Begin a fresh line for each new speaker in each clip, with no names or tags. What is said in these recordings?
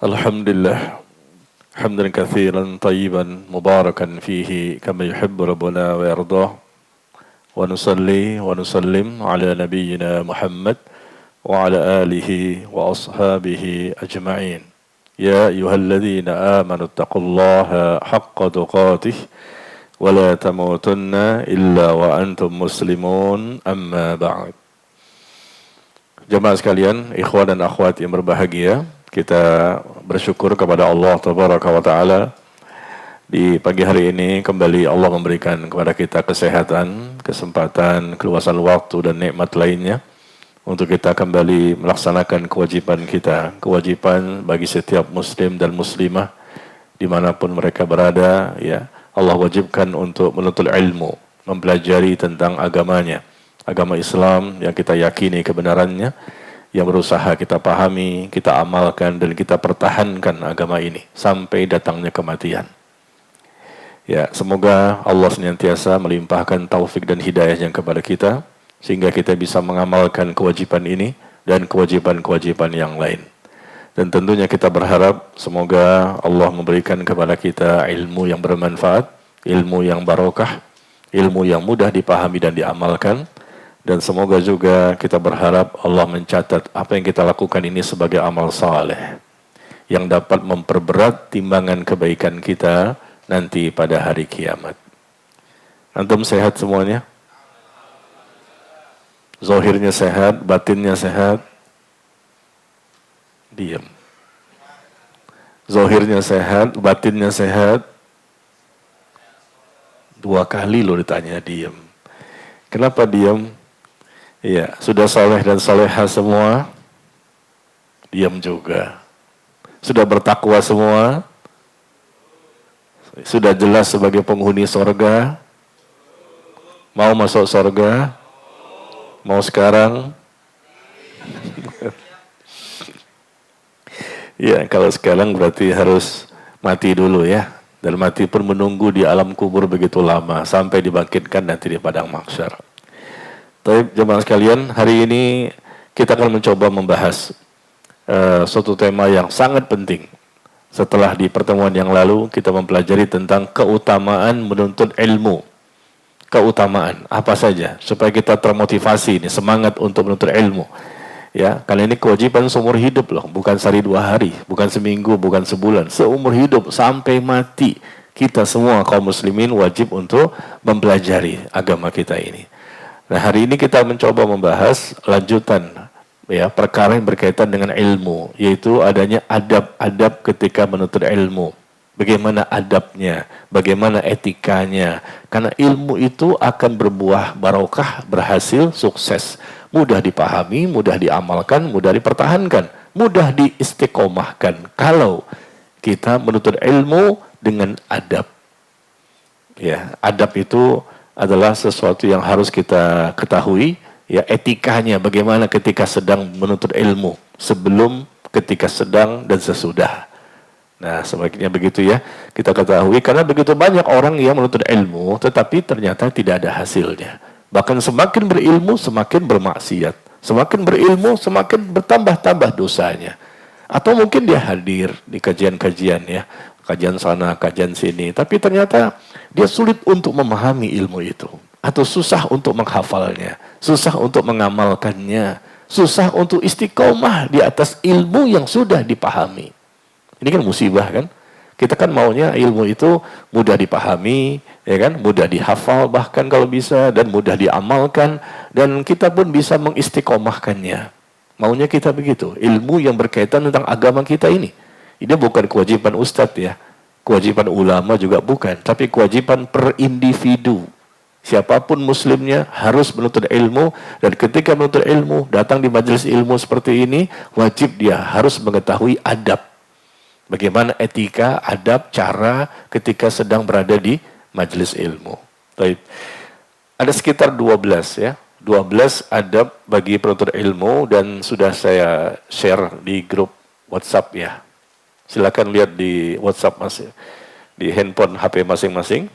Alhamdulillah hamdan katsiran tayyiban mubarakan fihi kama yuhibbu rabbuna wa yardah wa nusalli wa nusallim ala nabiyyina Muhammad wa ala alihi wa ashabihi ajma'in. Ya ayyuhalladzina amanu taqullaha haqqa tuqatih wa la tamutunna illa wa antum muslimun amma ba'd. Jemaah sekalian, ikhwan dan akhwat yang berbahagia, kita bersyukur kepada Allah Tabaraka wa Ta'ala. Di pagi hari ini kembali Allah memberikan kepada kita kesehatan, kesempatan, keluasan waktu dan nikmat lainnya untuk kita kembali melaksanakan kewajiban kita, kewajiban bagi setiap muslim dan muslimah dimanapun mereka berada. Ya, Allah wajibkan untuk menuntut ilmu, mempelajari tentang agamanya, agama Islam yang kita yakini kebenarannya, yang berusaha kita pahami, kita amalkan dan kita pertahankan agama ini sampai datangnya kematian. Ya, semoga Allah senantiasa melimpahkan taufik dan hidayahnya kepada kita sehingga kita bisa mengamalkan kewajiban ini dan kewajiban-kewajiban yang lain. Dan tentunya kita berharap semoga Allah memberikan kepada kita ilmu yang bermanfaat, ilmu yang barokah, ilmu yang mudah dipahami dan diamalkan. Dan semoga juga kita berharap Allah mencatat apa yang kita lakukan ini sebagai amal saleh yang dapat memperberat timbangan kebaikan kita nanti pada hari kiamat. Antum sehat semuanya? Zahirnya sehat, batinnya sehat? Diam. Zahirnya sehat, batinnya sehat? 2 kali lo ditanya diam. Kenapa diam? Iya, sudah saleh dan saleha semua, diam juga. Sudah bertakwa semua, sudah jelas sebagai penghuni sorga, mau masuk sorga, mau sekarang. Ya, kalau sekarang berarti harus mati dulu ya. Dan mati pun menunggu di alam kubur begitu lama, sampai dibangkitkan nanti di padang mahsyar. Baik, jemaah sekalian, hari ini kita akan mencoba membahas suatu tema yang sangat penting. Setelah di pertemuan yang lalu kita mempelajari tentang keutamaan menuntut ilmu. Keutamaan apa saja supaya kita termotivasi ini, semangat untuk menuntut ilmu. Ya, kali ini kewajiban seumur hidup loh, bukan sehari 2 hari, bukan seminggu, bukan sebulan, seumur hidup sampai mati. Kita semua kaum muslimin wajib untuk mempelajari agama kita ini. Nah, hari ini kita mencoba membahas lanjutan ya perkara yang berkaitan dengan ilmu, yaitu adanya adab-adab ketika menuntut ilmu. Bagaimana adabnya, bagaimana etikanya. Karena ilmu itu akan berbuah barokah, berhasil, sukses. Mudah dipahami, mudah diamalkan, mudah dipertahankan, mudah diistiqomahkan kalau kita menuntut ilmu dengan adab. Ya, adab itu adalah sesuatu yang harus kita ketahui, ya, etikanya bagaimana ketika sedang menuntut ilmu, sebelum, ketika sedang, dan sesudah. Nah, sebaiknya begitu ya, kita ketahui, karena begitu banyak orang yang menuntut ilmu, tetapi ternyata tidak ada hasilnya. Bahkan semakin berilmu, semakin bermaksiat. Semakin berilmu, semakin bertambah-tambah dosanya. Atau mungkin dia hadir di kajian-kajian ya, kajian sana, kajian sini, tapi ternyata dia sulit untuk memahami ilmu itu, atau susah untuk menghafalnya, susah untuk mengamalkannya, susah untuk istiqomah di atas ilmu yang sudah dipahami. Ini kan musibah kan? Kita kan maunya ilmu itu mudah dipahami, ya kan? Mudah dihafal bahkan kalau bisa, dan mudah diamalkan, dan kita pun bisa mengistiqomahkannya. Maunya kita begitu, ilmu yang berkaitan tentang agama kita ini. Ini bukan kewajiban ustadz ya, kewajiban ulama juga bukan, tapi kewajiban per individu. Siapapun muslimnya harus menuntut ilmu, dan ketika menuntut ilmu, datang di majelis ilmu seperti ini, wajib dia harus mengetahui adab. Bagaimana etika, adab, cara ketika sedang berada di majelis ilmu. Baik. Ada sekitar 12 ya. 12 adab bagi penuntut ilmu, dan sudah saya share di grup WhatsApp ya. Silakan lihat di WhatsApp masing, di handphone HP masing-masing.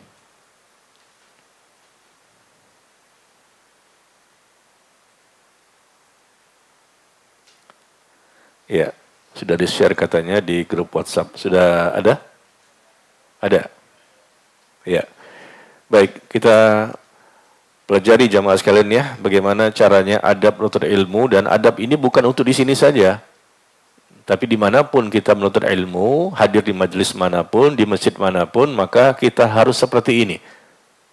Ya, Sudah di-share katanya di grup WhatsApp. Sudah ada? Ada? Ya. Baik, kita pelajari jamaah sekalian ya, bagaimana caranya adab menuntut ilmu, dan adab ini bukan untuk di sini saja. Tapi dimanapun kita menuntut ilmu, hadir di majelis manapun, di masjid manapun, maka kita harus seperti ini.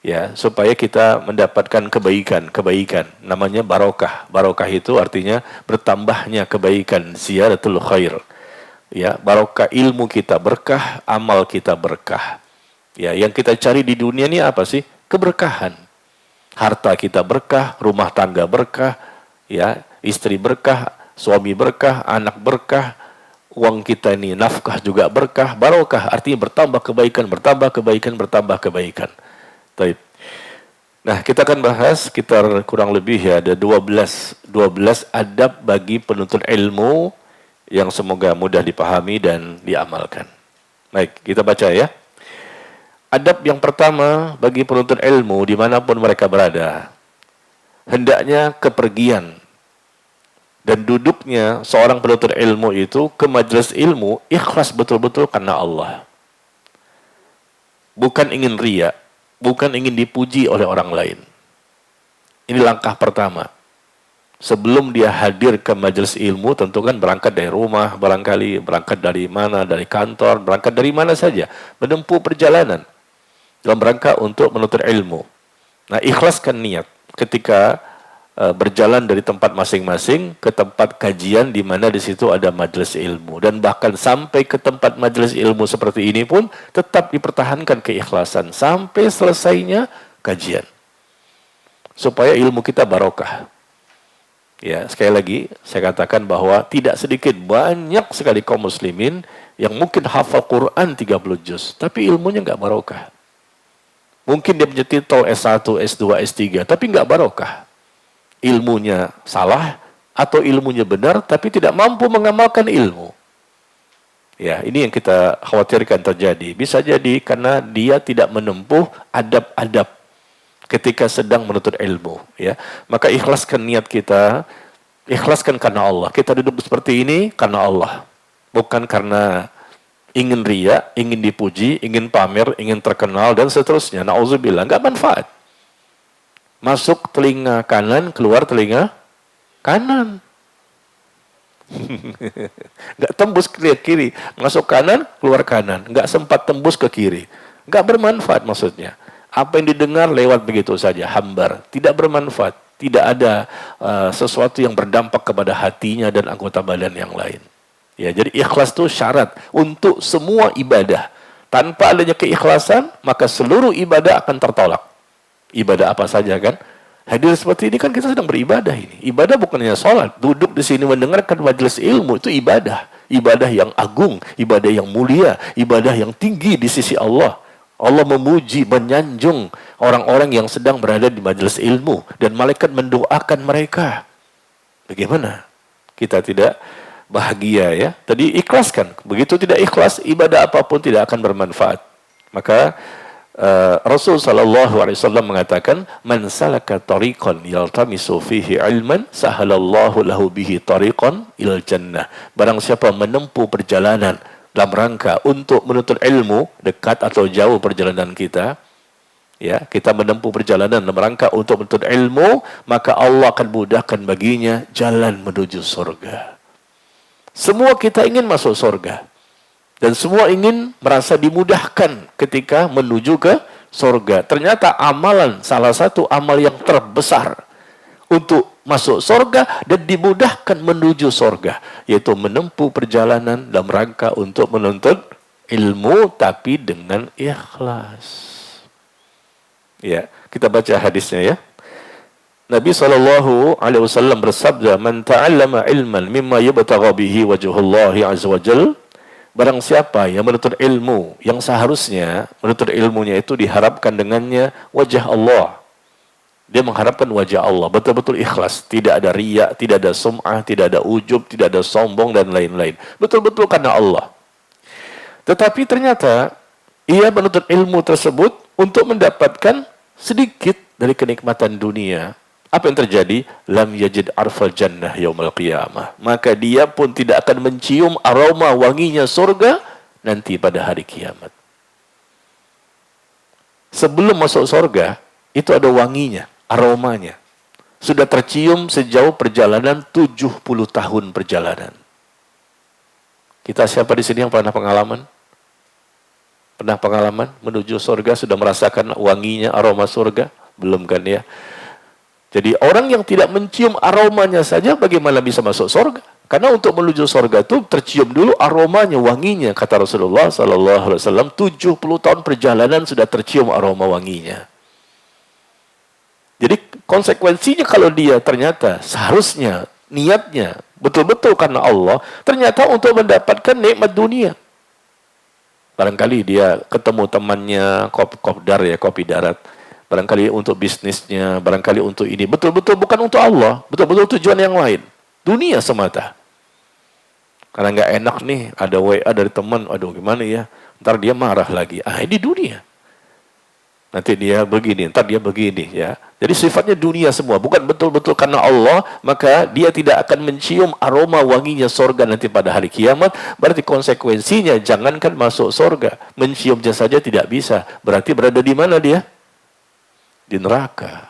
Ya, supaya kita mendapatkan kebaikan. Namanya barokah. Barokah itu artinya bertambahnya kebaikan, ziyadatul khair. Ya, barokah ilmu kita berkah, amal kita berkah. Ya, yang kita cari di dunia ini apa sih? Keberkahan. Harta kita berkah, rumah tangga berkah, ya, istri berkah, suami berkah, anak berkah, uang kita ini nafkah juga berkah, barokah artinya bertambah kebaikan, bertambah kebaikan, bertambah kebaikan. Baik. Nah, kita akan bahas sekitar kurang lebih ya ada 12 adab bagi penuntut ilmu yang semoga mudah dipahami dan diamalkan. Baik, kita baca ya. Adab yang pertama bagi penuntut ilmu dimanapun mereka berada, hendaknya kepergian dan duduknya seorang penuntut ilmu itu ke majelis ilmu ikhlas betul-betul karena Allah. Bukan ingin riya, bukan ingin dipuji oleh orang lain. Ini langkah pertama. Sebelum dia hadir ke majelis ilmu, tentu kan berangkat dari rumah, barangkali berangkat dari mana, dari kantor, berangkat dari mana saja, menempuh perjalanan dalam rangka untuk menuntut ilmu. Nah, ikhlaskan niat ketika berjalan dari tempat masing-masing ke tempat kajian di mana di situ ada majelis ilmu, dan bahkan sampai ke tempat majelis ilmu seperti ini pun tetap dipertahankan keikhlasan sampai selesainya kajian supaya ilmu kita barokah. Ya, sekali lagi saya katakan bahwa tidak sedikit, banyak sekali kaum muslimin yang mungkin hafal Quran 30 juz tapi ilmunya nggak barokah. Mungkin dia punya titel S1, S2, S3 tapi nggak barokah. Ilmunya salah atau ilmunya benar tapi tidak mampu mengamalkan ilmu. Ya, ini yang kita khawatirkan terjadi. Bisa jadi karena dia tidak menempuh adab-adab ketika sedang menuntut ilmu, ya. Maka ikhlaskan niat kita, ikhlaskan karena Allah. Kita duduk seperti ini karena Allah, bukan karena ingin riya, ingin dipuji, ingin pamer, ingin terkenal dan seterusnya. Nauzubillah, nggak manfaat. Masuk telinga kanan, keluar telinga kanan. Nggak tembus ke kiri. Masuk kanan, keluar kanan. Nggak sempat tembus ke kiri. Nggak bermanfaat maksudnya. Apa yang didengar lewat begitu saja, hambar. Tidak bermanfaat. Tidak ada sesuatu yang berdampak kepada hatinya dan anggota badan yang lain. Ya, jadi ikhlas itu syarat untuk semua ibadah. Tanpa adanya keikhlasan, maka seluruh ibadah akan tertolak. Ibadah apa saja kan? Hadir seperti ini kan kita sedang beribadah ini. Ibadah bukan hanya sholat. Duduk di sini mendengarkan majelis ilmu itu ibadah. Ibadah yang agung, ibadah yang mulia, ibadah yang tinggi di sisi Allah. Allah memuji, menyanjung orang-orang yang sedang berada di majelis ilmu. Dan malaikat mendoakan mereka. Bagaimana? Kita tidak bahagia ya. Tadi ikhlaskan. Begitu tidak ikhlas, ibadah apapun tidak akan bermanfaat. Maka Rasul sallallahu alaihi wasallam mengatakan, "Man salaka tariqan yaltamisu fihi ilman, sahalallahu lahu bihi tariqan ilal jannah." Barang siapa menempuh perjalanan dalam rangka untuk menuntut ilmu, dekat atau jauh perjalanan kita, ya, kita menempuh perjalanan dalam rangka untuk menuntut ilmu, maka Allah akan mudahkan baginya jalan menuju surga. Semua kita ingin masuk surga. Dan semua ingin merasa dimudahkan ketika menuju ke surga. Ternyata amalan, salah satu amal yang terbesar untuk masuk surga dan dimudahkan menuju surga, yaitu menempuh perjalanan dalam rangka untuk menuntut ilmu tapi dengan ikhlas. Ya, kita baca hadisnya ya. Nabi SAW bersabda, "Man ta'allama ilman mimma yubtagha bihi wajhullahi azza wa jalla." Barang siapa yang menuntut ilmu yang seharusnya menuntut ilmunya itu diharapkan dengannya wajah Allah. Dia mengharapkan wajah Allah, betul-betul ikhlas, tidak ada riya, tidak ada sum'ah, tidak ada ujub, tidak ada sombong dan lain-lain. Betul-betul karena Allah. Tetapi ternyata ia menuntut ilmu tersebut untuk mendapatkan sedikit dari kenikmatan dunia Apa yang terjadi? Lam yajid arfal jannah yaumal qiyamah. Maka dia pun tidak akan mencium aroma wanginya surga nanti pada hari kiamat. Sebelum masuk surga, itu ada wanginya, aromanya. Sudah tercium sejauh perjalanan 70 tahun perjalanan. Kita siapa di sini yang pernah pengalaman? Pernah pengalaman menuju surga, sudah merasakan wanginya, aroma surga? Belum kan ya? Jadi orang yang tidak mencium aromanya saja bagaimana bisa masuk surga? Karena untuk menuju surga itu tercium dulu aromanya, wanginya. Kata Rasulullah SAW, 70 tahun perjalanan sudah tercium aroma wanginya. Jadi konsekuensinya kalau dia ternyata seharusnya niatnya betul-betul karena Allah, ternyata untuk mendapatkan nikmat dunia. Barangkali dia ketemu temannya, kopdar ya, kopi darat. Barangkali untuk bisnisnya, barangkali untuk ini. Betul-betul bukan untuk Allah, betul-betul tujuan yang lain. Dunia semata. Karena nggak enak nih, ada WA dari teman, aduh gimana ya, ntar dia marah lagi. Ah, ini dunia. Nanti dia begini, ntar dia begini ya. Jadi sifatnya dunia semua, bukan betul-betul karena Allah, maka dia tidak akan mencium aroma wanginya surga nanti pada hari kiamat. Berarti konsekuensinya jangankan masuk surga, menciumnya saja tidak bisa. Berarti berada di mana dia? Di neraka.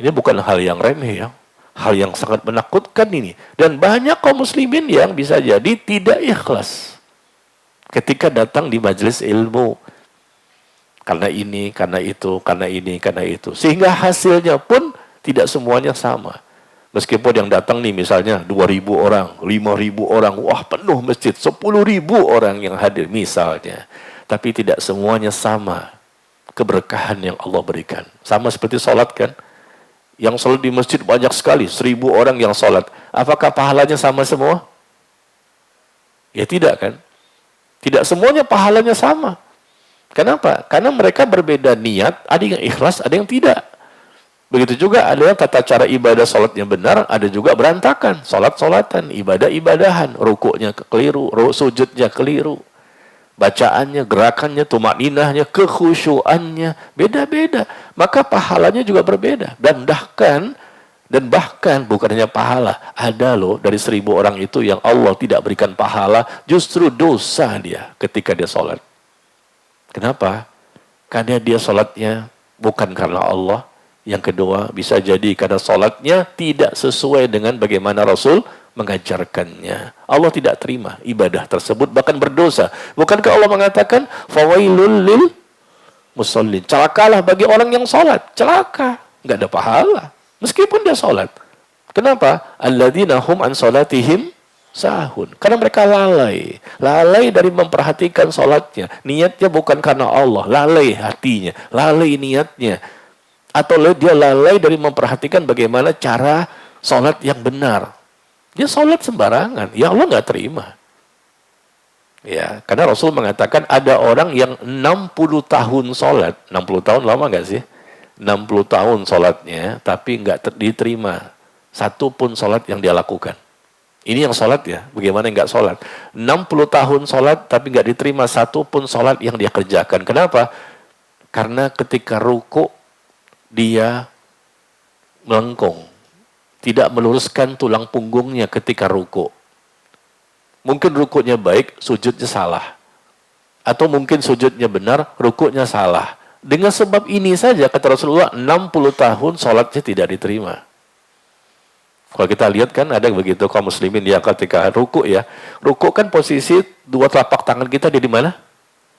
Ini bukan hal yang remeh ya. Hal yang sangat menakutkan ini. Dan banyak kaum muslimin yang bisa jadi tidak ikhlas ketika datang di majelis ilmu. Karena ini, karena itu, karena ini, karena itu. Sehingga hasilnya pun tidak semuanya sama. Meskipun yang datang nih misalnya 2.000 orang, 5.000 orang, wah penuh masjid, 10.000 orang yang hadir misalnya. Tapi tidak semuanya sama keberkahan yang Allah berikan. Sama seperti sholat kan. Yang sholat di masjid banyak sekali, 1.000 orang yang sholat. Apakah pahalanya sama semua? Ya tidak kan. Tidak semuanya pahalanya sama. Kenapa? Karena mereka berbeda niat, ada yang ikhlas, ada yang tidak. Begitu juga ada yang tata cara ibadah sholatnya benar, ada juga berantakan. Sholat-sholatan, ibadah-ibadahan, rukuknya keliru, sujudnya keliru. Bacaannya, gerakannya, tumakninahnya, kekhusyuannya, beda-beda. Maka pahalanya juga berbeda. Dan bahkan bukan hanya pahala, ada loh dari 1.000 orang itu yang Allah tidak berikan pahala, justru dosa dia ketika dia sholat. Kenapa? Karena dia sholatnya bukan karena Allah. Yang kedua, bisa jadi karena sholatnya tidak sesuai dengan bagaimana Rasul mengajarkannya. Allah tidak terima ibadah tersebut, bahkan berdosa. Bukankah Allah mengatakan, fawailul lil musallin. Celakalah bagi orang yang sholat. Celaka. Nggak ada pahala. Meskipun dia sholat. Kenapa? Alladzina hum an sholatihim sahun. Karena mereka lalai. Lalai dari memperhatikan sholatnya. Niatnya bukan karena Allah. Lalai hatinya. Lalai niatnya. Atau dia lalai dari memperhatikan bagaimana cara sholat yang benar. Dia sholat sembarangan. Ya Allah nggak terima. Ya, karena Rasul mengatakan ada orang yang 60 tahun sholat. 60 tahun lama nggak sih? 60 tahun sholatnya, tapi nggak diterima. Satu pun sholat yang dia lakukan. Ini yang sholat ya, bagaimana nggak sholat? 60 tahun sholat, tapi nggak diterima satu pun sholat yang dia kerjakan. Kenapa? Karena ketika ruku, dia melengkung. Tidak meluruskan tulang punggungnya ketika ruku. Mungkin rukunya baik, sujudnya salah. Atau mungkin sujudnya benar, rukunya salah. Dengan sebab ini saja, kata Rasulullah, 60 tahun sholatnya tidak diterima. Kalau kita lihat kan ada begitu kaum muslimin yang ketika ruku ya. Ruku kan posisi dua telapak tangan kita di mana?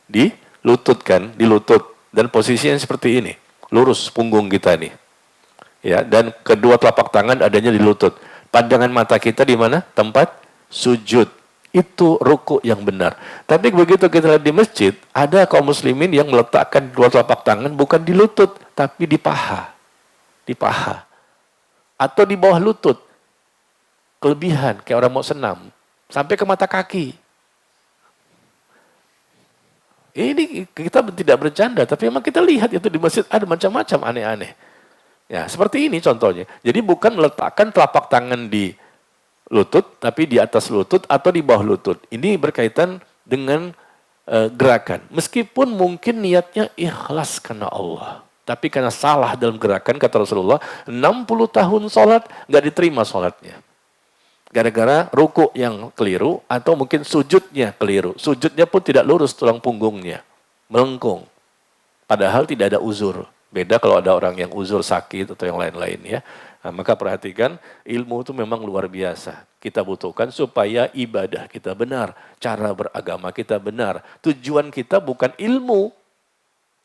Di lutut kan, di lutut. Dan posisinya seperti ini. Lurus punggung kita nih. Ya, dan kedua telapak tangan adanya di lutut. Pandangan mata kita di mana? Tempat sujud. Itu ruku yang benar. Tapi begitu kita lihat di masjid, ada kaum muslimin yang meletakkan dua telapak tangan bukan di lutut, tapi di paha. Di paha. Atau di bawah lutut. Kelebihan, kayak orang mau senam. Sampai ke mata kaki. Ini kita tidak bercanda, tapi memang kita lihat itu di masjid ada macam-macam aneh-aneh. Ya, seperti ini contohnya. Jadi bukan meletakkan telapak tangan di lutut, tapi di atas lutut atau di bawah lutut. Ini berkaitan dengan gerakan. Meskipun mungkin niatnya ikhlas karena Allah. Tapi karena salah dalam gerakan, kata Rasulullah, 60 tahun sholat, nggak diterima sholatnya. Gara-gara ruku yang keliru, atau mungkin sujudnya keliru. Sujudnya pun tidak lurus tulang punggungnya. Melengkung. Padahal tidak ada uzur. Beda kalau ada orang yang uzur sakit atau yang lain-lain ya. Nah, maka perhatikan, ilmu itu memang luar biasa. Kita butuhkan supaya ibadah kita benar. Cara beragama kita benar. Tujuan kita bukan ilmu.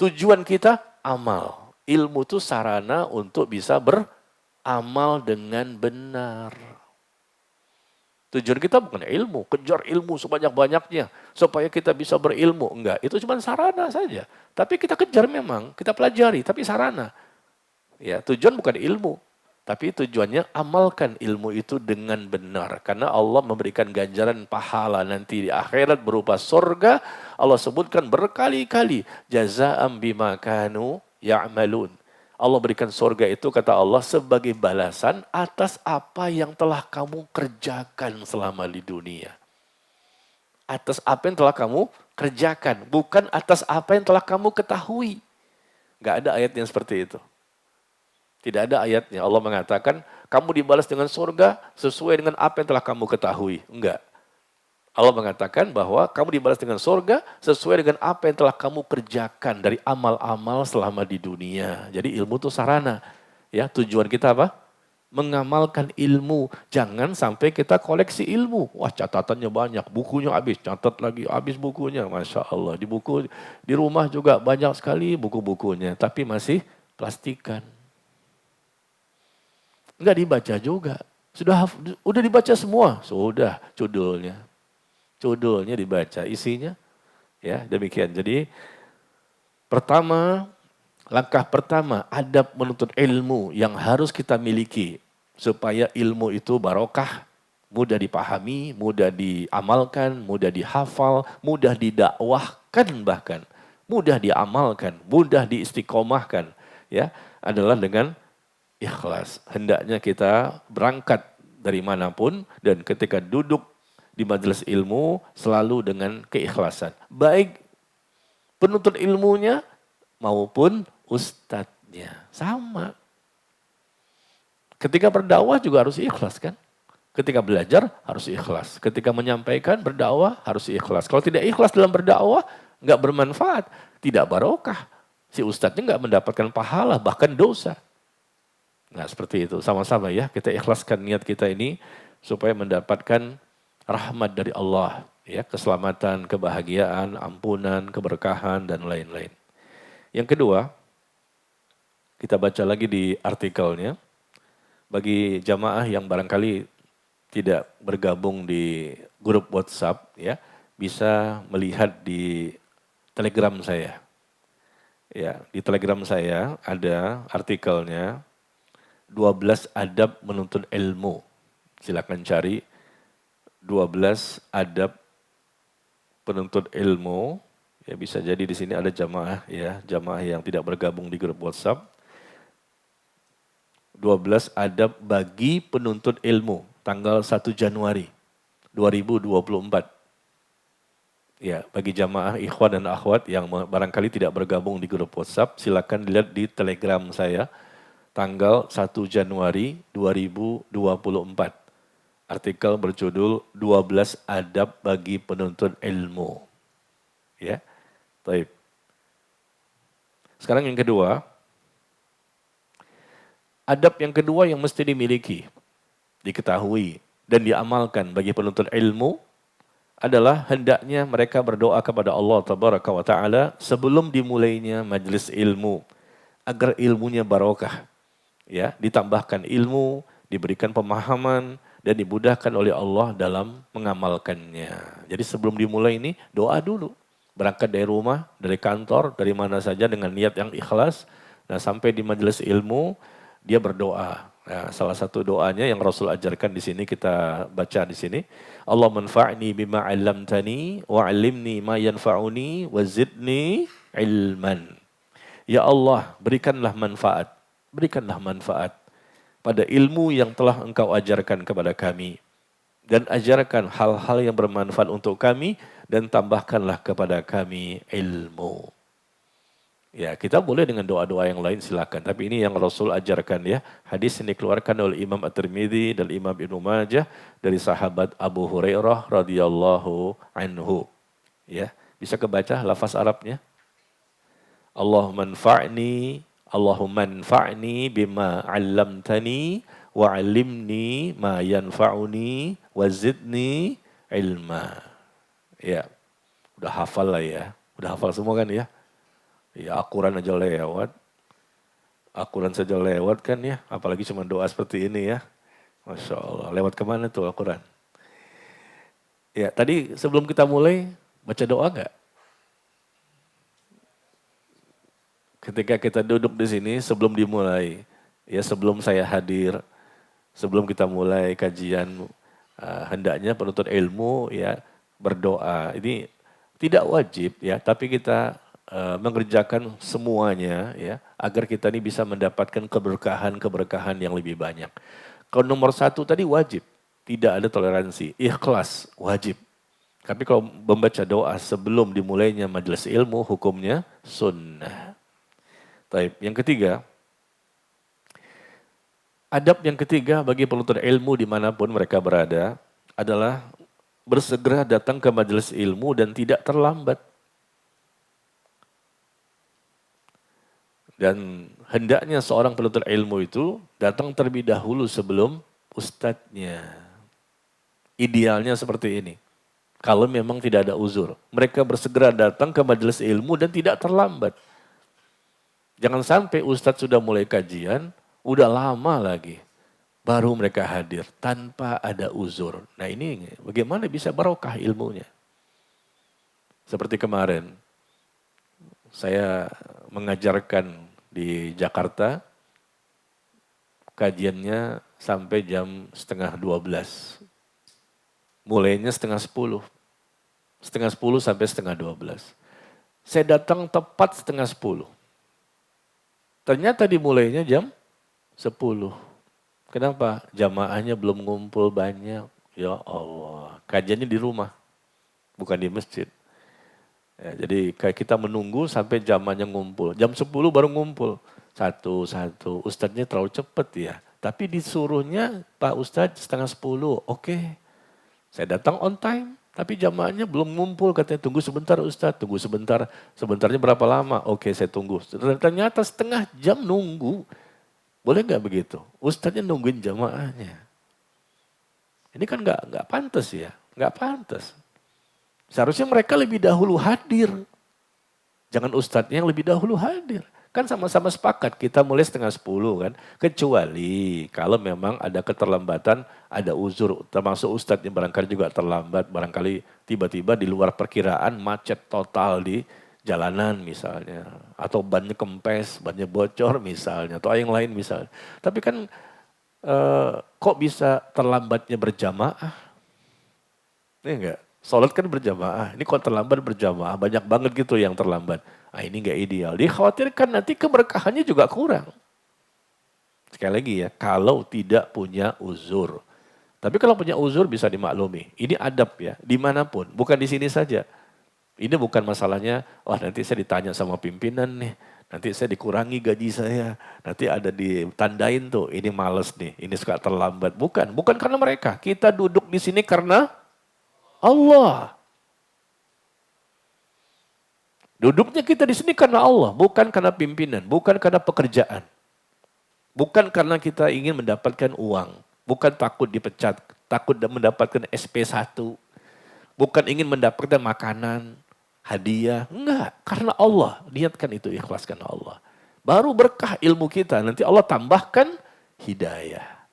Tujuan kita amal. Ilmu itu sarana untuk bisa beramal dengan benar. Tujuan kita bukan ilmu, kejar ilmu sebanyak-banyaknya supaya kita bisa berilmu. Enggak, itu cuma sarana saja. Tapi kita kejar memang, kita pelajari, tapi sarana. Ya, tujuan bukan ilmu, tapi tujuannya amalkan ilmu itu dengan benar. Karena Allah memberikan ganjaran pahala nanti di akhirat berupa surga. Allah sebutkan berkali-kali, jazaa'an bima kanu ya'malun. Allah berikan surga itu, kata Allah, sebagai balasan atas apa yang telah kamu kerjakan selama di dunia. Atas apa yang telah kamu kerjakan, bukan atas apa yang telah kamu ketahui. Gak ada ayat yang seperti itu. Tidak ada ayatnya. Allah mengatakan, kamu dibalas dengan surga sesuai dengan apa yang telah kamu ketahui. Enggak. Allah mengatakan bahwa kamu dibalas dengan surga sesuai dengan apa yang telah kamu kerjakan dari amal-amal selama di dunia. Jadi ilmu itu sarana. Ya, tujuan kita apa? Mengamalkan ilmu. Jangan sampai kita koleksi ilmu. Wah, catatannya banyak, bukunya habis, catat lagi, habis bukunya. Masya Allah, di rumah juga banyak sekali buku-bukunya, tapi masih plastikan. Enggak dibaca juga. Udah dibaca semua? Sudah, judulnya dibaca, isinya ya demikian. Jadi langkah pertama adab menuntut ilmu yang harus kita miliki supaya ilmu itu barokah, mudah dipahami, mudah diamalkan, mudah dihafal, mudah didakwahkan, bahkan mudah diamalkan, mudah diistiqomahkan ya, adalah dengan ikhlas. Hendaknya kita berangkat dari manapun dan ketika duduk di majelis ilmu selalu dengan keikhlasan. Baik penuntut ilmunya maupun ustadznya. Sama. Ketika berdakwah juga harus ikhlas kan. Ketika belajar harus ikhlas. Ketika menyampaikan berdakwah harus ikhlas. Kalau tidak ikhlas dalam berdakwah nggak bermanfaat. Tidak barokah. Si ustadznya nggak mendapatkan pahala bahkan dosa. Nah seperti itu. Sama-sama ya kita ikhlaskan niat kita ini supaya mendapatkan rahmat dari Allah, ya, keselamatan, kebahagiaan, ampunan, keberkahan, dan lain-lain. Yang kedua, kita baca lagi di artikelnya, bagi jamaah yang barangkali tidak bergabung di grup WhatsApp, ya, bisa melihat di Telegram saya. Ya, di Telegram saya ada artikelnya, 12 adab menuntut ilmu. Silakan cari. 12 adab penuntut ilmu, ya bisa jadi di sini ada jamaah ya, jamaah yang tidak bergabung di grup WhatsApp. 12 adab bagi penuntut ilmu, tanggal 1 Januari 2024. Ya, bagi jamaah ikhwan dan akhwat yang barangkali tidak bergabung di grup WhatsApp, silakan dilihat di Telegram saya, tanggal 1 Januari 2024. Artikel berjudul 12 adab bagi penuntut ilmu. Ya. Baik. Sekarang yang kedua. Adab yang kedua yang mesti dimiliki, diketahui dan diamalkan bagi penuntut ilmu adalah hendaknya mereka berdoa kepada Allah Tabaraka wa Ta'ala sebelum dimulainya majelis ilmu agar ilmunya barokah. Ya, ditambahkan ilmu, diberikan pemahaman dan dimudahkan oleh Allah dalam mengamalkannya. Jadi sebelum dimulai ini doa dulu. Berangkat dari rumah, dari kantor, dari mana saja dengan niat yang ikhlas. Nah sampai di majelis ilmu dia berdoa. Nah, salah satu doanya yang Rasul ajarkan di sini kita baca di sini. Allah manfa'ni bima 'allamtani wa 'allimni ma yanfa'uni wa zidni ilman. Ya Allah, berikanlah manfaat. Berikanlah manfaat pada ilmu yang telah Engkau ajarkan kepada kami. Dan ajarkan hal-hal yang bermanfaat untuk kami dan tambahkanlah kepada kami ilmu. Ya, kita boleh dengan doa-doa yang lain silakan. Tapi ini yang Rasul ajarkan ya. Hadis ini dikeluarkan oleh Imam At-Tirmidzi dan Imam Ibnu Majah dari sahabat Abu Hurairah radhiyallahu anhu. Ya, bisa kebaca lafaz Arabnya? Allahumma anfa'ni bima 'allamtani wa 'allimni ma yanfa'uni wa zidni ilma. Ya, udah hafal lah ya. Udah hafal semua kan ya? Ya, Al-Quran aja lewat. Al-Quran saja lewat kan ya. Apalagi cuma doa seperti ini ya. Masya Allah. Lewat kemana tuh Al-Quran? Ya, tadi sebelum kita mulai, baca doa nggak? Ketika kita duduk di sini sebelum dimulai. Ya, sebelum saya hadir. Sebelum kita mulai kajian. Hendaknya penuntut ilmu ya berdoa. Ini tidak wajib ya. Tapi kita mengerjakan semuanya ya agar kita ini bisa mendapatkan keberkahan yang lebih banyak. Kalau nomor satu tadi wajib, tidak ada toleransi, ikhlas wajib. Tapi kalau membaca doa sebelum dimulainya majelis ilmu hukumnya sunnah. Taib. Yang ketiga, adab yang ketiga bagi penuntut ilmu dimanapun mereka berada adalah bersegera datang ke majelis ilmu dan tidak terlambat. Dan hendaknya seorang penuntut ilmu itu datang terlebih dahulu sebelum ustadznya. Idealnya seperti ini. Kalau memang tidak ada uzur. Mereka bersegera datang ke majelis ilmu dan tidak terlambat. Jangan sampai ustadz sudah mulai kajian, udah lama lagi. Baru mereka hadir tanpa ada uzur. Nah ini bagaimana bisa barokah ilmunya. Seperti kemarin, saya mengajarkan di Jakarta, kajiannya sampai jam 11:30. Mulainya 11:30. 11:30 sampai 11:30. Saya datang tepat 11:30. Ternyata dimulainya jam 10. Kenapa? Jamaahnya belum ngumpul banyak. Ya Allah, kajiannya di rumah, bukan di masjid. Ya, jadi kayak kita menunggu sampai zamannya ngumpul. Jam 10 baru ngumpul. Satu-satu. Ustadznya terlalu cepat ya. Tapi disuruhnya Pak Ustadz 9:30. Oke. Saya datang on time. Tapi jamaahnya belum ngumpul. Katanya tunggu sebentar Ustadz. Tunggu sebentar. Sebentarnya berapa lama? Oke saya tunggu. Ternyata setengah jam nunggu. Boleh nggak begitu? Ustadznya nungguin jamaahnya. Ini kan nggak pantas ya. Nggak pantas. Seharusnya mereka lebih dahulu hadir. Jangan ustadznya yang lebih dahulu hadir. Kan sama-sama sepakat kita mulai 9:30 kan. Kecuali kalau memang ada keterlambatan, ada uzur. Termasuk ustadznya barangkali juga terlambat. Barangkali tiba-tiba di luar perkiraan macet total di jalanan misalnya. Atau bannya kempes, bannya bocor misalnya. Atau yang lain misalnya. Tapi kan kok bisa terlambatnya berjamaah? Ini enggak. Sholat kan berjamaah, ini kalau terlambat berjamaah, banyak banget gitu yang terlambat. Nah ini nggak ideal, dikhawatirkan nanti keberkahannya juga kurang. Sekali lagi ya, kalau tidak punya uzur. Tapi kalau punya uzur bisa dimaklumi. Ini adab ya, dimanapun, bukan di sini saja. Ini bukan masalahnya, wah nanti saya ditanya sama pimpinan nih, nanti saya dikurangi gaji saya, nanti ada ditandain tuh, ini males nih, ini suka terlambat. Bukan karena mereka, kita duduk di sini karena Allah. Duduknya kita di sini karena Allah, bukan karena pimpinan, bukan karena pekerjaan. Bukan karena kita ingin mendapatkan uang, bukan takut dipecat, takut mendapatkan SP1, bukan ingin mendapatkan makanan, hadiah, enggak, karena Allah, niatkan itu ikhlas karena Allah. Baru berkah ilmu kita, nanti Allah tambahkan hidayah.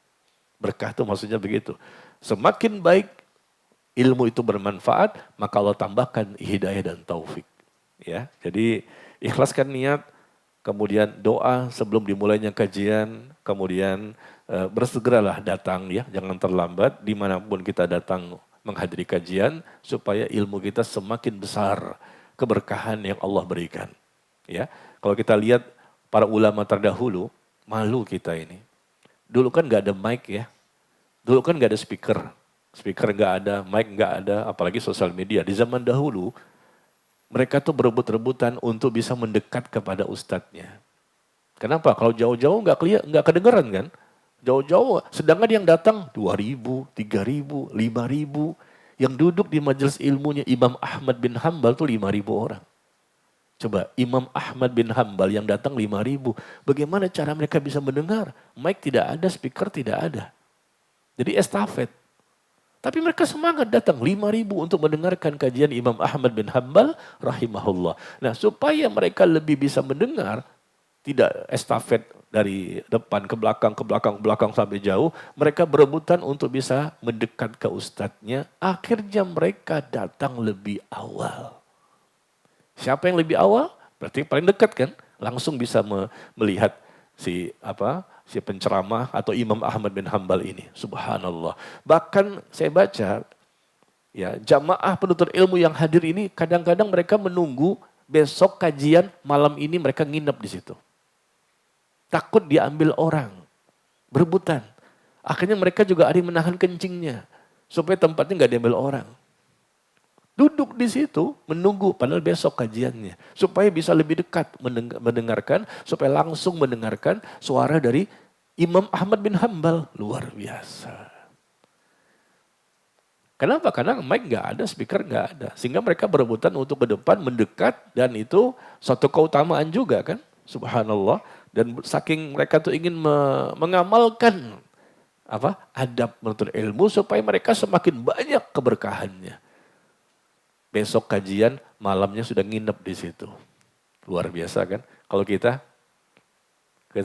Berkah itu maksudnya begitu. Semakin baik ilmu itu bermanfaat, maka Allah tambahkan hidayah dan taufik. Ya, jadi ikhlaskan niat, kemudian doa sebelum dimulainya kajian, kemudian bersegeralah datang ya, jangan terlambat dimanapun kita datang menghadiri kajian supaya ilmu kita semakin besar keberkahan yang Allah berikan. Ya, kalau kita lihat para ulama terdahulu, malu kita ini. Dulu kan nggak ada mic ya, dulu kan nggak ada speaker. Speaker nggak ada, mic nggak ada, apalagi sosial media. Di zaman dahulu, Mereka tuh berebut-rebutan untuk bisa mendekat kepada ustadznya. Kenapa? Kalau jauh-jauh nggak kedengeran kan? Jauh-jauh, sedangkan yang datang 2.000, 3.000, 5.000. Yang duduk di majelis ilmunya Imam Ahmad bin Hambal tuh 5.000 orang. Coba Imam Ahmad bin Hambal yang datang 5.000. Bagaimana cara mereka bisa mendengar? Mic tidak ada, speaker tidak ada. Jadi estafet. Tapi mereka semangat datang 5.000 untuk mendengarkan kajian Imam Ahmad bin Hambal rahimahullah. Nah supaya mereka lebih bisa mendengar, tidak estafet dari depan ke belakang, ke belakang, ke belakang sampai jauh. Mereka berebutan untuk bisa mendekat ke ustadznya. Akhirnya mereka datang lebih awal. Siapa yang lebih awal? Berarti paling dekat kan? Langsung bisa melihat si penceramah atau Imam Ahmad bin Hambal ini. Subhanallah. Bahkan saya baca, ya jamaah penuntut ilmu yang hadir ini kadang-kadang mereka menunggu besok kajian malam ini mereka nginep di situ. Takut diambil orang, berebutan. Akhirnya mereka juga ada yang menahan kencingnya supaya tempatnya nggak diambil orang. Duduk di situ menunggu padahal besok kajiannya. Supaya bisa lebih dekat mendengarkan, supaya langsung mendengarkan suara dari Imam Ahmad bin Hambal. Luar biasa. Kenapa? Karena mic nggak ada, speaker nggak ada. Sehingga mereka berebutan untuk ke depan, mendekat, dan itu suatu keutamaan juga kan. Subhanallah. Dan saking mereka tuh ingin mengamalkan adab menuntut ilmu supaya mereka semakin banyak keberkahannya. Besok kajian malamnya sudah nginep di situ. Luar biasa kan? Kalau kita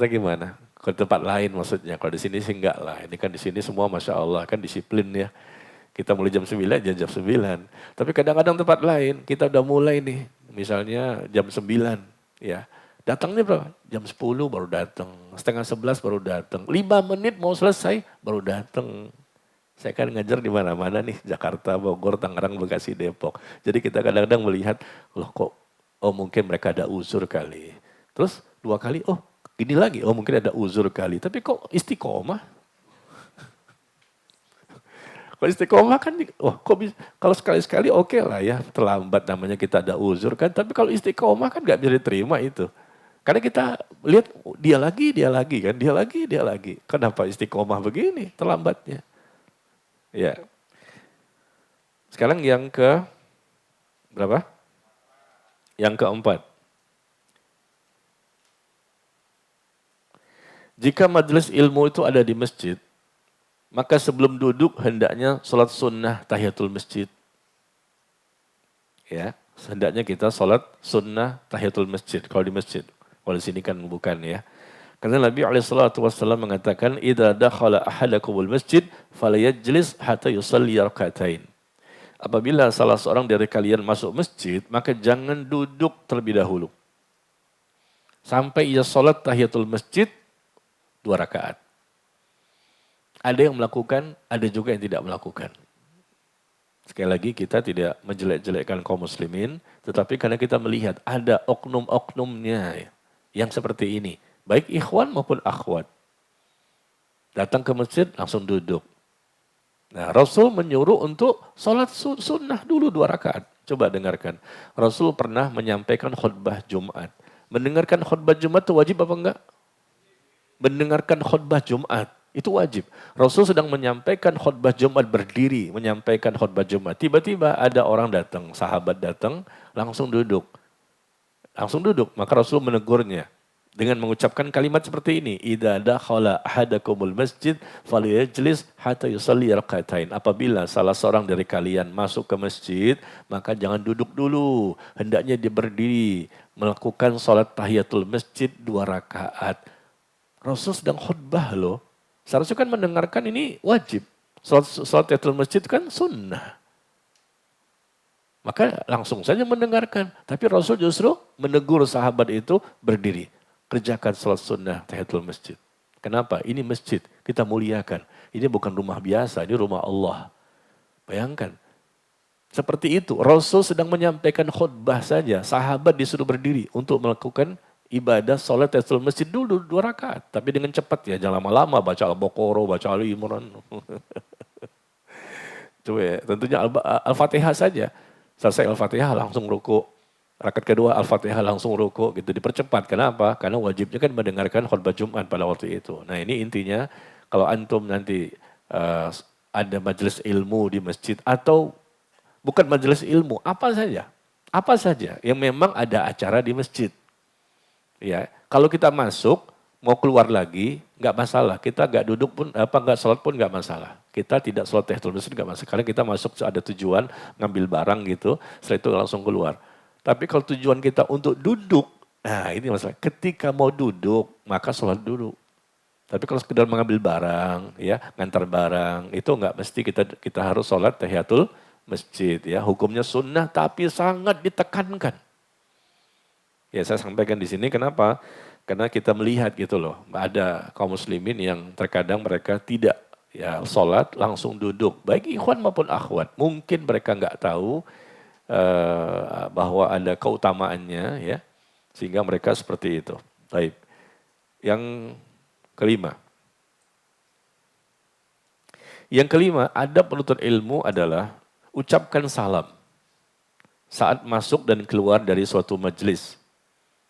gimana? Ke tempat lain maksudnya. Kalau di sini sih enggak lah. Ini kan di sini semua Masya Allah kan disiplin ya. Kita mulai jam 9 jam 9. Tapi kadang-kadang tempat lain kita udah mulai nih. Misalnya jam 9 ya. Datangnya berapa? Jam 10 baru datang. Setengah 11 baru datang. 5 menit mau selesai baru datang. Saya kan ngajar di mana-mana nih, Jakarta, Bogor, Tangerang, Bekasi, Depok. Jadi kita kadang-kadang melihat, mungkin mereka ada uzur kali. Terus 2 kali, ini lagi, mungkin ada uzur kali. Tapi kok istiqomah? Kalau istiqomah kan, kok bisa, kalau sekali-sekali oke lah ya, terlambat namanya kita ada uzur kan. Tapi kalau istiqomah kan gak bisa diterima itu. Karena kita lihat, dia lagi kan, dia lagi. Kenapa istiqomah begini terlambatnya? Ya. Sekarang yang ke berapa? Yang keempat. Jika majelis ilmu itu ada di masjid, maka sebelum duduk hendaknya sholat sunnah tahiyatul masjid. Ya, hendaknya kita sholat sunnah tahiyatul masjid kalau di masjid. Kalau di sini kan bukan ya. Karena Nabi SAW mengatakan, "Idza dakhala ahadakumul masjid, falyajlis hatta yusalli rak'atain." Apabila salah seorang dari kalian masuk masjid, maka jangan duduk terlebih dahulu. Sampai ia sholat tahiyatul masjid 2 rakaat. Ada yang melakukan, ada juga yang tidak melakukan. Sekali lagi kita tidak menjelek-jelekkan kaum muslimin, tetapi karena kita melihat ada oknum-oknumnya yang seperti ini. Baik ikhwan maupun akhwat. Datang ke masjid langsung duduk. Nah Rasul menyuruh untuk sholat sunnah dulu 2 rakaat. Coba dengarkan. Rasul pernah menyampaikan khutbah Jumat. Mendengarkan khutbah Jumat itu wajib apa enggak? Mendengarkan khutbah Jumat itu wajib. Rasul sedang menyampaikan khutbah Jumat berdiri. Menyampaikan khutbah Jumat. Tiba-tiba ada orang datang, sahabat datang, langsung duduk. Langsung duduk. Maka Rasul menegurnya. Dengan mengucapkan kalimat seperti ini, idza dakhala ahadakumul masjid falyajlis hatta yusalli rak'atain. Apabila salah seorang dari kalian masuk ke masjid, maka jangan duduk dulu, hendaknya dia berdiri melakukan salat tahiyatul masjid 2 rakaat. Rasul sedang khutbah loh. Seharusnya kan mendengarkan ini wajib. Salat tahiyatul masjid kan sunnah. Maka langsung saja mendengarkan, tapi Rasul justru menegur sahabat itu berdiri. Kerjakan salat sunnah tahiyatul masjid. Kenapa? Ini masjid, kita muliakan. Ini bukan rumah biasa, ini rumah Allah. Bayangkan. Seperti itu, Rasul sedang menyampaikan khutbah saja. Sahabat disuruh berdiri untuk melakukan ibadah salat tahiyatul masjid dulu 2 rakaat. Tapi dengan cepat ya, jangan lama-lama baca Al-Baqarah, baca Ali Imran. Coba ya, tentunya Al-Fatihah saja. Selesai Al-Fatihah langsung ruku. Rakaat kedua Al-Fatihah langsung ruku gitu, dipercepat. Kenapa? Karena wajibnya kan mendengarkan khutbah Jumat pada waktu itu. Nah ini intinya kalau antum nanti ada majelis ilmu di masjid atau bukan majelis ilmu, apa saja yang memang ada acara di masjid. Ya, kalau kita masuk mau keluar lagi nggak masalah. Kita nggak duduk pun nggak sholat pun nggak masalah. Kita tidak sholat tahiyatul masjid nggak masalah. Karena kita masuk ada tujuan ngambil barang gitu, setelah itu langsung keluar. Tapi kalau tujuan kita untuk duduk, nah ini masalah. Ketika mau duduk maka sholat dulu. Tapi kalau sekedar mengambil barang, ya ngantar barang, itu nggak mesti kita harus sholat tahiyatul masjid. Ya, hukumnya sunnah tapi sangat ditekankan. Ya saya sampaikan di sini kenapa? Karena kita melihat gitu loh, ada kaum muslimin yang terkadang mereka tidak ya sholat langsung duduk, baik ikhwan maupun akhwat. Mungkin mereka nggak tahu bahwa ada keutamaannya ya, sehingga mereka seperti itu. Baik, yang kelima. Yang kelima, adab penuntut ilmu adalah ucapkan salam saat masuk dan keluar dari suatu majelis.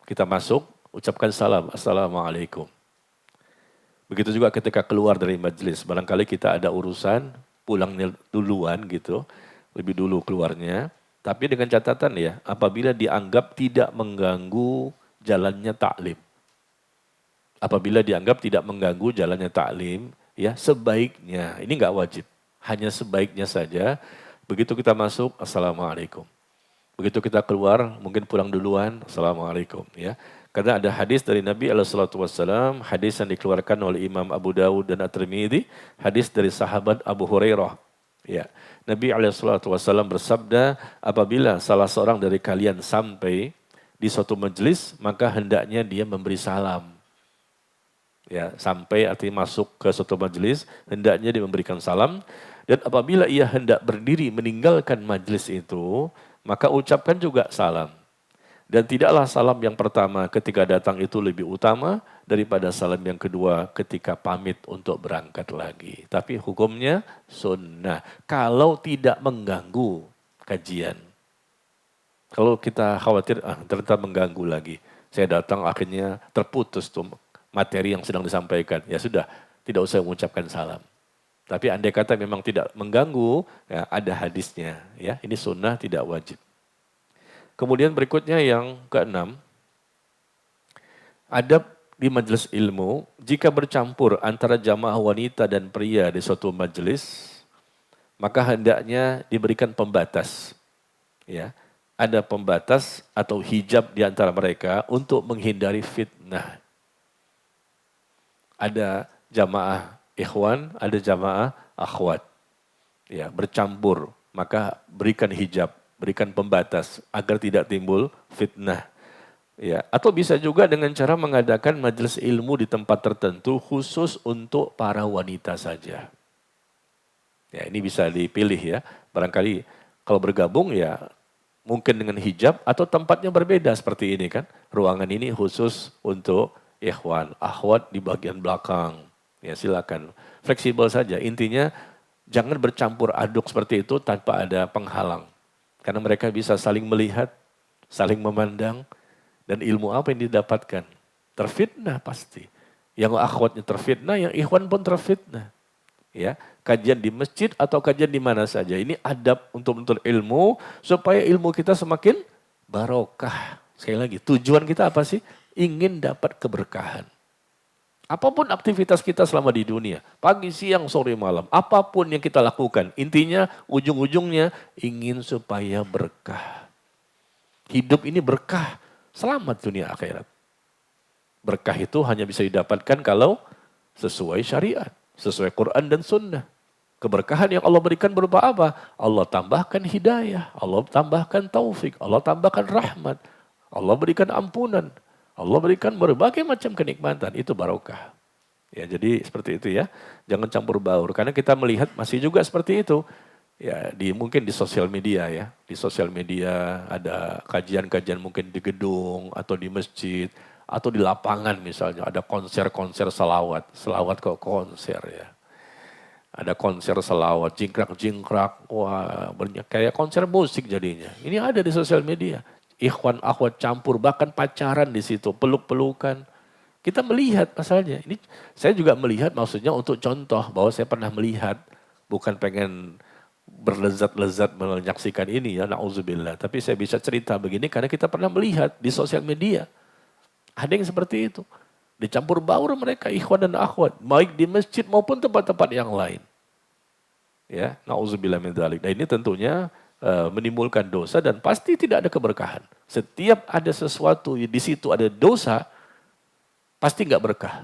Kita masuk, ucapkan salam, assalamualaikum. Begitu juga ketika keluar dari majelis, barangkali kita ada urusan, pulangnya duluan gitu, lebih dulu keluarnya. Tapi dengan catatan ya, apabila dianggap tidak mengganggu jalannya taklim. Apabila dianggap tidak mengganggu jalannya taklim, ya sebaiknya, ini nggak wajib, hanya sebaiknya saja, begitu kita masuk, assalamualaikum. Begitu kita keluar, mungkin pulang duluan, assalamualaikum. Ya, karena ada hadis dari Nabi SAW, hadis yang dikeluarkan oleh Imam Abu Dawud dan At-Tirmidzi, hadis dari sahabat Abu Hurairah. Ya, Nabi SAW bersabda, apabila salah seorang dari kalian sampai di suatu majelis, maka hendaknya dia memberi salam. Ya, sampai artinya masuk ke suatu majelis, hendaknya dia memberikan salam. Dan apabila ia hendak berdiri meninggalkan majelis itu, maka ucapkan juga salam. Dan tidaklah salam yang pertama ketika datang itu lebih utama daripada salam yang kedua ketika pamit untuk berangkat lagi. Tapi hukumnya sunnah. Kalau tidak mengganggu kajian. Kalau kita khawatir, ternyata mengganggu lagi. Saya datang akhirnya terputus tuh materi yang sedang disampaikan. Ya sudah, tidak usah mengucapkan salam. Tapi andai kata memang tidak mengganggu, ya ada hadisnya. Ya, ini sunnah tidak wajib. Kemudian berikutnya yang keenam, adab di majelis ilmu, jika bercampur antara jamaah wanita dan pria di suatu majelis, maka hendaknya diberikan pembatas. Ya, ada pembatas atau hijab di antara mereka untuk menghindari fitnah. Ada jamaah ikhwan, ada jamaah akhwat. Ya, bercampur, maka berikan hijab, berikan pembatas agar tidak timbul fitnah. Ya, atau bisa juga dengan cara mengadakan majelis ilmu di tempat tertentu khusus untuk para wanita saja. Ya, ini bisa dipilih ya. Barangkali kalau bergabung ya mungkin dengan hijab atau tempatnya berbeda seperti ini kan. Ruangan ini khusus untuk ikhwan, akhwat di bagian belakang. Ya silakan, fleksibel saja. Intinya jangan bercampur aduk seperti itu tanpa ada penghalang. Karena mereka bisa saling melihat, saling memandang, dan ilmu apa yang didapatkan. Terfitnah pasti. Yang akhwatnya terfitnah, yang ikhwan pun terfitnah. Ya, kajian di masjid atau kajian di mana saja. Ini adab untuk menuntut ilmu supaya ilmu kita semakin barokah. Sekali lagi, tujuan kita apa sih? Ingin dapat keberkahan. Apapun aktivitas kita selama di dunia, pagi, siang, sore, malam, apapun yang kita lakukan, intinya ujung-ujungnya ingin supaya berkah. Hidup ini berkah, selamat dunia akhirat. Berkah itu hanya bisa didapatkan kalau sesuai syariat, sesuai Quran dan Sunnah. Keberkahan yang Allah berikan berupa apa? Allah tambahkan hidayah, Allah tambahkan taufik, Allah tambahkan rahmat, Allah berikan ampunan. Allah berikan berbagai macam kenikmatan, itu barokah. Ya, jadi seperti itu ya. Jangan campur baur karena kita melihat masih juga seperti itu. Ya, mungkin di sosial media ya. Di sosial media ada kajian-kajian mungkin di gedung atau di masjid atau di lapangan misalnya ada konser-konser selawat. Selawat kok konser ya. Ada konser selawat, jingkrak-jingkrak, wah kayak konser musik jadinya. Ini ada di sosial media. ikhwan akhwat campur, bahkan pacaran di situ, peluk-pelukan. Kita melihat masalahnya. Ini saya juga melihat maksudnya untuk contoh bahwa saya pernah melihat, bukan pengen berlezat-lezat menyaksikan ini ya, na'udzubillah. Tapi saya bisa cerita begini karena kita pernah melihat di sosial media. Ada yang seperti itu. Dicampur baur mereka ikhwan dan akhwat, baik di masjid maupun tempat-tempat yang lain. Ya, na'udzubillah min dzalik. Nah ini tentunya menimbulkan dosa dan pasti tidak ada keberkahan. Setiap ada sesuatu di situ ada dosa, pasti nggak berkah.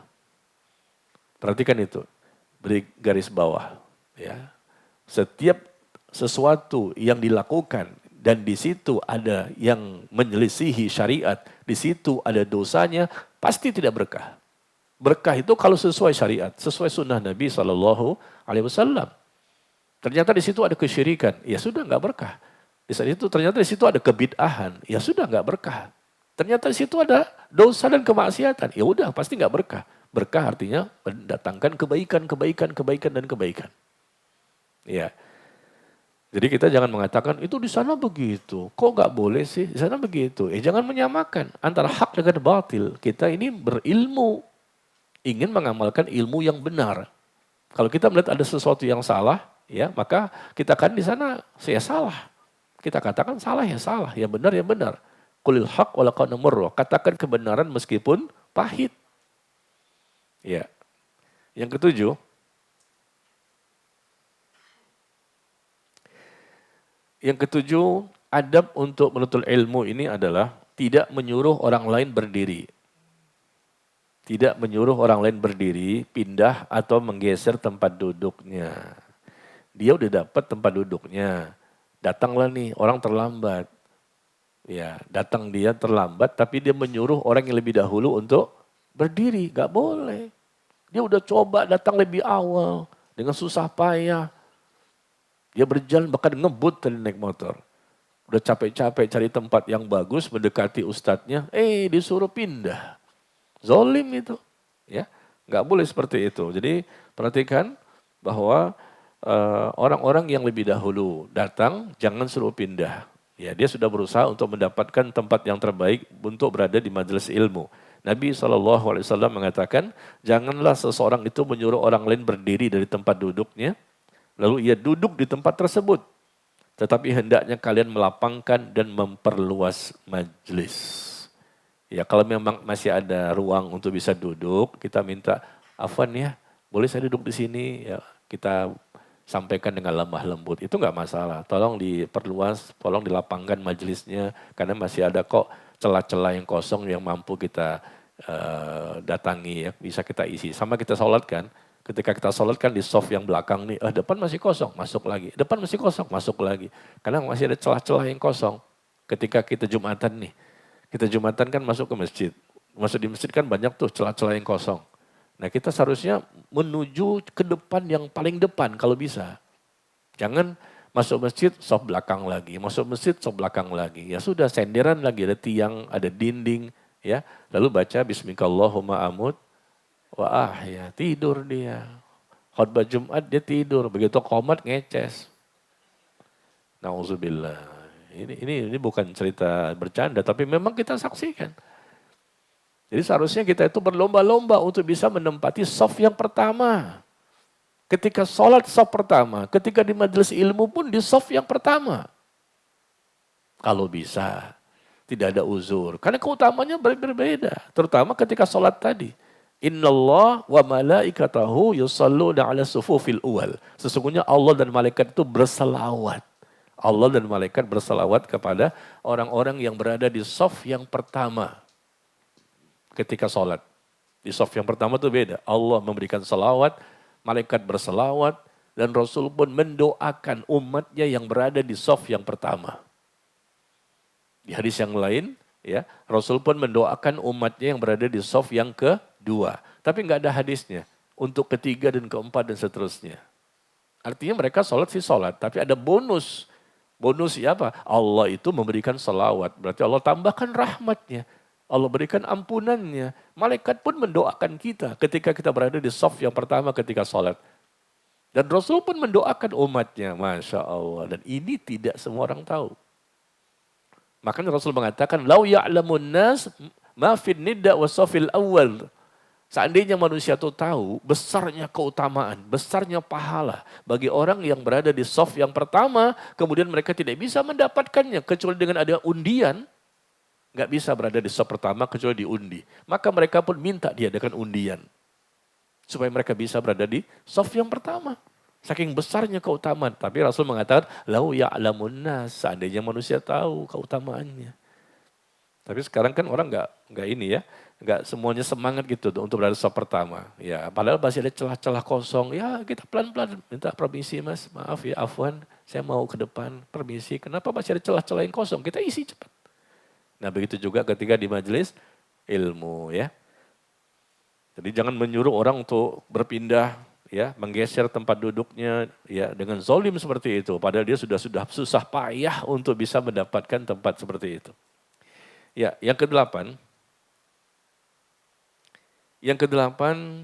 Perhatikan itu, beri garis bawah. Ya, setiap sesuatu yang dilakukan dan di situ ada yang menyelisihi syariat, di situ ada dosanya, pasti tidak berkah. Berkah itu kalau sesuai syariat, sesuai sunnah Nabi SAW. Ternyata di situ ada kesyirikan, ya sudah nggak berkah. Di saat itu ternyata di situ ada kebid'ahan, ya sudah nggak berkah. Ternyata di situ ada dosa dan kemaksiatan, ya udah pasti nggak berkah. Berkah artinya mendatangkan kebaikan, kebaikan, kebaikan dan kebaikan. Ya. Jadi kita jangan mengatakan itu di sana begitu, kok nggak boleh sih? Di sana begitu. Jangan menyamakan antara hak dengan batil. Kita ini berilmu, ingin mengamalkan ilmu yang benar. Kalau kita melihat ada sesuatu yang salah, ya maka kita kan di sana saya salah. Kita katakan salah ya salah, ya benar ya benar. Qulil haq wala kana murra. Katakan kebenaran meskipun pahit. Ya. Yang ketujuh, adab untuk menuntut ilmu ini adalah tidak menyuruh orang lain berdiri. Tidak menyuruh orang lain berdiri, pindah atau menggeser tempat duduknya. Dia udah dapat tempat duduknya. Datanglah nih, orang terlambat. Ya, datang dia terlambat, tapi dia menyuruh orang yang lebih dahulu untuk berdiri. Gak boleh. Dia udah coba datang lebih awal, dengan susah payah. Dia berjalan bahkan ngebut tadi naik motor. Udah capek-capek cari tempat yang bagus, mendekati ustadznya, disuruh pindah. Zolim itu, ya, nggak boleh seperti itu. Jadi perhatikan bahwa orang-orang yang lebih dahulu datang, jangan suruh pindah. Ya, dia sudah berusaha untuk mendapatkan tempat yang terbaik untuk berada di majelis ilmu. Nabi SAW mengatakan, janganlah seseorang itu menyuruh orang lain berdiri dari tempat duduknya, lalu ia duduk di tempat tersebut. Tetapi hendaknya kalian melapangkan dan memperluas majelis. Ya kalau memang masih ada ruang untuk bisa duduk, kita minta, afwan ya, boleh saya duduk di sini? Ya, kita sampaikan dengan lemah lembut, itu nggak masalah. Tolong diperluas, tolong dilapangkan majelisnya, karena masih ada kok celah-celah yang kosong yang mampu kita datangi, ya, bisa kita isi. Sama kita sholat kan, ketika kita sholat kan di soft yang belakang nih, depan masih kosong, masuk lagi. Depan masih kosong, masuk lagi. Karena masih ada celah-celah yang kosong. Ketika kita Jumatan nih, kita Jumatan kan masuk ke masjid. Masuk di masjid kan banyak tuh celah-celah yang kosong. Nah kita seharusnya menuju ke depan yang paling depan kalau bisa. Jangan masuk masjid, soft belakang lagi. Masuk masjid, soft belakang lagi. Ya sudah senderan lagi, ada tiang, ada dinding. Ya, lalu baca Bismillahirrahmanirrahim amut. Wah ya tidur dia. Khutbah Jumat dia tidur. Begitu qomat ngeces. Nauzubillah. Ini bukan cerita bercanda, tapi memang kita saksikan. Jadi seharusnya kita itu berlomba-lomba untuk bisa menempati shaf yang pertama. Ketika sholat shaf pertama, ketika di majelis ilmu pun di shaf yang pertama. Kalau bisa, tidak ada uzur. Karena keutamanya berbeda, terutama ketika sholat tadi. Innallah wa malaikatahu yusalluna ala sufufil uwal. Sesungguhnya Allah dan malaikat itu berselawat. Allah dan malaikat berselawat kepada orang-orang yang berada di shaf yang pertama ketika sholat. Di shaf yang pertama itu beda. Allah memberikan selawat, malaikat berselawat, dan Rasul pun mendoakan umatnya yang berada di shaf yang pertama. Di hadis yang lain, ya Rasul pun mendoakan umatnya yang berada di shaf yang kedua. Tapi nggak ada hadisnya untuk ketiga dan keempat dan seterusnya. Artinya mereka sholat sih sholat, tapi ada bonus. Bonus siapa? Allah itu memberikan selawat. Berarti Allah tambahkan rahmatnya. Allah berikan ampunannya. Malaikat pun mendoakan kita ketika kita berada di shaf yang pertama ketika sholat. Dan Rasul pun mendoakan umatnya. Masya Allah. Dan ini tidak semua orang tahu. Makanya Rasul mengatakan, lau ya'lamun nas ma fin nidda wa safil awal. Seandainya manusia itu tahu besarnya keutamaan, besarnya pahala bagi orang yang berada di saf yang pertama, kemudian mereka tidak bisa mendapatkannya kecuali dengan ada undian, nggak bisa berada di saf pertama kecuali diundi. Maka mereka pun minta diadakan undian supaya mereka bisa berada di saf yang pertama. Saking besarnya keutamaan. Tapi Rasul mengatakan, lau ya'lamun nas, seandainya manusia tahu keutamaannya. Tapi sekarang kan orang nggak ini ya, nggak semuanya semangat gitu untuk berada saf pertama. Ya, padahal masih ada celah-celah kosong. Ya, kita pelan-pelan minta permisi mas, maaf ya, afwan, saya mau ke depan, permisi. Kenapa masih ada celah-celah yang kosong? Kita isi cepat. Nah, begitu juga ketika di majelis ilmu ya. Jadi jangan menyuruh orang untuk berpindah ya, menggeser tempat duduknya ya dengan zolim seperti itu. Padahal dia sudah susah payah untuk bisa mendapatkan tempat seperti itu. Ya, yang kedelapan,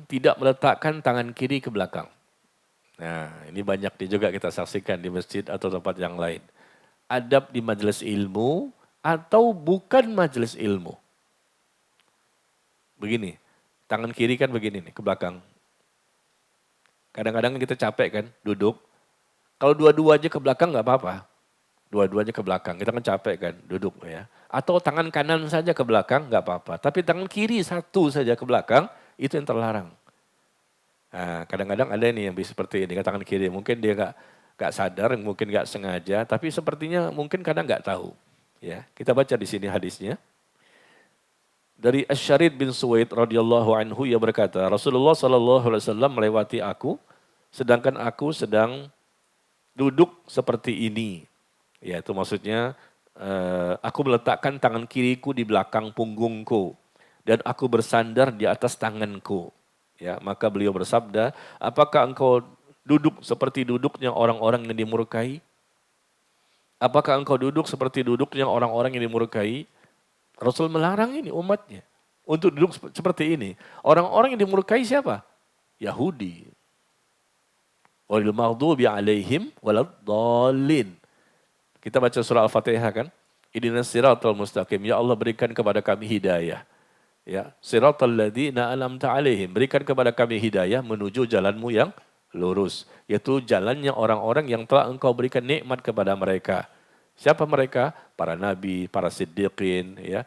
tidak meletakkan tangan kiri ke belakang. Nah, ini banyak juga kita saksikan di masjid atau tempat yang lain. Adab di majelis ilmu atau bukan majelis ilmu. Begini, tangan kiri kan begini nih, ke belakang. Kadang-kadang kita capek kan, duduk. Kalau dua-duanya ke belakang nggak apa-apa. Dua-duanya ke belakang, kita kan capek kan, duduk ya. Atau tangan kanan saja ke belakang, nggak apa-apa. Tapi tangan kiri satu saja ke belakang, itu yang terlarang. Nah, kadang-kadang ada nih yang bisa seperti ini, tangan kiri. Mungkin dia nggak sadar, mungkin nggak sengaja, tapi sepertinya mungkin kadang nggak tahu. Ya, kita baca di sini hadisnya. Dari Asy-Syarid bin Suwaid radhiyallahu anhu, ia berkata, Rasulullah sallallahu alaihi wasallam melewati aku, sedangkan aku sedang duduk seperti ini. Ya, itu maksudnya aku meletakkan tangan kiriku di belakang punggungku dan aku bersandar di atas tanganku. Ya, maka beliau bersabda, apakah engkau duduk seperti duduknya orang-orang yang dimurkai? Apakah engkau duduk seperti duduknya orang-orang yang dimurkai? Rasul melarang ini umatnya untuk duduk seperti ini. Orang-orang yang dimurkai siapa? Yahudi. Walil maghdubi alaihim waladdallin. Kita baca surah Al-Fatihah kan? Ihdinas siratal mustaqim. Ya Allah berikan kepada kami hidayah. Ya, siratal ladzina an'amta alaihim. Berikan kepada kami hidayah menuju jalanmu yang lurus. Yaitu jalannya orang-orang yang telah engkau berikan nikmat kepada mereka. Siapa mereka? Para nabi, para siddiqin, ya,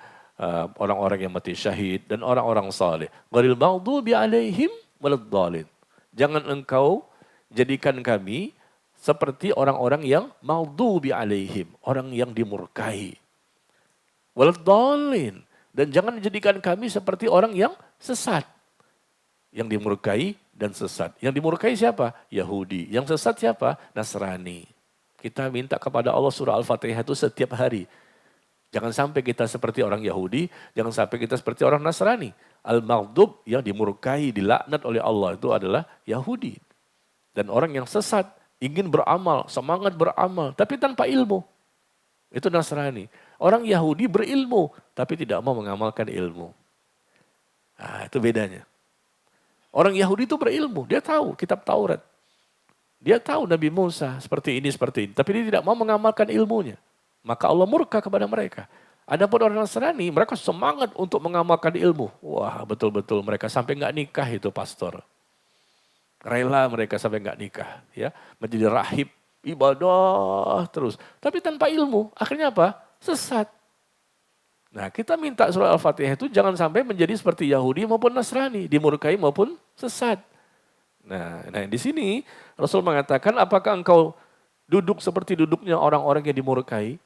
orang-orang yang mati syahid dan orang-orang saleh. Ghairil maghdubi alaihim waladdallin. Jangan engkau jadikan kami seperti orang-orang yang maghdubi alaihim, orang yang dimurkai. Waladdallin. Dan jangan jadikan kami seperti orang yang sesat. Yang dimurkai dan sesat. Yang dimurkai siapa? Yahudi. Yang sesat siapa? Nasrani. Kita minta kepada Allah surah Al-Fatihah itu setiap hari. Jangan sampai kita seperti orang Yahudi, jangan sampai kita seperti orang Nasrani. Al-Maghdub yang dimurkai, dilaknat oleh Allah itu adalah Yahudi. Dan orang yang sesat, ingin beramal, semangat beramal, tapi tanpa ilmu. Itu Nasrani. Orang Yahudi berilmu, tapi tidak mau mengamalkan ilmu. Nah, itu bedanya. Orang Yahudi itu berilmu, dia tahu kitab Taurat. Dia tahu Nabi Musa seperti ini, tapi dia tidak mau mengamalkan ilmunya. Maka Allah murka kepada mereka. Adapun orang Nasrani, mereka semangat untuk mengamalkan ilmu. Wah, betul-betul mereka sampai nggak nikah itu pastor. Rela mereka sampai nggak nikah, ya, menjadi rahib, ibadah terus. Tapi tanpa ilmu, akhirnya apa? Sesat. Nah, kita minta surah Al-Fatihah itu jangan sampai menjadi seperti Yahudi maupun Nasrani, dimurkai maupun sesat. Nah, di sini Rasul mengatakan, apakah engkau duduk seperti duduknya orang-orang yang dimurkai?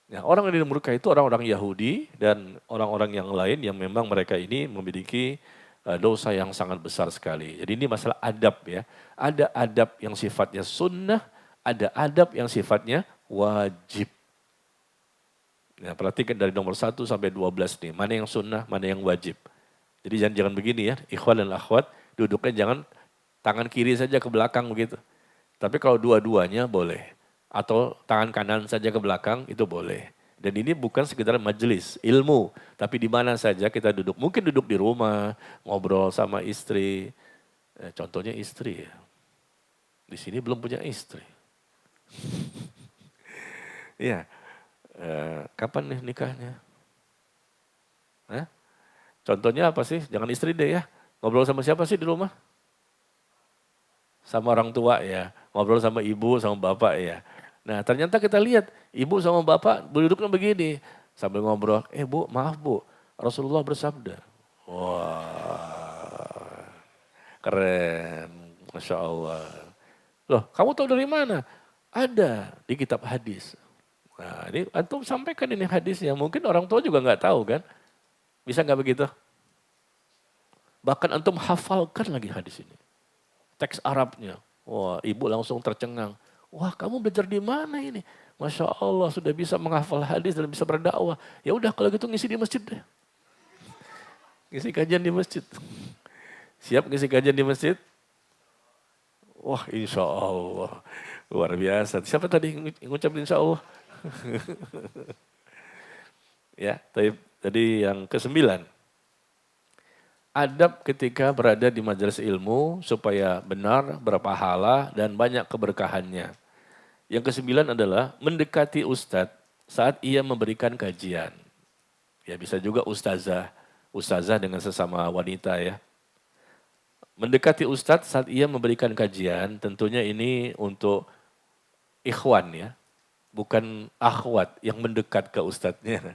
Nah, orang yang dimurkai itu orang-orang Yahudi dan orang-orang yang lain yang memang mereka ini memiliki dosa yang sangat besar sekali. Jadi ini masalah adab ya. Ada adab yang sifatnya sunnah, ada adab yang sifatnya wajib. Nah, perhatikan dari nomor 1 sampai 12 nih, mana yang sunnah, mana yang wajib. Jadi jangan begini ya, ikhwan dan akhwat, duduknya jangan tangan kiri saja ke belakang begitu. Tapi kalau dua-duanya boleh. Atau tangan kanan saja ke belakang, itu boleh. Dan ini bukan sekedar majelis ilmu, tapi di mana saja kita duduk. Mungkin duduk di rumah, ngobrol sama istri. Contohnya istri ya. Di sini belum punya istri. Iya. Kapan nih nikahnya? Hah? Contohnya apa sih? Jangan istri deh ya. Ngobrol sama siapa sih di rumah? Sama orang tua ya. Ngobrol sama ibu, sama bapak ya. Nah ternyata kita lihat ibu sama bapak duduknya begini. Sambil ngobrol, bu maaf bu, Rasulullah bersabda. Wah, keren. Masya Allah. Loh kamu tahu dari mana? Ada di kitab hadis. Nah ini antum sampaikan ini hadisnya. Mungkin orang tua juga nggak tahu kan. Bisa nggak begitu? Bahkan antum hafalkan lagi hadis ini. Teks Arabnya. Wah, ibu langsung tercengang. Wah, kamu belajar di mana ini? Masya Allah, sudah bisa menghafal hadis dan bisa berdakwah. Ya udah, kalau gitu ngisi di masjid deh. Ngisi kajian di masjid. Siap ngisi kajian di masjid? Wah, insya Allah. Luar biasa. Siapa tadi ngucapin insya Allah? Ya, tadi yang ke-9. Adab ketika berada di majelis ilmu supaya benar, berpahala, dan banyak keberkahannya. Yang ke-9 adalah mendekati ustadz saat ia memberikan kajian. Ya bisa juga ustazah dengan sesama wanita ya. Mendekati ustadz saat ia memberikan kajian, tentunya ini untuk ikhwan ya. Bukan akhwat yang mendekat ke ustadznya.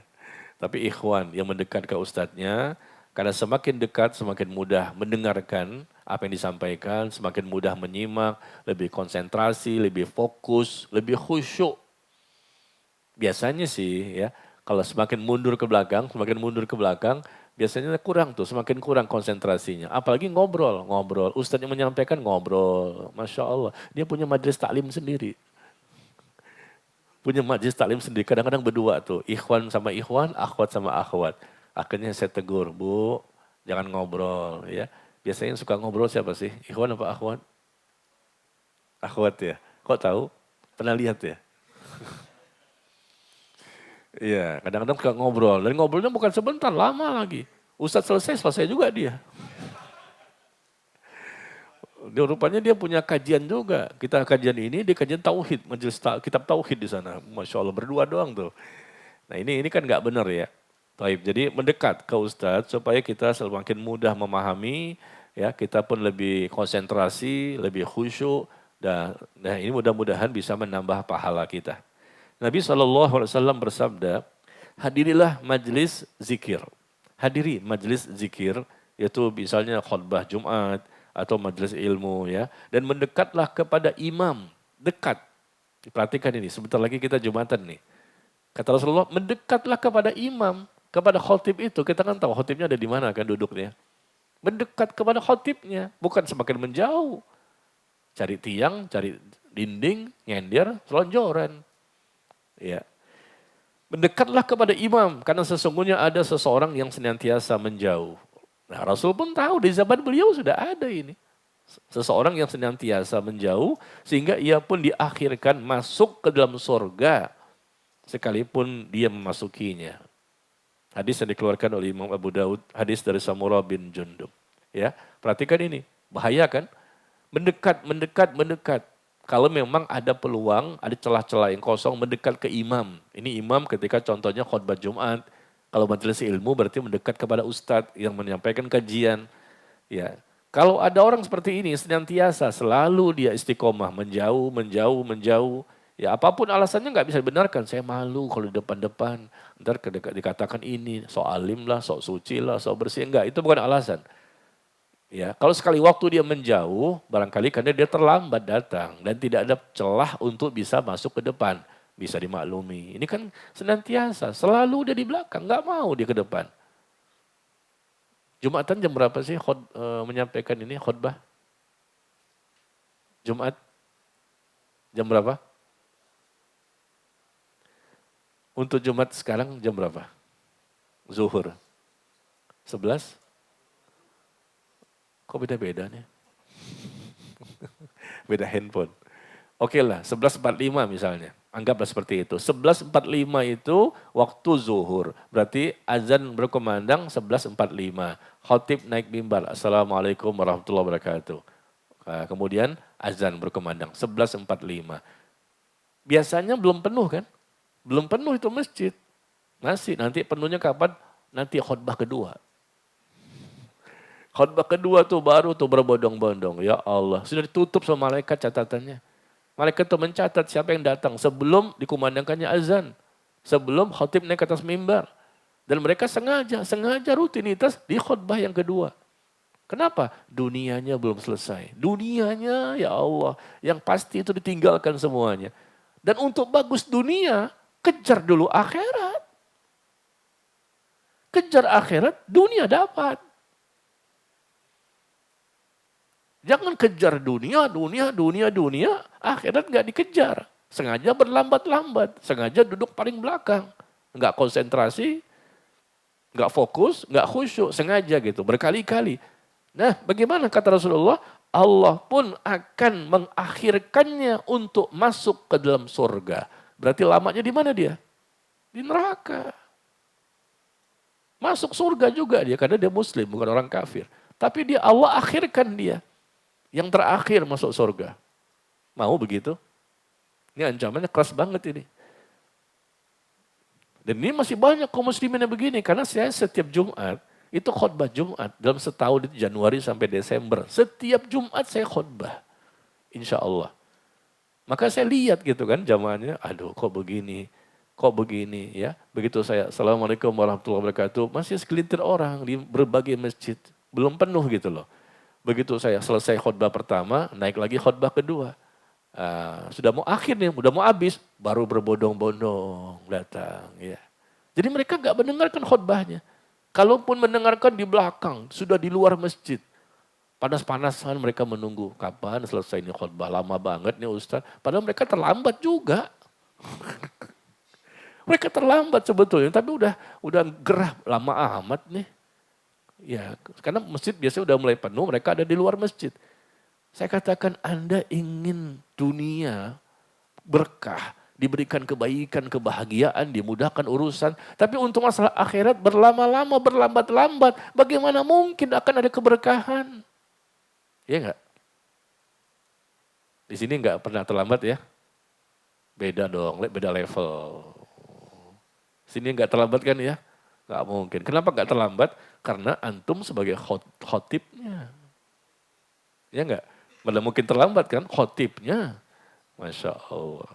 Tapi ikhwan yang mendekat ke ustadznya. Karena semakin dekat, semakin mudah mendengarkan apa yang disampaikan, semakin mudah menyimak, lebih konsentrasi, lebih fokus, lebih khusyuk. Biasanya sih ya, kalau semakin mundur ke belakang, biasanya kurang tuh, semakin kurang konsentrasinya. Apalagi ngobrol. Ustadz yang menyampaikan ngobrol. Masya Allah, dia punya majelis taklim sendiri. Kadang-kadang berdua tuh, ikhwan sama ikhwan, akhwat sama akhwat. Akhirnya saya tegur, Bu, jangan ngobrol ya. Biasanya yang suka ngobrol siapa sih? Ikhwan apa akhwat? Akhwat ya. Kok tahu? Pernah lihat ya? Iya, kadang-kadang suka ngobrol. Dan ngobrolnya bukan sebentar, lama lagi. Ustadz selesai juga dia. Rupanya dia punya kajian juga. Kita kajian ini, dia kajian tauhid, majelis kitab tauhid di sana. Masya Allah, berdua doang tuh. Nah ini kan nggak benar ya. Taib. Jadi mendekat ke Ustadz supaya kita semakin mudah memahami, ya kita pun lebih konsentrasi, lebih khusyuk, dan nah ini mudah-mudahan bisa menambah pahala kita. Nabi SAW bersabda, hadirilah majelis zikir. Hadiri majelis zikir, yaitu misalnya khutbah Jumat atau majelis ilmu ya, dan mendekatlah kepada imam, dekat. Perhatikan ini, sebentar lagi kita Jumatan nih. Kata Rasulullah, mendekatlah kepada imam. Kepada khotib itu, kita kan tahu khotibnya ada di mana kan duduknya. Mendekat kepada khotibnya, bukan semakin menjauh. Cari tiang, cari dinding, nyender, selonjoran. Ya. Mendekatlah kepada imam, karena sesungguhnya ada seseorang yang senantiasa menjauh. Nah Rasul pun tahu, di zaman beliau sudah ada ini. Seseorang yang senantiasa menjauh, sehingga ia pun diakhirkan masuk ke dalam surga, sekalipun dia memasukinya. Hadis yang dikeluarkan oleh Imam Abu Daud, hadis dari Samurah bin Jundub. Ya, perhatikan ini, bahaya kan? Mendekat. Kalau memang ada peluang, ada celah-celah yang kosong, mendekat ke imam. Ini imam ketika contohnya khutbah Jumat. Kalau majelis ilmu berarti mendekat kepada ustadz yang menyampaikan kajian. Ya, kalau ada orang seperti ini senantiasa selalu dia istiqomah, menjauh. Ya apapun alasannya nggak bisa dibenarkan. Saya malu kalau di depan-depan. Ntar dikatakan ini, sok alim lah, sok suci lah, sok bersih. Enggak, itu bukan alasan. Ya, kalau sekali waktu dia menjauh, barangkali karena dia terlambat datang. Dan tidak ada celah untuk bisa masuk ke depan. Bisa dimaklumi. Ini kan senantiasa, selalu dia di belakang. Nggak mau dia ke depan. Jumatan jam berapa sih menyampaikan ini khutbah? Jumat jam berapa? Untuk Jumat sekarang jam berapa? Zuhur. 11? Kok beda-beda nih? Beda handphone. Oke lah, 11.45 misalnya. Anggaplah seperti itu. 11.45 itu waktu zuhur. Berarti azan berkumandang 11.45. Khotib naik mimbar. Assalamualaikum warahmatullahi wabarakatuh. Kemudian azan berkumandang 11.45. Biasanya belum penuh kan? Belum penuh itu masjid. Masih, nanti penuhnya kapan? Nanti khutbah kedua. Khutbah kedua tuh baru tuh berbondong-bondong. Ya Allah, sudah ditutup sama malaikat catatannya. Malaikat tuh mencatat siapa yang datang sebelum dikumandangkannya azan. Sebelum khatib naik ke atas mimbar. Dan mereka sengaja rutinitas di khutbah yang kedua. Kenapa? Dunianya belum selesai. Dunianya ya Allah, yang pasti itu ditinggalkan semuanya. Dan untuk bagus dunia, kejar dulu akhirat. Kejar akhirat, dunia dapat. Jangan kejar dunia, akhirat nggak dikejar. Sengaja berlambat-lambat, sengaja duduk paling belakang. Nggak konsentrasi, nggak fokus, nggak khusyuk, sengaja gitu, berkali-kali. Nah, bagaimana kata Rasulullah? Allah pun akan mengakhirkannya untuk masuk ke dalam surga. Berarti lamanya di mana dia? Di neraka. Masuk surga juga dia, karena dia muslim, bukan orang kafir. Tapi dia Allah akhirkan dia. Yang terakhir masuk surga. Mau begitu? Ini ancamannya keras banget ini. Dan ini masih banyak kaum muslimin yang begini. Karena saya setiap Jumat, itu khutbah Jumat. Dalam setahun itu Januari sampai Desember. Setiap Jumat saya khutbah. Insya Allah. Maka saya lihat gitu kan jamaahnya. Aduh kok begini. Ya. Begitu saya, Assalamualaikum warahmatullahi wabarakatuh. Masih segelintir orang di berbagai masjid. Belum penuh gitu loh. Begitu saya selesai khutbah pertama, naik lagi khutbah kedua. Sudah mau akhir nih, udah mau habis, baru berbondong-bondong datang. Ya. Jadi mereka gak mendengarkan khutbahnya. Kalaupun mendengarkan di belakang, sudah di luar masjid. Panas-panasan mereka menunggu, kapan selesai ini khutbah, lama banget nih Ustaz. Padahal mereka terlambat juga. Mereka terlambat sebetulnya, tapi udah gerah lama amat nih. Ya, karena masjid biasanya udah mulai penuh, mereka ada di luar masjid. Saya katakan Anda ingin dunia berkah, diberikan kebaikan, kebahagiaan, dimudahkan urusan. Tapi untuk masalah akhirat berlama-lama, berlambat-lambat, bagaimana mungkin akan ada keberkahan? Iya enggak? Di sini enggak pernah terlambat ya? Beda dong, beda level. Sini enggak terlambat kan ya? Enggak mungkin. Kenapa enggak terlambat? Karena antum sebagai khotibnya. Ya enggak? Mana mungkin terlambat kan? Khotibnya. Masya Allah.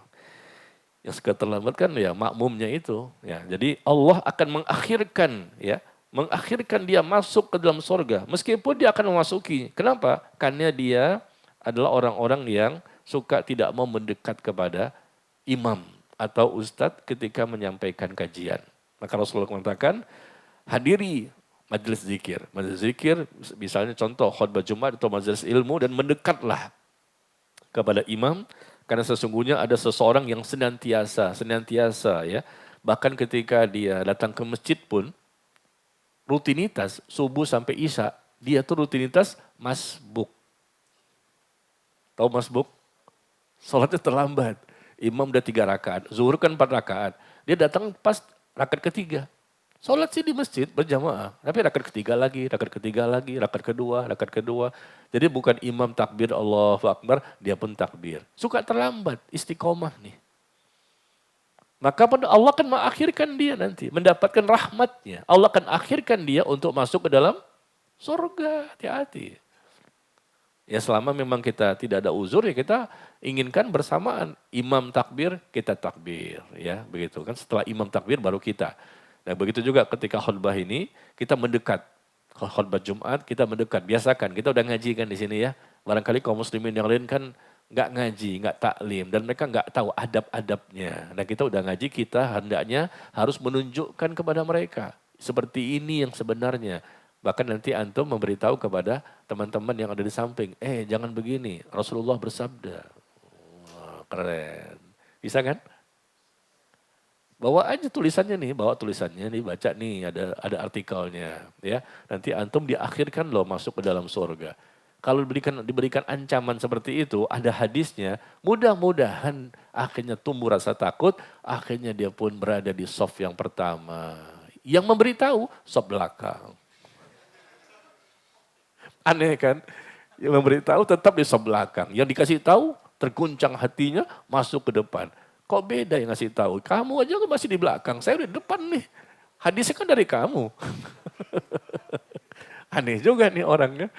Yang suka terlambat kan ya makmumnya itu. Ya, jadi Allah akan mengakhirkan ya. Mengakhirkan dia masuk ke dalam surga. Meskipun dia akan memasuki. Kenapa? Karena dia adalah orang-orang yang suka tidak mau mendekat kepada imam atau ustadz ketika menyampaikan kajian. Maka Rasulullah mengatakan, hadiri majelis zikir. Majelis zikir misalnya contoh khutbah Jumat atau majelis ilmu dan mendekatlah kepada imam. Karena sesungguhnya ada seseorang yang senantiasa ya. Bahkan ketika dia datang ke masjid pun, rutinitas subuh sampai isya, dia tuh rutinitas masbuk. Tahu masbuk? Sholatnya terlambat. Imam udah 3 rakaat, zuhur kan 4 rakaat. Dia datang pas rakaat ketiga. Sholat sih di masjid berjamaah, tapi rakaat ketiga lagi, rakaat kedua. Jadi bukan imam takbir Allahu Akbar, dia pun takbir. Suka terlambat, istiqomah nih. Maka Allah akan mengakhirkan dia nanti, mendapatkan rahmatnya. Allah akan akhirkan dia untuk masuk ke dalam surga, hati-hati. Ya selama memang kita tidak ada uzur ya kita inginkan bersamaan. Imam takbir, kita takbir. Ya begitu kan, setelah imam takbir baru kita. Nah begitu juga ketika khutbah ini kita mendekat. Khutbah Jumat kita mendekat, biasakan. Kita udah ngaji kan di sini ya. Barangkali kaum muslimin yang lain kan nggak ngaji, nggak taklim. Dan mereka nggak tahu adab-adabnya. Nah kita udah ngaji, kita hendaknya harus menunjukkan kepada mereka. Seperti ini yang sebenarnya. Bahkan nanti antum memberitahu kepada teman-teman yang ada di samping. Jangan begini, Rasulullah bersabda. Wah, keren. Bisa kan? Bawa aja tulisannya nih, baca nih ada artikelnya ya. Nanti antum diakhirkan loh masuk ke dalam surga. Kalau diberikan ancaman seperti itu, ada hadisnya, mudah-mudahan akhirnya tumbuh rasa takut, akhirnya dia pun berada di shaf yang pertama. Yang memberitahu shaf belakang. Aneh kan? Yang memberitahu tetap di shaf belakang. Yang dikasih tahu terguncang hatinya masuk ke depan. Kok beda yang ngasih tahu? Kamu aja kan masih di belakang, saya udah di depan nih. Hadisnya kan dari kamu. Aneh juga nih orangnya.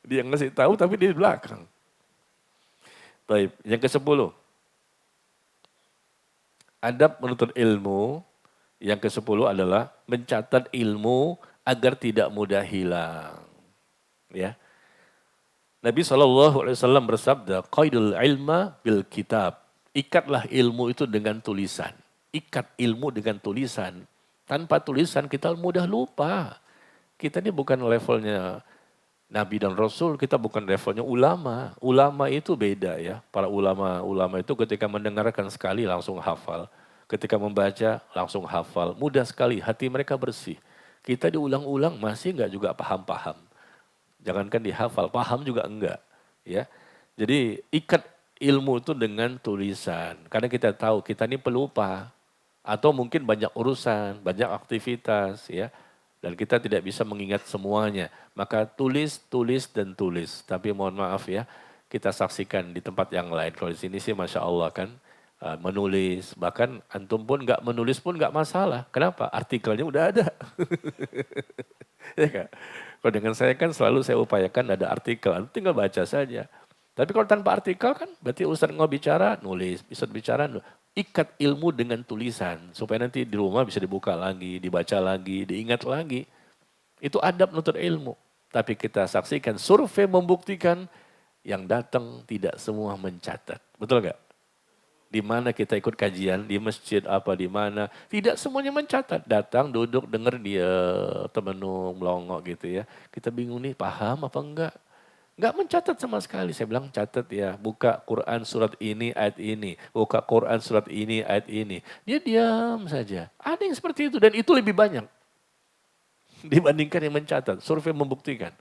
Dia ngasih tahu tapi dia di belakang. Baik, yang ke-10. Adab menuntut ilmu. Yang ke-10 adalah mencatat ilmu agar tidak mudah hilang. Ya. Nabi SAW bersabda, qaidul ilma bil kitab. Ikatlah ilmu itu dengan tulisan. Ikat ilmu dengan tulisan. Tanpa tulisan kita mudah lupa. Kita ini bukan levelnya Nabi dan Rasul, kita bukan levelnya ulama. Ulama itu beda ya. Para ulama itu ketika mendengarkan sekali langsung hafal. Ketika membaca langsung hafal. Mudah sekali, hati mereka bersih. Kita diulang-ulang masih enggak juga paham-paham. Jangankan dihafal, paham juga enggak. Ya. Jadi ikat ilmu itu dengan tulisan. Karena kita tahu kita ini pelupa. Atau mungkin banyak urusan, banyak aktivitas. Ya. Dan kita tidak bisa mengingat semuanya. Maka tulis, tulis, dan tulis. Tapi mohon maaf ya, kita saksikan di tempat yang lain. Kalau di sini sih Masya Allah kan, menulis. Bahkan antum pun nggak menulis pun nggak masalah. Kenapa? Artikelnya udah ada. Ya kan? Kalau dengan saya kan selalu saya upayakan ada artikel, antum tinggal baca saja. Tapi kalau tanpa artikel kan berarti Ustaz nggak bicara, nulis. Ustaz bicara, nulis. Ikat ilmu dengan tulisan supaya nanti di rumah bisa dibuka lagi, dibaca lagi, diingat lagi. Itu adab nuntut ilmu. Tapi kita saksikan survei membuktikan yang datang tidak semua mencatat. Betul nggak? Di mana kita ikut kajian, di masjid apa, di mana. Tidak semuanya mencatat. Datang, duduk, dengar dia temenung, melongok gitu ya. Kita bingung nih, paham apa enggak? Enggak mencatat sama sekali. Saya bilang catat ya, buka Quran surat ini, ayat ini. Buka Quran surat ini, ayat ini. Dia diam saja. Ada yang seperti itu dan itu lebih banyak. Dibandingkan yang mencatat. Survei membuktikan.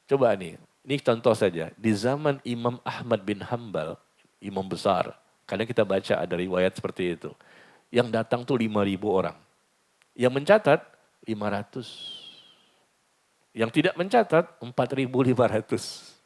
Coba nih, ini contoh saja. Di zaman Imam Ahmad bin Hambal, imam besar. Karena kita baca ada riwayat seperti itu. Yang datang tuh 5.000 orang. Yang mencatat 500. Yang tidak mencatat 4.500.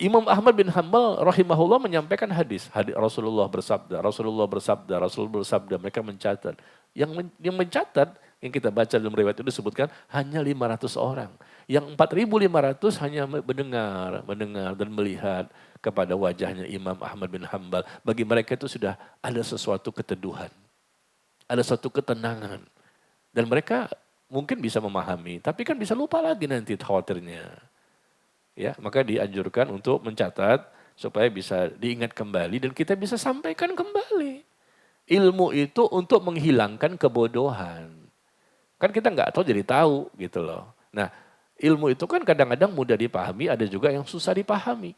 Imam Ahmad bin Hanbal rahimahullah menyampaikan hadis. Rasulullah bersabda, Rasulullah bersabda, Rasulullah bersabda. Mereka mencatat. Yang mencatat, yang kita baca dalam riwayat itu disebutkan hanya 500 orang. Yang 4.500 hanya mendengar dan melihat kepada wajahnya Imam Ahmad bin Hanbal. Bagi mereka itu sudah ada sesuatu keteduhan. Ada suatu ketenangan. Dan mereka mungkin bisa memahami, tapi kan bisa lupa lagi nanti khawatirnya. Ya, maka dianjurkan untuk mencatat supaya bisa diingat kembali dan kita bisa sampaikan kembali. Ilmu itu untuk menghilangkan kebodohan. Kan kita nggak tahu jadi tahu gitu loh. Nah, ilmu itu kan kadang-kadang mudah dipahami, ada juga yang susah dipahami.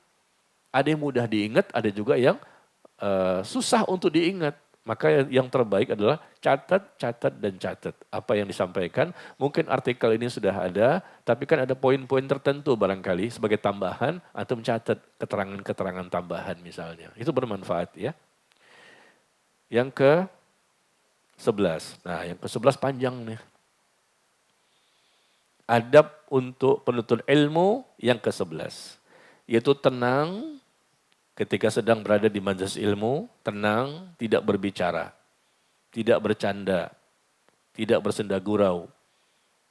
Ada yang mudah diingat, ada juga yang susah untuk diingat. Maka yang terbaik adalah catat, catat, dan catat. Apa yang disampaikan, mungkin artikel ini sudah ada, tapi kan ada poin-poin tertentu barangkali sebagai tambahan, atau mencatat keterangan-keterangan tambahan misalnya. Itu bermanfaat ya. Yang ke-11. Nah yang ke-11 panjang nih. Adab untuk penuntut ilmu yang ke-11. Yaitu tenang, ketika sedang berada di majelis ilmu, tenang, tidak berbicara, tidak bercanda, tidak bersenda gurau,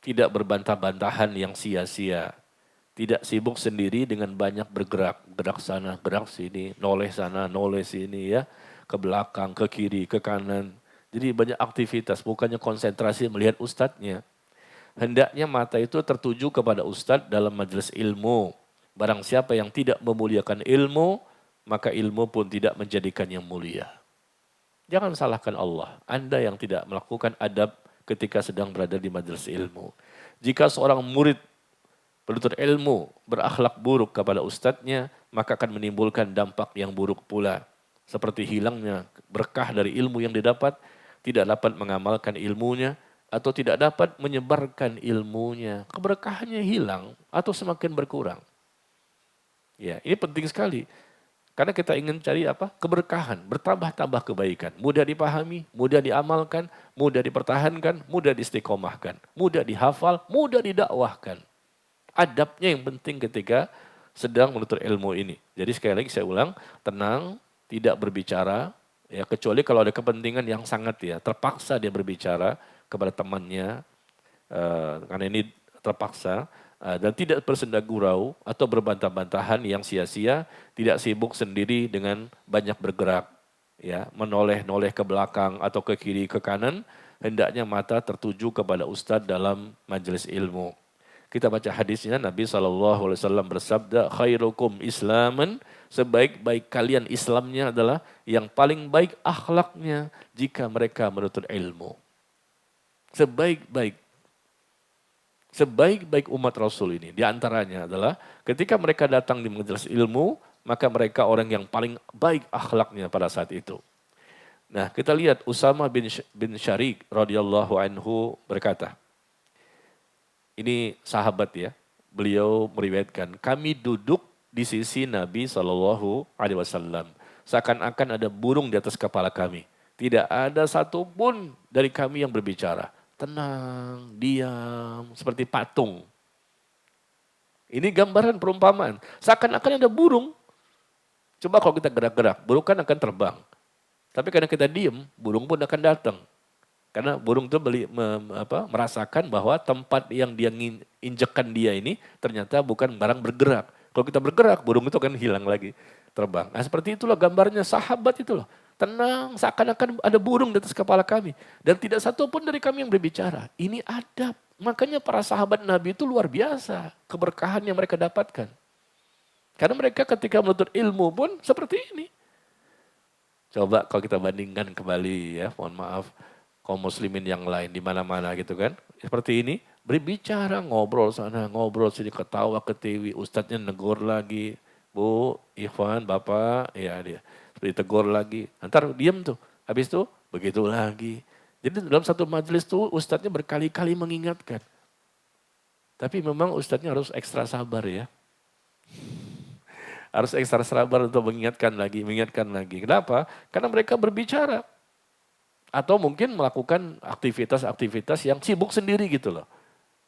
tidak berbantah-bantahan yang sia-sia, tidak sibuk sendiri dengan banyak bergerak, gerak sana, gerak sini, noleh sana, noleh sini ya, ke belakang, ke kiri, ke kanan. Jadi banyak aktivitas, bukannya konsentrasi melihat ustadznya. Hendaknya mata itu tertuju kepada ustadz dalam majelis ilmu. Barang siapa yang tidak memuliakan ilmu, maka ilmu pun tidak menjadikan yang mulia. Jangan salahkan Allah. Anda yang tidak melakukan adab ketika sedang berada di majelis ilmu. Jika seorang murid penuntut ilmu berakhlak buruk kepada ustadznya, maka akan menimbulkan dampak yang buruk pula. Seperti hilangnya berkah dari ilmu yang didapat, tidak dapat mengamalkan ilmunya, atau tidak dapat menyebarkan ilmunya. Keberkahannya hilang atau semakin berkurang. Ya, ini penting sekali. Karena kita ingin cari apa? Keberkahan, bertambah-tambah kebaikan. Mudah dipahami, mudah diamalkan, mudah dipertahankan, mudah diistiqomahkan. Mudah dihafal, mudah didakwahkan. Adabnya yang penting ketika sedang menuntut ilmu ini. Jadi sekali lagi saya ulang, tenang, tidak berbicara, ya kecuali kalau ada kepentingan yang sangat ya, terpaksa dia berbicara kepada temannya, karena ini terpaksa, dan tidak bersenda gurau atau berbantah-bantahan yang sia-sia, tidak sibuk sendiri dengan banyak bergerak, ya menoleh-noleh ke belakang atau ke kiri ke kanan, hendaknya mata tertuju kepada ustadz dalam majelis ilmu. Kita baca hadisnya, Nabi SAW bersabda, khairukum islaman, sebaik-baik kalian Islamnya adalah yang paling baik akhlaknya jika mereka menuntut ilmu. Sebaik-baik umat Rasul ini, diantaranya adalah ketika mereka datang di majelis ilmu, maka mereka orang yang paling baik akhlaknya pada saat itu. Nah, kita lihat Usama bin Syariq radhiyallahu anhu berkata, ini sahabat ya, beliau meriwayatkan, kami duduk di sisi Nabi SAW. Seakan-akan ada burung di atas kepala kami. Tidak ada satupun dari kami yang berbicara. Tenang, diam, seperti patung. Ini gambaran perumpamaan. Seakan-akan ada burung. Coba kalau kita gerak-gerak, burung kan akan terbang. Tapi karena kita diam, burung pun akan datang. Karena burung itu merasakan bahwa tempat yang dia injekkan dia ini ternyata bukan barang bergerak. Kalau kita bergerak, burung itu akan hilang lagi, terbang. Nah seperti itulah gambarnya sahabat itu loh. Tenang, seakan-akan ada burung di atas kepala kami. Dan tidak satu pun dari kami yang berbicara. Ini adab. Makanya para sahabat Nabi itu luar biasa. Keberkahan yang mereka dapatkan. Karena mereka ketika menuntut ilmu pun seperti ini. Coba kalau kita bandingkan kembali ya, mohon maaf. Kaum muslimin yang lain di mana-mana gitu kan. Seperti ini, berbicara, ngobrol sana, ngobrol sini, ketawa, ketiwi, ustadznya negur lagi. Bu, Ikhwan, Bapak, ya dia. Ditegur lagi. Ntar diam tuh. Habis itu begitu lagi. Jadi dalam satu majelis tuh ustadznya berkali-kali mengingatkan. Tapi memang ustadznya harus ekstra sabar ya. Harus ekstra sabar untuk mengingatkan lagi. Kenapa? Karena mereka berbicara. Atau mungkin melakukan aktivitas-aktivitas yang sibuk sendiri gitu loh.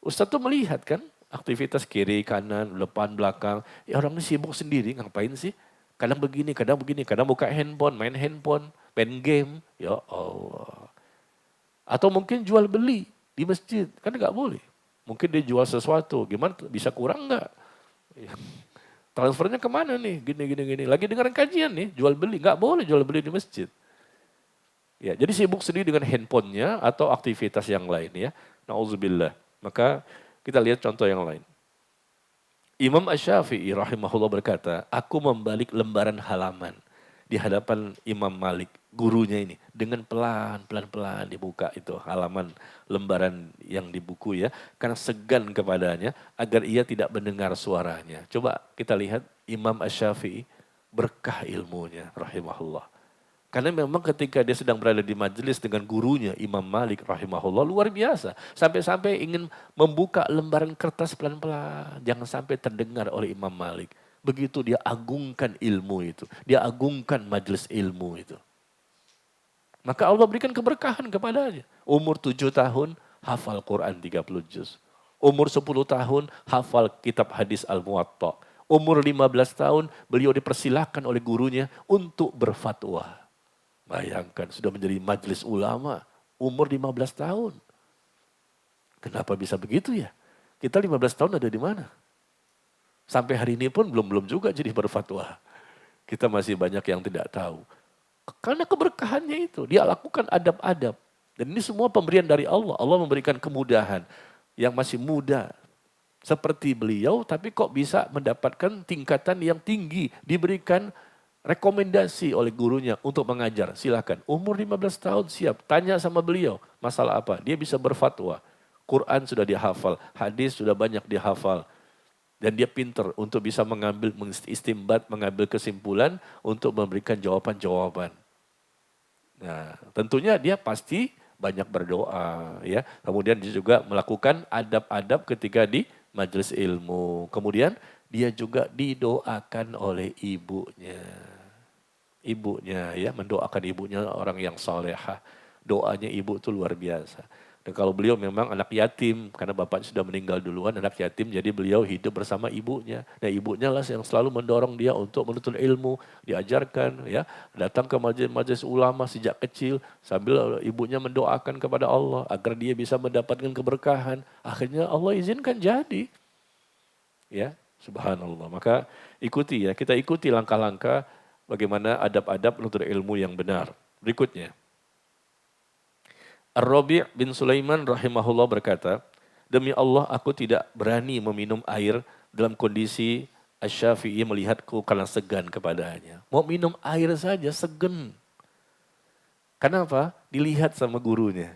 Ustadz tuh melihat kan aktivitas kiri, kanan, depan, belakang. Ya orang ini sibuk sendiri, ngapain sih? Kadang begini, kadang buka handphone, main handphone, main game. Ya Allah. Atau mungkin jual beli di masjid, kan nggak boleh. Mungkin dia jual sesuatu, gimana bisa kurang nggak? Transfernya kemana nih? Gini. Lagi dengerin kajian nih, jual beli. Nggak boleh jual beli di masjid. Ya, jadi sibuk sendiri dengan handphonenya atau aktivitas yang lain ya. Nauzubillah. Maka kita lihat contoh yang lain. Imam Asy-Syafi'i rahimahullah berkata, aku membalik lembaran halaman di hadapan Imam Malik, gurunya ini. Dengan pelan-pelan dibuka itu halaman lembaran yang di buku ya. Karena segan kepadanya agar ia tidak mendengar suaranya. Coba kita lihat Imam Asy-Syafi'i, berkah ilmunya rahimahullah. Karena memang ketika dia sedang berada di majelis dengan gurunya Imam Malik rahimahullah luar biasa. Sampai-sampai ingin membuka lembaran kertas pelan-pelan. Jangan sampai terdengar oleh Imam Malik. Begitu dia agungkan ilmu itu. Dia agungkan majelis ilmu itu. Maka Allah berikan keberkahan kepadanya. Umur 7 tahun hafal Quran 30 juz. Umur 10 tahun hafal kitab hadis Al-Muwatta. Umur 15 tahun beliau dipersilahkan oleh gurunya untuk berfatwa. Bayangkan sudah menjadi majelis ulama umur 15 tahun. Kenapa bisa begitu ya? Kita 15 tahun ada di mana? Sampai hari ini pun belum juga jadi berfatwa. Kita masih banyak yang tidak tahu. Karena keberkahannya itu, dia lakukan adab-adab. Dan ini semua pemberian dari Allah. Allah memberikan kemudahan yang masih muda. Seperti beliau, tapi kok bisa mendapatkan tingkatan yang tinggi. Diberikan rekomendasi oleh gurunya untuk mengajar, silakan. Umur 15 tahun siap, tanya sama beliau masalah apa. Dia bisa berfatwa. Quran sudah dihafal, hadis sudah banyak dihafal. Dan dia pinter untuk bisa mengambil, mengistimbat, mengambil kesimpulan untuk memberikan jawaban-jawaban. Nah, tentunya dia pasti banyak berdoa ya. Kemudian dia juga melakukan adab-adab ketika di majelis ilmu. Kemudian dia juga didoakan oleh ibunya. Ibunya ya, mendoakan ibunya orang yang salehah. Doanya ibu itu luar biasa. Dan kalau beliau memang anak yatim, karena bapaknya sudah meninggal duluan, anak yatim, jadi beliau hidup bersama ibunya. Nah ibunya lah yang selalu mendorong dia untuk menuntut ilmu, diajarkan, ya, datang ke majelis-majelis ulama sejak kecil, sambil ibunya mendoakan kepada Allah agar dia bisa mendapatkan keberkahan. Akhirnya Allah izinkan jadi, ya, subhanallah. Maka ikuti ya, kita ikuti langkah-langkah bagaimana adab-adab menuntut ilmu yang benar. Berikutnya. Ar-Rabi' bin Sulaiman rahimahullah berkata, demi Allah aku tidak berani meminum air dalam kondisi Asy-Syafi'i melihatku karena segan kepadanya. Mau minum air saja segan. Kenapa? Dilihat sama gurunya.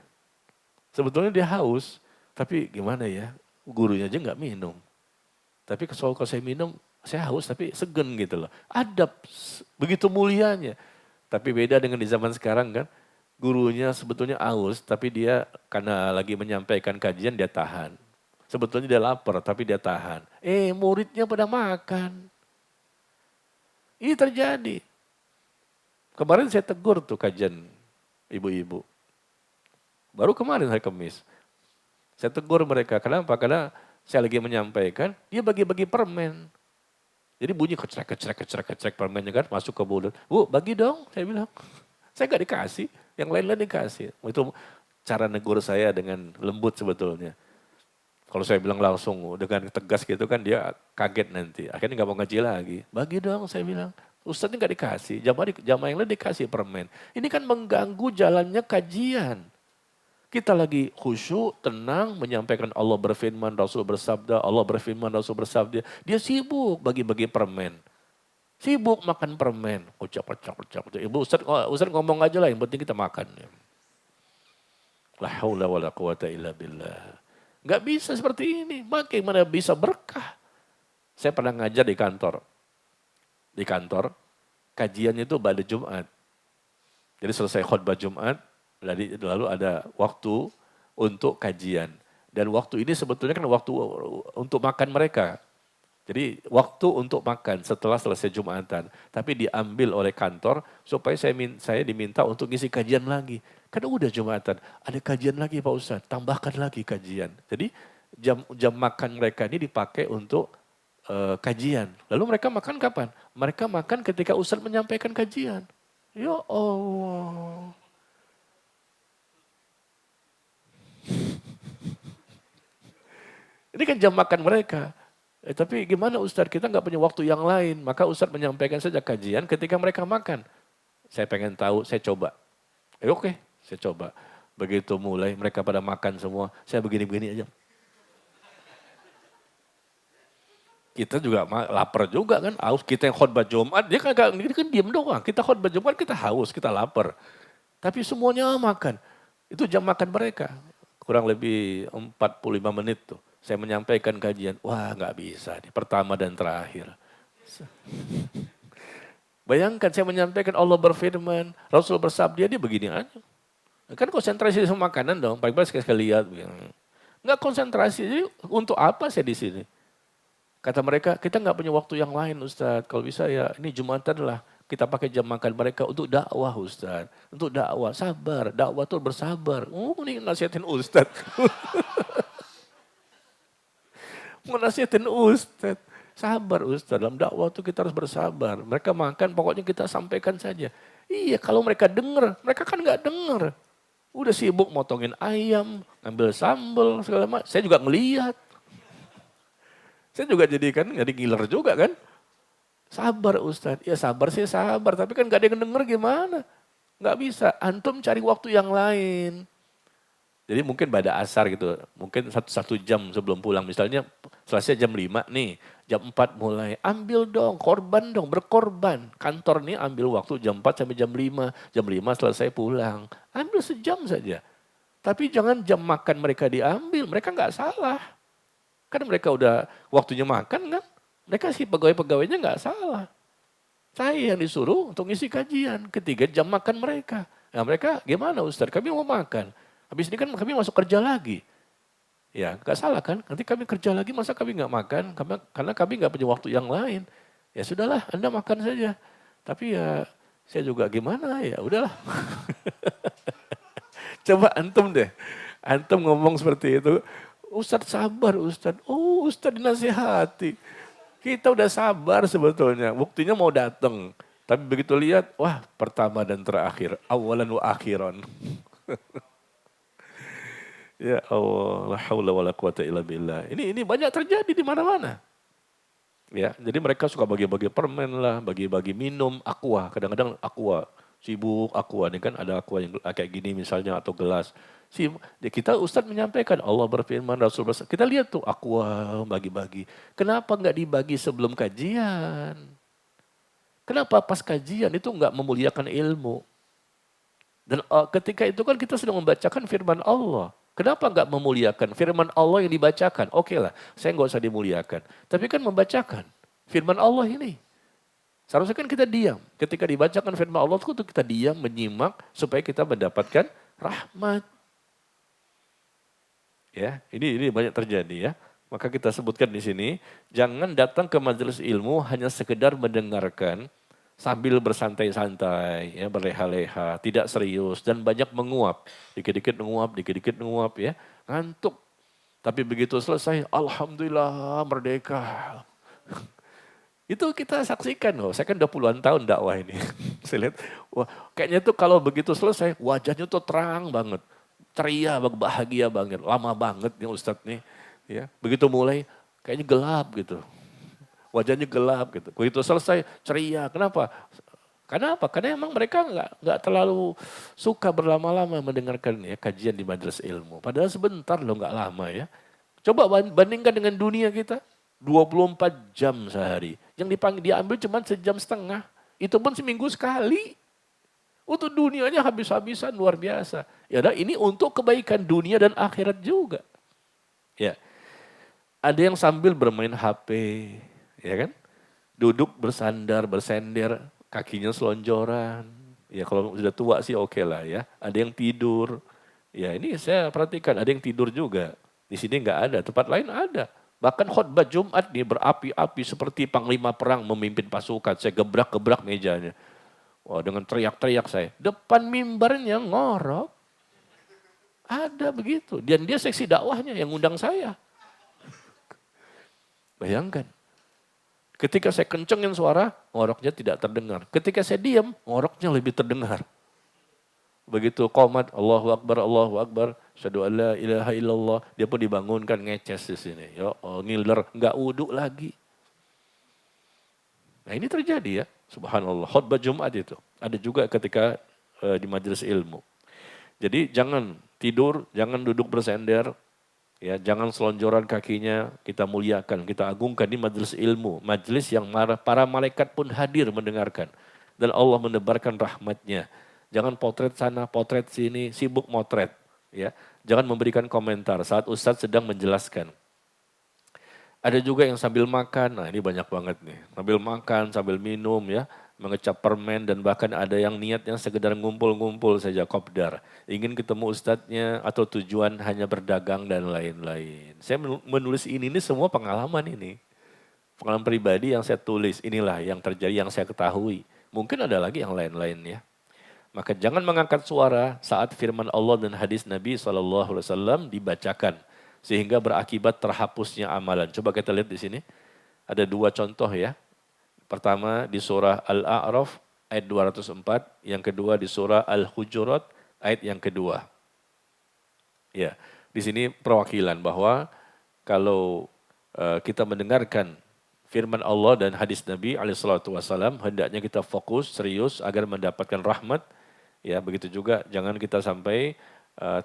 Sebetulnya dia haus, tapi gimana ya, gurunya aja nggak minum. Tapi kalau saya minum, saya haus tapi segan gitu loh. Adab begitu mulianya. Tapi beda dengan di zaman sekarang kan. Gurunya sebetulnya aus, tapi dia karena lagi menyampaikan kajian dia tahan. Sebetulnya dia lapar, tapi dia tahan. Muridnya pada makan. Ini terjadi. Kemarin saya tegur tuh kajian ibu-ibu. Baru kemarin hari Kamis. Saya tegur mereka, kenapa? Karena saya lagi menyampaikan, dia bagi-bagi permen. Jadi bunyi kecrek permennya kan, masuk ke mulut. Bu, bagi dong, saya bilang. Saya gak dikasih. Yang lain-lain dikasih. Itu cara negur saya dengan lembut sebetulnya. Kalau saya bilang langsung dengan tegas gitu kan dia kaget nanti. Akhirnya gak mau ngaji lagi. Bagi dong saya bilang. Ustadznya gak dikasih. Jamaah yang lain dikasih permen. Ini kan mengganggu jalannya kajian. Kita lagi khusyuk, tenang, menyampaikan Allah berfirman, Rasul bersabda, Allah berfirman, Rasul bersabda. Dia sibuk bagi-bagi permen. Sibuk makan permen, ucap. Ibu Ustaz ngomong aja lah, yang penting kita makan. La haula wala quwata illa billah. Gak bisa seperti ini, bagaimana bisa berkah? Saya pernah ngajar di kantor. Di kantor, kajian itu pada Jumat. Jadi selesai khutbah Jumat, lalu ada waktu untuk kajian. Dan waktu ini sebetulnya kan waktu untuk makan mereka. Jadi waktu untuk makan setelah selesai Jumatan. Tapi diambil oleh kantor supaya saya diminta untuk ngisi kajian lagi. Kan udah Jumatan, ada kajian lagi Pak Ustadz, tambahkan lagi kajian. Jadi jam makan mereka ini dipakai untuk kajian. Lalu mereka makan kapan? Mereka makan ketika Ustadz menyampaikan kajian. Ya Allah. Ini kan jam makan mereka. Tapi gimana Ustadz, kita nggak punya waktu yang lain. Maka Ustadz menyampaikan saja kajian ketika mereka makan. Saya pengen tahu, saya coba. Oke, saya coba. Begitu mulai mereka pada makan semua, saya begini-begini aja. Kita juga lapar juga kan, haus. Kita yang khutbah Jumat, dia kan diem doang. Kita khutbah Jumat, kita haus, kita lapar. Tapi semuanya makan. Itu jam makan mereka. Kurang lebih 45 menit tuh. Saya menyampaikan kajian, wah nggak bisa, pertama dan terakhir. Bayangkan saya menyampaikan Allah berfirman, Rasul bersabda, dia begini aja. Kan konsentrasi sama makanan dong, baik-baik sekali lihat. Nggak konsentrasi, jadi untuk apa saya di sini? Kata mereka, kita nggak punya waktu yang lain Ustadz, kalau bisa ya ini Jumatan lah. Kita pakai jam makan mereka untuk dakwah Ustadz. Untuk dakwah, sabar, dakwah tuh bersabar. Ini nasihatin Ustadz. Mau nasihatin Ustadz. Sabar Ustadz, dalam dakwah itu kita harus bersabar. Mereka makan, pokoknya kita sampaikan saja. Iya, kalau mereka dengar, mereka kan nggak dengar. Udah sibuk motongin ayam, ngambil sambal, segala macam. Saya juga ngelihat. Saya juga jadi ngiler juga kan. Sabar Ustadz, ya sabar sih sabar, tapi kan gak ada yang denger gimana. Gak bisa, antum cari waktu yang lain. Jadi mungkin pada asar gitu, mungkin satu jam sebelum pulang. Misalnya selesai jam 5 nih, jam 4 mulai. Ambil dong, korban dong, berkorban. Kantor nih ambil waktu jam 4 sampai jam 5. Jam 5 selesai pulang. Ambil sejam saja. Tapi jangan jam makan mereka diambil, mereka gak salah. Kan mereka udah waktunya makan kan. Mereka sih pegawai-pegawainya gak salah. Saya yang disuruh untuk ngisi kajian. Ketiga jam makan mereka. Nah mereka gimana Ustadz, kami mau makan. Habis ini kan kami masuk kerja lagi. Ya gak salah kan, nanti kami kerja lagi masa kami gak makan. Karena kami gak punya waktu yang lain. Ya sudahlah Anda makan saja. Tapi ya saya juga gimana ya udahlah. Coba antum deh. Antum ngomong seperti itu, Ustadz sabar Ustadz. Oh Ustadz dinasihati. Kita udah sabar sebetulnya, buktinya mau datang. Tapi begitu lihat, wah pertama dan terakhir, awalan wa akhiran. Ya Allah, la haula wala quwata illa billah. Ini banyak terjadi di mana-mana. Ya, jadi mereka suka bagi-bagi permen lah, bagi-bagi minum, aqua, kadang-kadang aqua. Sibuk aqua, ini kan ada aqua yang kayak gini misalnya atau gelas. Ya kita Ustadz menyampaikan, Allah berfirman, Rasul berfirman, kita lihat tuh aqua bagi-bagi. Kenapa nggak dibagi sebelum kajian? Kenapa pas kajian itu nggak memuliakan ilmu? Dan ketika itu kan kita sedang membacakan firman Allah. Kenapa nggak memuliakan firman Allah yang dibacakan? Oke lah, saya nggak usah dimuliakan. Tapi kan membacakan firman Allah ini. Seharusnya kan kita diam. Ketika dibacakan firman Allah itu kita diam, menyimak supaya kita mendapatkan rahmat. Ya, ini banyak terjadi ya. Maka kita sebutkan di sini, jangan datang ke majelis ilmu hanya sekedar mendengarkan sambil bersantai-santai, ya, berleha-leha, tidak serius dan banyak menguap, dikit-dikit menguap ya, ngantuk. Tapi begitu selesai, alhamdulillah merdeka. Itu kita saksikan loh, saya kan udah puluhan tahun dakwah ini. Saya lihat, wah kayaknya tuh kalau begitu selesai, wajahnya tuh terang banget, ceria, bahagia banget, lama banget nih Ustadz nih. Ya, begitu mulai kayaknya gelap gitu. Wajahnya gelap gitu. Begitu selesai ceria. Kenapa? Karena apa? Karena emang mereka nggak terlalu suka berlama-lama mendengarkan ya kajian di majelis ilmu. Padahal sebentar loh, nggak lama ya. Coba bandingkan dengan dunia kita. 24 jam sehari. Yang diambil cuma sejam setengah. Itu pun seminggu sekali. Untuk dunianya habis-habisan luar biasa. Ya udah, ini untuk kebaikan dunia dan akhirat juga. Ya. Ada yang sambil bermain HP, ya kan? Duduk bersender, kakinya selonjoran. Ya kalau sudah tua sih oke lah ya. Ada yang tidur. Ya ini saya perhatikan ada yang tidur juga. Di sini nggak ada, tempat lain ada. Bahkan khutbah Jumat nih berapi-api seperti panglima perang memimpin pasukan. Saya gebrak-gebrak mejanya. Wah dengan teriak-teriak saya. Depan mimbarnya ngorok. Ada begitu. Dan dia seksi dakwahnya yang undang saya. Bayangkan. Ketika saya kencengin suara, ngoroknya tidak terdengar. Ketika saya diam, ngoroknya lebih terdengar. Begitu qomat, Allahu Akbar, syahadu an la ilaha illallah. Dia pun dibangunkan ngeces di sini. Ya, ngiler, enggak wudhu lagi. Nah ini terjadi ya, subhanallah. Khutbah Jumat itu. Ada juga ketika di majelis ilmu. Jadi jangan tidur, jangan duduk bersender. Ya, jangan selonjoran kakinya, kita muliakan, kita agungkan di majelis ilmu. Majelis yang para malaikat pun hadir mendengarkan. Dan Allah menebarkan rahmatnya. Jangan potret sana, potret sini, sibuk motret. Ya, jangan memberikan komentar saat Ustadz sedang menjelaskan. Ada juga yang sambil makan, nah ini banyak banget nih. Sambil makan, sambil minum ya. Mengecap permen dan bahkan ada yang niatnya sekedar ngumpul-ngumpul saja kopdar. Ingin ketemu ustadznya atau tujuan hanya berdagang dan lain-lain. Saya menulis ini semua pengalaman ini. Pengalaman pribadi yang saya tulis, inilah yang terjadi yang saya ketahui. Mungkin ada lagi yang lain-lain ya. Maka jangan mengangkat suara saat firman Allah dan hadis Nabi SAW dibacakan. Sehingga berakibat terhapusnya amalan. Coba kita lihat di sini. Ada dua contoh ya. Pertama di surah Al-A'raf ayat 204, yang kedua di surah Al-Hujurat ayat yang kedua. Ya, di sini perwakilan bahwa kalau kita mendengarkan firman Allah dan hadis Nabi SAW, hendaknya kita fokus, serius agar mendapatkan rahmat. Ya, begitu juga jangan kita sampai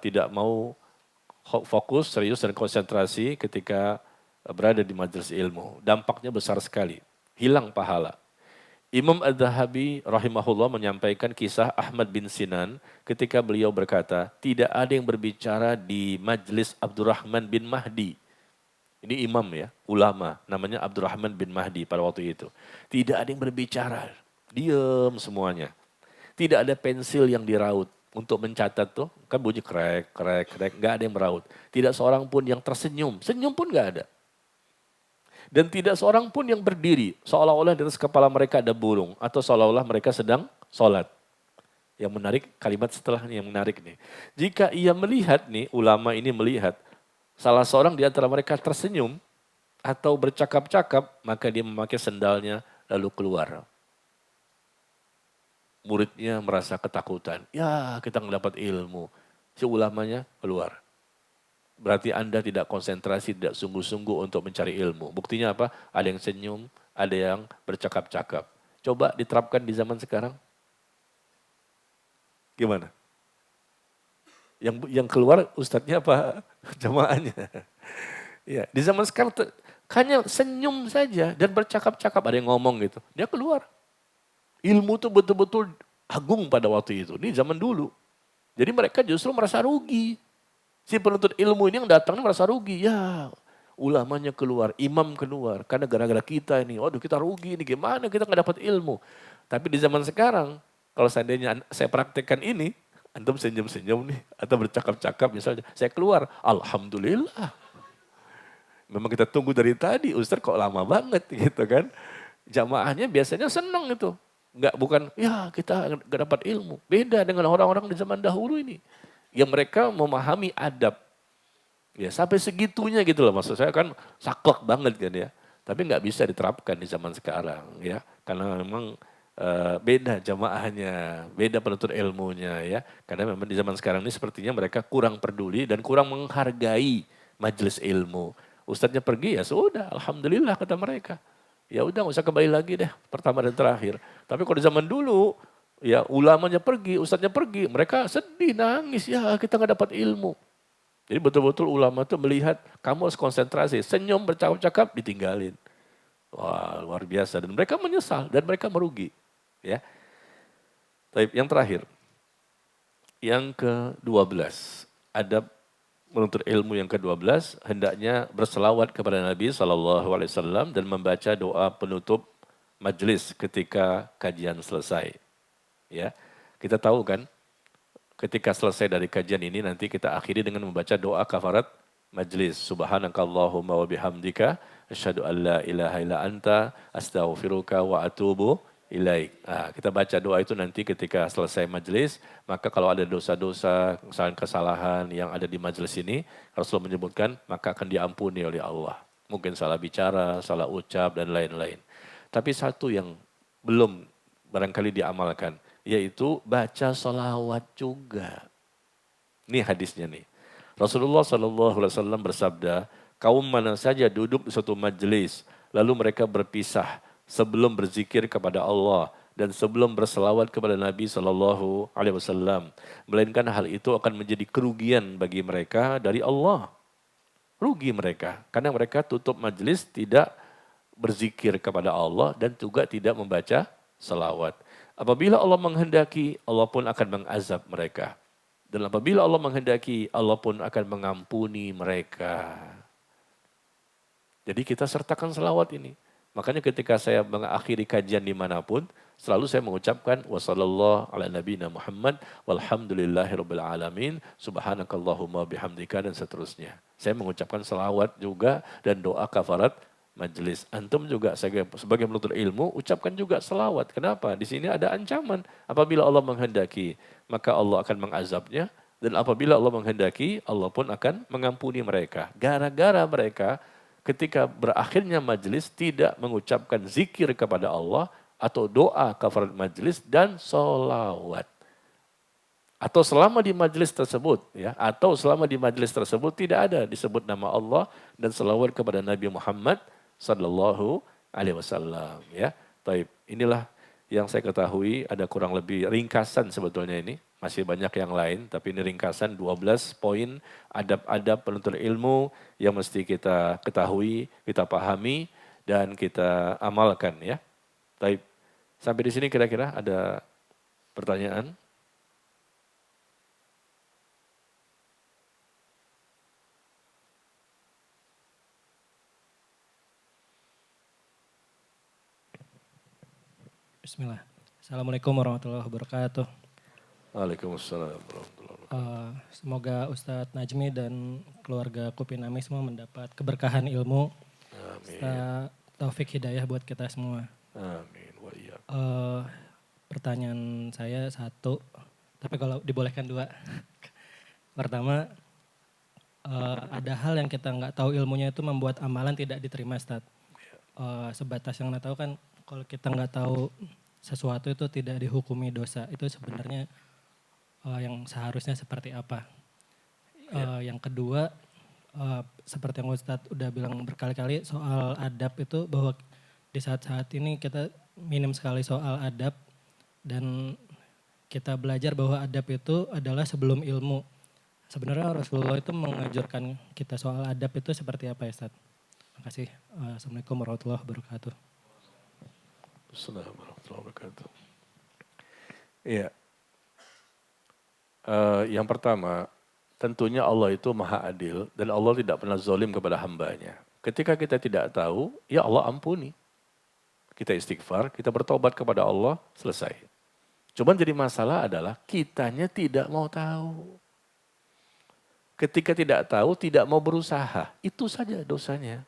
tidak mau fokus, serius dan konsentrasi ketika berada di majelis ilmu. Dampaknya besar sekali. Hilang pahala. Imam Az-Zahabi rahimahullah menyampaikan kisah Ahmad bin Sinan ketika beliau berkata, tidak ada yang berbicara di majlis Abdurrahman bin Mahdi. Ini imam ya, ulama, namanya Abdurrahman bin Mahdi pada waktu itu. Tidak ada yang berbicara, diam semuanya. Tidak ada pensil yang diraut untuk mencatat tuh, kan bunyi krek, nggak ada yang meraut. Tidak seorang pun yang tersenyum, senyum pun nggak ada. Dan tidak seorang pun yang berdiri, seolah-olah di atas kepala mereka ada burung, atau seolah-olah mereka sedang sholat. Yang menarik kalimat setelahnya yang menarik nih. Jika ia melihat nih, ulama ini melihat salah seorang di antara mereka tersenyum atau bercakap-cakap, maka dia memakai sendalnya lalu keluar. Muridnya merasa ketakutan. Ya, kita mendapat ilmu. Si ulamanya keluar. Berarti Anda tidak konsentrasi, tidak sungguh-sungguh untuk mencari ilmu. Buktinya apa? Ada yang senyum, ada yang bercakap-cakap. Coba diterapkan di zaman sekarang. Gimana? Yang keluar ustadznya apa? Jamaahnya. Ya, di zaman sekarang hanya senyum saja dan bercakap-cakap, ada yang ngomong gitu. Dia keluar. Ilmu itu betul-betul agung pada waktu itu. Ini zaman dulu. Jadi mereka justru merasa rugi. Si penuntut ilmu ini yang datang merasa rugi. Ya, ulamanya keluar, imam keluar. Karena gara-gara kita ini, waduh kita rugi ini, gimana kita nggak dapat ilmu. Tapi di zaman sekarang, kalau seandainya saya praktekkan ini, antum senyum-senyum nih, atau bercakap-cakap misalnya, saya keluar, alhamdulillah. Memang kita tunggu dari tadi, Ustaz kok lama banget gitu kan. Jamaahnya biasanya senang itu. Bukan, ya kita gak dapat ilmu. Beda dengan orang-orang di zaman dahulu ini. Yang mereka memahami adab. Ya sampai segitunya gitu loh. Maksud saya kan saklek banget kan ya. Tapi nggak bisa diterapkan di zaman sekarang ya. Karena memang beda jamaahnya, beda penuntut ilmunya ya. Karena memang di zaman sekarang ini sepertinya mereka kurang peduli dan kurang menghargai majelis ilmu. Ustadznya pergi ya sudah, alhamdulillah kata mereka. Ya udah nggak usah kembali lagi deh, pertama dan terakhir. Tapi kalau di zaman dulu, ya ulamanya pergi, ustadznya pergi, mereka sedih, nangis, ya kita nggak dapat ilmu. Jadi betul-betul ulama itu melihat kamu harus konsentrasi, senyum bercakap-cakap ditinggalin. Wah luar biasa dan mereka menyesal dan mereka merugi. Ya, tapi yang terakhir, yang ke-12, adab menuntut ilmu yang ke-12 hendaknya berselawat kepada Nabi SAW dan membaca doa penutup majelis ketika kajian selesai. Ya, kita tahu kan, ketika selesai dari kajian ini nanti kita akhiri dengan membaca doa kafarat majelis. Subhanakallahumma wa bihamdika asyhadu an la ilaha illa anta astaghfiruka wa atubu ilaik. Nah, kita baca doa itu nanti ketika selesai majelis, maka kalau ada dosa-dosa, kesalahan yang ada di majelis ini, Rasulullah menyebutkan, maka akan diampuni oleh Allah. Mungkin salah bicara, salah ucap, dan lain-lain. Tapi satu yang belum barangkali diamalkan, yaitu baca sholawat juga. Ini hadisnya nih. Rasulullah SAW bersabda, kaum mana saja duduk di suatu majelis, lalu mereka berpisah, sebelum berzikir kepada Allah dan sebelum berselawat kepada Nabi SAW, melainkan hal itu akan menjadi kerugian bagi mereka dari Allah. Rugi mereka, karena mereka tutup majelis tidak berzikir kepada Allah dan juga tidak membaca selawat. Apabila Allah menghendaki, Allah pun akan mengazab mereka. Dan apabila Allah menghendaki, Allah pun akan mengampuni mereka. Jadi kita sertakan selawat ini. Makanya ketika saya mengakhiri kajian dimanapun, selalu saya mengucapkan wassallallahu ala nabiyina Muhammad walhamdulillahirabbil alamin subhanakallahumma bihamdika dan seterusnya. Saya mengucapkan selawat juga dan doa kafarat majelis. Antum juga sebagai penuntut ilmu ucapkan juga selawat. Kenapa? Di sini ada ancaman. Apabila Allah menghendaki, maka Allah akan mengazabnya. Dan apabila Allah menghendaki, Allah pun akan mengampuni mereka. Gara-gara mereka ketika berakhirnya majelis tidak mengucapkan zikir kepada Allah atau doa kafarat majelis dan sholawat. Atau selama di majelis tersebut, ya, atau selama di majelis tersebut tidak ada disebut nama Allah dan sholawat kepada Nabi Muhammad Sallallahu Alaihi Wasallam. Ya, taib. Inilah yang saya ketahui, ada kurang lebih ringkasan sebetulnya ini. Masih banyak yang lain, tapi ini ringkasan 12 poin adab-adab penuntut ilmu yang mesti kita ketahui, kita pahami, dan kita amalkan ya. Taib. Sampai di sini kira-kira ada pertanyaan?
Bismillah. Assalamualaikum warahmatullahi wabarakatuh.
Waalaikumsalam warahmatullahi wabarakatuh.
Semoga Ustadz Najmi dan keluarga Kupinami semua mendapat keberkahan ilmu. Amin. Taufik hidayah buat kita semua.
Amin. Wa iyyakum.
Pertanyaan saya satu, Tapi kalau dibolehkan 2. Pertama, ada hal yang kita nggak tahu ilmunya itu membuat amalan tidak diterima, Ustaz. Sebatas yang kita tahu kan, kalau kita nggak tahu sesuatu itu tidak dihukumi dosa, itu sebenarnya yang seharusnya seperti apa. Yang kedua, seperti yang Ustadz udah bilang berkali-kali soal adab itu, bahwa di saat-saat ini kita minim sekali soal adab, dan kita belajar bahwa adab itu adalah sebelum ilmu. Sebenarnya Rasulullah itu mengajarkan kita soal adab itu seperti apa ya, Ustaz? Terima kasih. Assalamualaikum warahmatullahi wabarakatuh.
Assalamualaikum warahmatullahi wabarakatuh. Iya. Yang pertama, tentunya Allah itu maha adil dan Allah tidak pernah zalim kepada hambanya. Ketika kita tidak tahu, ya Allah ampuni. Kita istighfar, kita bertobat kepada Allah, selesai. Cuman jadi masalah adalah kitanya tidak mau tahu. Ketika tidak tahu, tidak mau berusaha. Itu saja dosanya.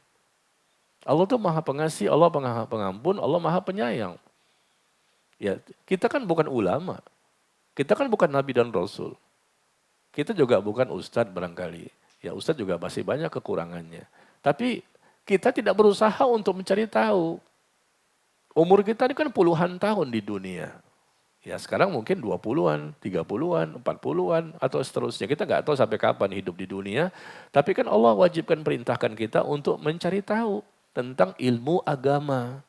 Allah itu maha pengasih, Allah maha pengampun, Allah maha penyayang. Ya, kita kan bukan ulama. Kita kan bukan nabi dan rasul. Kita juga bukan ustadz barangkali. Ya ustadz juga masih banyak kekurangannya. Tapi kita tidak berusaha untuk mencari tahu. Umur kita ini kan puluhan tahun di dunia. Ya sekarang mungkin 20-an, 30-an, 40-an atau seterusnya. Kita nggak tahu sampai kapan hidup di dunia. Tapi kan Allah wajibkan perintahkan kita untuk mencari tahu tentang ilmu agama.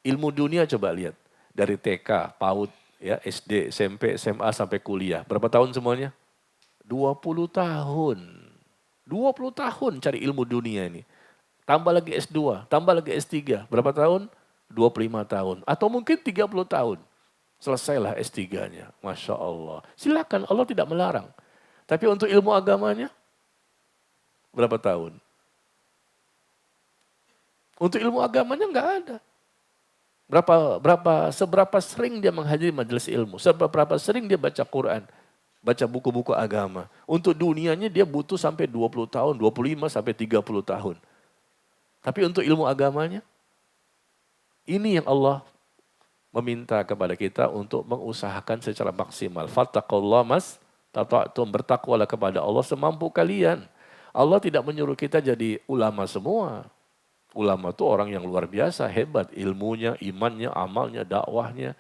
Ilmu dunia coba lihat. Dari TK, PAUD, ya, SD, SMP, SMA sampai kuliah. Berapa tahun semuanya? 20 tahun. 20 tahun cari ilmu dunia ini. Tambah lagi S2, tambah lagi S3. Berapa tahun? 25 tahun. Atau mungkin 30 tahun. Selesailah S3-nya. Masya Allah. Silakan, Allah tidak melarang. Tapi untuk ilmu agamanya, berapa tahun? Untuk ilmu agamanya enggak ada. Seberapa sering dia menghadiri majelis ilmu. Seberapa sering dia baca Quran. Baca buku-buku agama. Untuk dunianya dia butuh sampai 20 tahun, 25 sampai 30 tahun. Tapi untuk ilmu agamanya, ini yang Allah meminta kepada kita untuk mengusahakan secara maksimal. Fattaqullaha mastata'tum, bertakwalah kepada Allah semampu kalian. Allah tidak menyuruh kita jadi ulama semua. Ulama itu orang yang luar biasa, hebat ilmunya, imannya, amalnya, dakwahnya.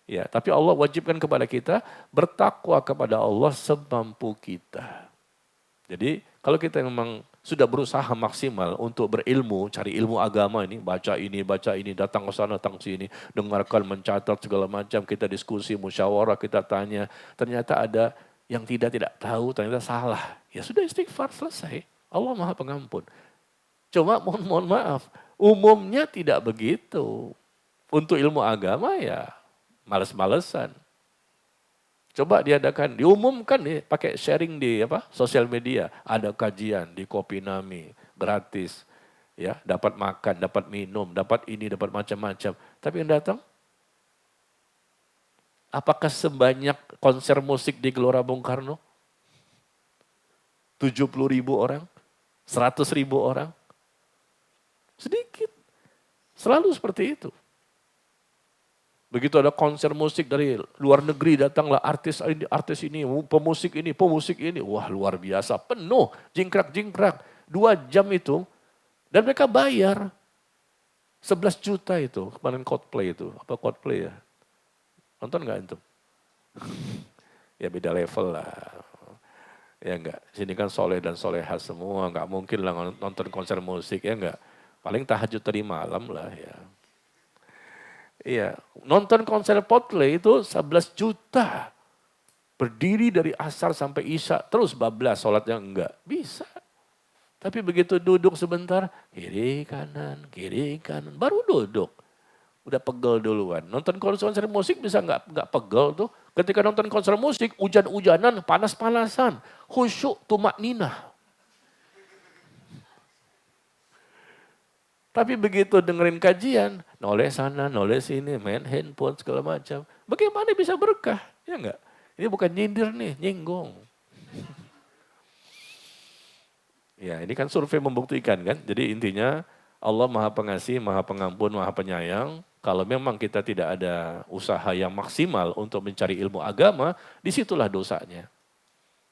Ya, tapi Allah wajibkan kepada kita bertakwa kepada Allah semampu kita. Jadi kalau kita memang sudah berusaha maksimal untuk berilmu, cari ilmu agama ini, baca ini, datang ke sana, datang ke sini, dengarkan, mencatat segala macam, kita diskusi, musyawarah, kita tanya. Ternyata ada yang tidak tahu, ternyata salah. Ya sudah istighfar, selesai. Allah maha pengampun. Cuma mohon maaf, umumnya tidak begitu. Untuk ilmu agama ya males-malesan. Coba diadakan, diumumkan nih, pakai sharing di sosial media, ada kajian di Kopinami, gratis, ya, dapat makan, dapat minum, dapat ini, dapat macam-macam. Tapi yang datang, apakah sebanyak konser musik di Gelora Bung Karno? 70.000 orang, 100.000 orang, sedikit, selalu seperti itu. Begitu ada konser musik dari luar negeri, datanglah artis ini, pemusik ini. Wah luar biasa, penuh, jingkrak. 2 jam itu, dan mereka bayar 11 juta itu, kemarin Coldplay itu. Apa Coldplay ya? Nonton gak itu? Ya beda level lah. Ya enggak, sini kan soleh dan soleha semua, enggak mungkin lah nonton konser musik, ya enggak. Paling tahajud tadi malam lah ya. Iya, nonton konser Coldplay itu 11 juta. Berdiri dari asar sampai isya, terus bablas sholatnya enggak. Bisa. Tapi begitu duduk sebentar, kiri kanan, baru duduk. Udah pegel duluan. Nonton konser musik bisa enggak pegel tuh. Ketika nonton konser musik, hujan-hujanan, panas-panasan. Khusyuk, tumakninah. Tapi begitu dengerin kajian, noleh sana, noleh sini, main handphone segala macam. Bagaimana bisa berkah? Ya enggak? Ini bukan nyindir nih, nyinggong. Ya ini kan survei membuktikan kan. Jadi intinya Allah maha pengasih, maha pengampun, maha penyayang. Kalau memang kita tidak ada usaha yang maksimal untuk mencari ilmu agama, disitulah dosanya.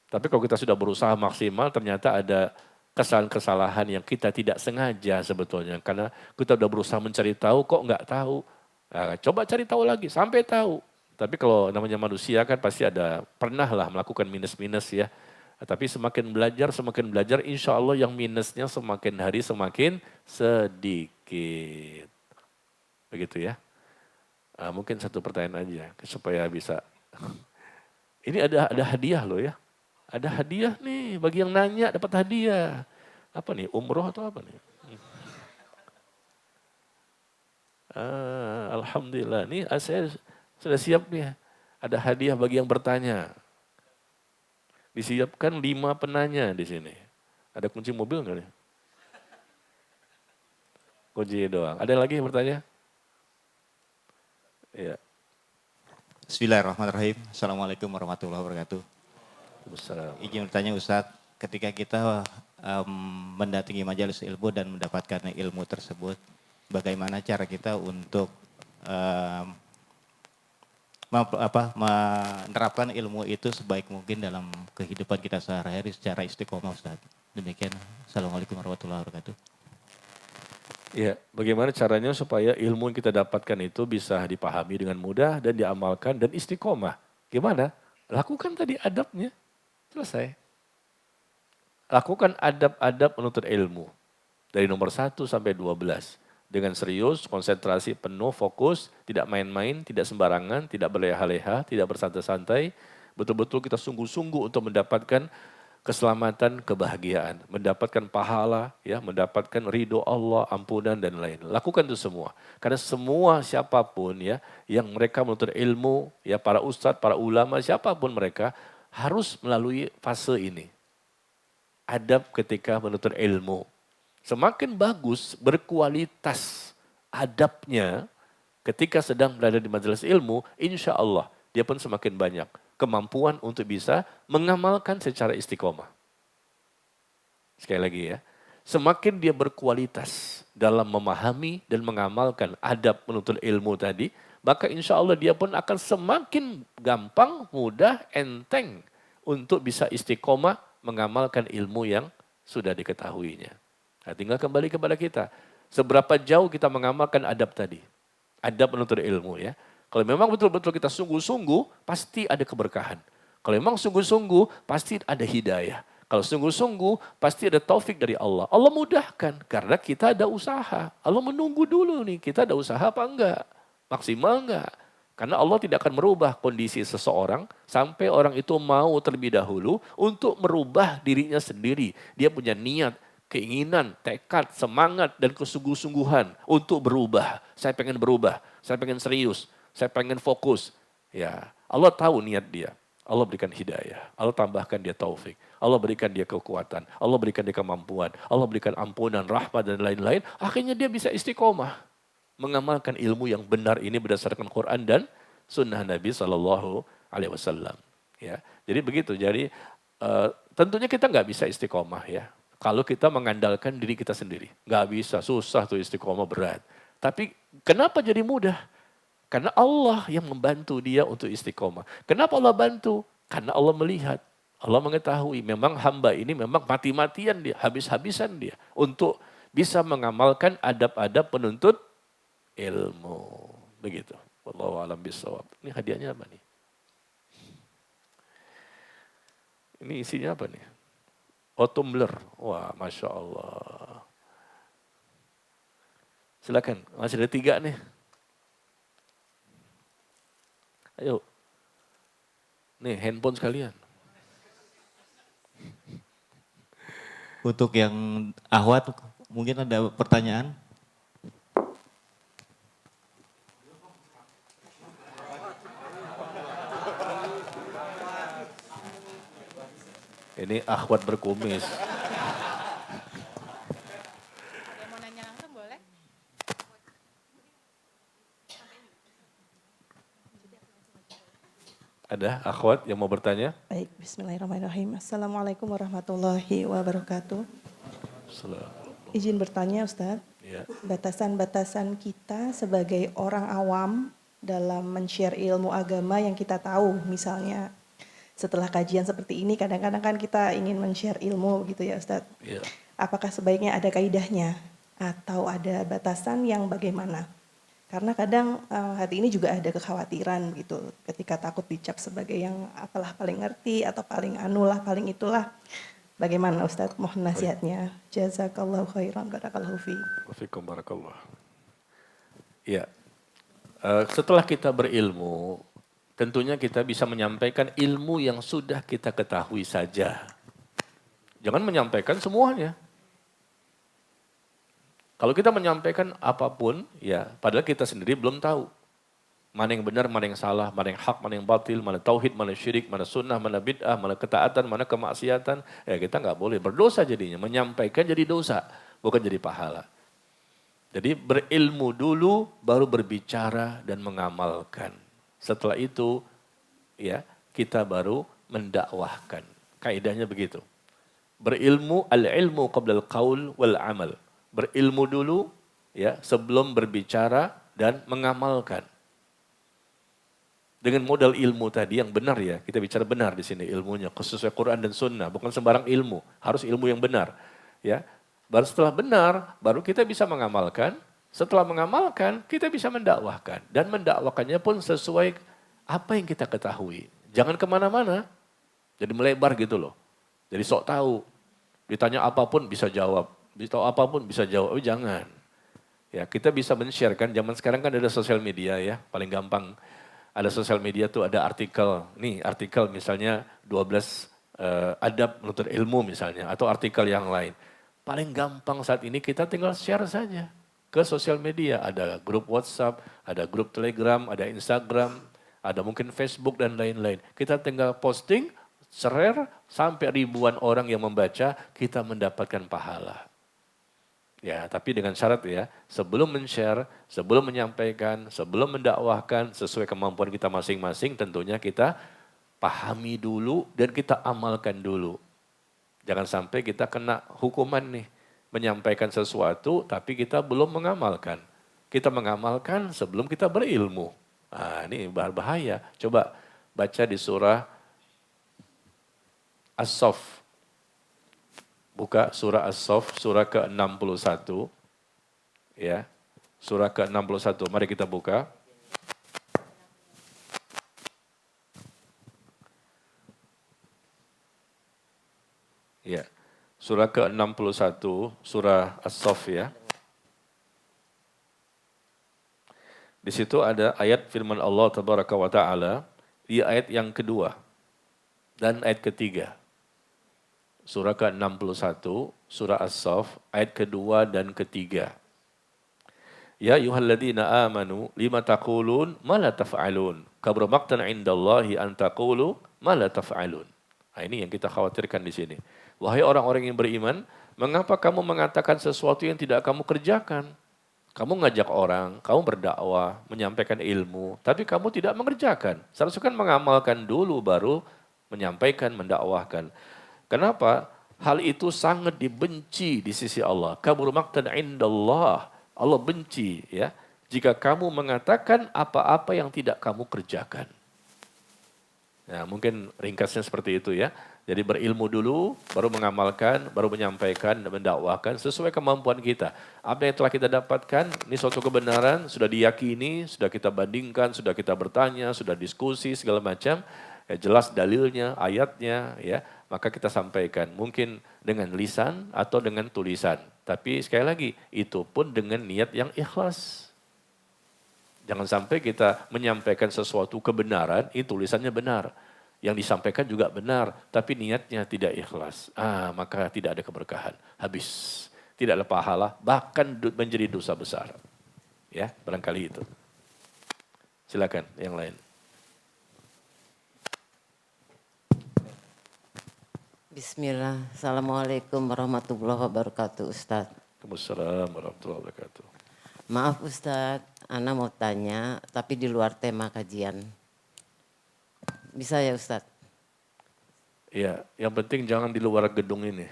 Tapi kalau kita sudah berusaha maksimal, ternyata ada kesalahan-kesalahan yang kita tidak sengaja sebetulnya. Karena kita sudah berusaha mencari tahu, kok nggak tahu. Nah, coba cari tahu lagi, sampai tahu. Tapi kalau namanya manusia kan pasti ada, pernah lah melakukan minus-minus ya. Tapi semakin belajar, insya Allah yang minusnya semakin hari semakin sedikit. Begitu ya. Mungkin satu pertanyaan aja supaya bisa. Ini ada hadiah loh ya. Ada hadiah nih bagi yang nanya dapat hadiah. Apa nih? Umroh atau apa nih? Alhamdulillah. Nih saya sudah siap nih. Ada hadiah bagi yang bertanya. Disiapkan 5 penanya di sini. Ada kunci mobil nggak nih? Kunci doang. Ada lagi yang bertanya? Iya.
Bismillahirrahmanirrahim. Assalamualaikum warahmatullahi wabarakatuh. Izin bertanya Ustadz, ketika kita mendatangi majelis ilmu dan mendapatkan ilmu tersebut, bagaimana cara kita untuk menerapkan ilmu itu sebaik mungkin dalam kehidupan kita sehari-hari secara istiqomah Ustadz. Demikian. Assalamualaikum warahmatullahi wabarakatuh.
Ya, bagaimana caranya supaya ilmu yang kita dapatkan itu bisa dipahami dengan mudah dan diamalkan dan istiqomah. Gimana? Lakukan tadi adabnya. Selesai. Lakukan adab-adab menuntut ilmu. Dari nomor 1 sampai 12. Dengan serius, konsentrasi penuh, fokus, tidak main-main, tidak sembarangan, tidak berleha-leha, tidak bersantai-santai. Betul-betul kita sungguh-sungguh untuk mendapatkan keselamatan, kebahagiaan, mendapatkan pahala, ya, mendapatkan ridho Allah, ampunan dan lain. Lakukan itu semua. Karena semua siapapun ya yang mereka menuntut ilmu, ya para ustadz, para ulama, siapapun mereka harus melalui fase ini. Adab ketika menuntut ilmu. Semakin bagus, berkualitas adabnya ketika sedang berada di majelis ilmu, insya Allah dia pun semakin banyak kemampuan untuk bisa mengamalkan secara istiqomah. Sekali lagi ya, semakin dia berkualitas dalam memahami dan mengamalkan adab menuntut ilmu tadi, maka insya Allah dia pun akan semakin gampang, mudah, enteng untuk bisa istiqomah mengamalkan ilmu yang sudah diketahuinya. Nah, tinggal kembali kepada kita, seberapa jauh kita mengamalkan adab tadi, adab menuntut ilmu ya. Kalau memang betul-betul kita sungguh-sungguh, pasti ada keberkahan. Kalau memang sungguh-sungguh, pasti ada hidayah. Kalau sungguh-sungguh, pasti ada taufik dari Allah. Allah mudahkan, karena kita ada usaha. Allah menunggu dulu nih, kita ada usaha apa enggak? Maksimal enggak? Karena Allah tidak akan merubah kondisi seseorang, sampai orang itu mau terlebih dahulu untuk merubah dirinya sendiri. Dia punya niat, keinginan, tekad, semangat, dan kesungguh-sungguhan untuk berubah. Saya pengen berubah, saya pengen serius. Saya pengen fokus. Ya, Allah tahu niat dia. Allah berikan hidayah. Allah tambahkan dia taufik. Allah berikan dia kekuatan. Allah berikan dia kemampuan. Allah berikan ampunan, rahmat dan lain-lain. Akhirnya dia bisa istiqomah. Mengamalkan ilmu yang benar ini berdasarkan Quran dan sunnah Nabi SAW. Ya, jadi begitu. Jadi tentunya kita nggak bisa istiqomah ya. Kalau kita mengandalkan diri kita sendiri. Nggak bisa, susah tuh istiqomah, berat. Tapi kenapa jadi mudah? Karena Allah yang membantu dia untuk istiqomah. Kenapa Allah bantu? Karena Allah melihat, Allah mengetahui memang hamba ini memang mati-matian dia, habis-habisan dia. Untuk bisa mengamalkan adab-adab penuntut ilmu. Begitu. Wallahu a'lam bishawab. Ini hadiahnya apa nih? Ini isinya apa nih? Oh, tumbler. Wah, Masya Allah. Silakan, masih ada 3 nih. Ayo. Nih, handphone sekalian.
Untuk yang Ahwat, mungkin ada pertanyaan?
Ini akhwat berkumis.
Ada yang mau nanya langsung boleh?
Ada akhwat yang mau bertanya?
Baik, bismillahirrahmanirrahim. Assalamualaikum warahmatullahi wabarakatuh.
Salam.
Izin bertanya Ustadz,
Ya.
batasan-batasan kita sebagai orang awam dalam men-share ilmu agama yang kita tahu. Misalnya setelah kajian seperti ini kadang-kadang kan kita ingin men-share ilmu gitu ya Ustadz.
Ya.
Apakah sebaiknya ada kaidahnya atau ada batasan yang bagaimana? Karena kadang hati ini juga ada kekhawatiran gitu ketika takut dicap sebagai yang apalah paling ngerti atau paling anulah paling itulah. Bagaimana Ustadz? Mohon nasihatnya. Jazakallahu khairan, barakallahu fi.
Wafikum barakallah. Ya, setelah kita berilmu, tentunya kita bisa menyampaikan ilmu yang sudah kita ketahui saja. Jangan menyampaikan semuanya. Kalau kita menyampaikan apapun, ya padahal kita sendiri belum tahu. Mana yang benar, mana yang salah, mana yang hak, mana yang batil, mana tauhid, mana syirik, mana sunnah, mana bid'ah, mana ketaatan, mana kemaksiatan. Ya kita nggak boleh berdosa jadinya. Menyampaikan jadi dosa, bukan jadi pahala. Jadi berilmu dulu, baru berbicara dan mengamalkan. Setelah itu, ya kita baru mendakwahkan. Kaidahnya begitu. Berilmu, al-ilmu qabla al-qaul wal-amal. Berilmu dulu, ya sebelum berbicara dan mengamalkan. Dengan modal ilmu tadi yang benar ya, kita bicara benar di sini ilmunya, khususnya Quran dan Sunnah, bukan sembarang ilmu, harus ilmu yang benar. Ya, baru setelah benar, baru kita bisa mengamalkan. Setelah mengamalkan, kita bisa mendakwahkan dan mendakwakannya pun sesuai apa yang kita ketahui. Jangan kemana-mana, jadi melebar gitu loh. Jadi sok tahu, ditanya apapun bisa jawab, ditanya apapun bisa jawab. Jangan. Ya, kita bisa men-share kan. Zaman sekarang kan ada sosial media ya, paling gampang. Ada sosial media tuh ada artikel, nih artikel misalnya 12 adab menuntut ilmu misalnya, atau artikel yang lain. Paling gampang saat ini kita tinggal share saja ke sosial media. Ada grup WhatsApp, ada grup Telegram, ada Instagram, ada mungkin Facebook dan lain-lain. Kita tinggal posting, share, sampai ribuan orang yang membaca, kita mendapatkan pahala. Ya, tapi dengan syarat ya, sebelum men-share, sebelum menyampaikan, sebelum mendakwahkan, sesuai kemampuan kita masing-masing, tentunya kita pahami dulu dan kita amalkan dulu. Jangan sampai kita kena hukuman nih, menyampaikan sesuatu tapi kita belum mengamalkan. Kita mengamalkan sebelum kita berilmu. Nah, ini bahaya. Coba baca di surah As-Saff. Buka surah As-Saff, surah ke-61. Ya, surah ke-61. Mari kita buka. Ya, surah ke-61, surah As-Saff ya. Di situ ada ayat firman Allah Tabaraka wa Ta'ala, di ayat yang kedua dan ayat ketiga. Surah ke-61, surah As-Saff, ayat kedua dan ketiga. Ya ayyuhalladzina amanu lima taqulun ma la taf'alun. Kabura maqtan 'indallahi an taqulu ma la taf'alun. Nah, ini yang kita khawatirkan di sini. Wahai orang-orang yang beriman, mengapa kamu mengatakan sesuatu yang tidak kamu kerjakan? Kamu ngajak orang, kamu berdakwah, menyampaikan ilmu, tapi kamu tidak mengerjakan. Seharusnya kan mengamalkan dulu baru menyampaikan, mendakwahkan. Kenapa? Hal itu sangat dibenci di sisi Allah. Kabur maqtan indallah. Allah benci ya jika kamu mengatakan apa-apa yang tidak kamu kerjakan. Nah, mungkin ringkasnya seperti itu ya. Jadi berilmu dulu, baru mengamalkan, baru menyampaikan dan mendakwahkan sesuai kemampuan kita. Apa yang telah kita dapatkan, ini suatu kebenaran, sudah diyakini, sudah kita bandingkan, sudah kita bertanya, sudah diskusi segala macam. Ya, jelas dalilnya, ayatnya, ya maka kita sampaikan. Mungkin dengan lisan atau dengan tulisan. Tapi sekali lagi, itu pun dengan niat yang ikhlas. Jangan sampai kita menyampaikan sesuatu kebenaran, itu tulisannya benar. Yang disampaikan juga benar, tapi niatnya tidak ikhlas. Maka tidak ada keberkahan. Habis. Tidak ada pahala, bahkan menjadi dosa besar. Ya, barangkali itu. Silakan yang lain.
Bismillah. Assalamualaikum warahmatullahi wabarakatuh, Ustadz.
Waalaikumsalam warahmatullahi wabarakatuh.
Maaf Ustadz, Ana mau tanya, tapi di luar tema kajian. Bisa ya Ustadz?
Iya, yang penting jangan di luar gedung ini.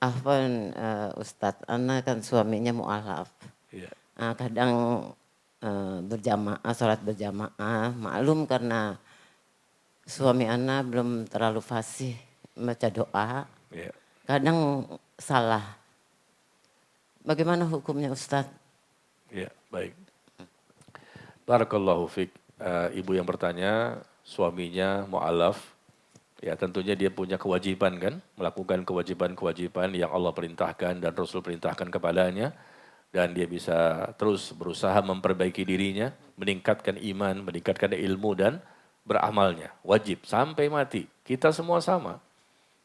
Afwan Ustadz, Ana kan suaminya mu'alaf.
Iya.
Kadang berjamaah, sholat berjamaah, maklum karena suami Ana belum terlalu fasih baca doa,
Iya.
kadang salah. Bagaimana hukumnya Ustadz?
Iya, baik. Barakallahu fiik. Ibu yang bertanya, suaminya mu'alaf, ya tentunya dia punya kewajiban kan, melakukan kewajiban-kewajiban yang Allah perintahkan dan Rasul perintahkan kepadanya, dan dia bisa terus berusaha memperbaiki dirinya, meningkatkan iman, meningkatkan ilmu dan beramalnya. Wajib sampai mati. Kita semua sama.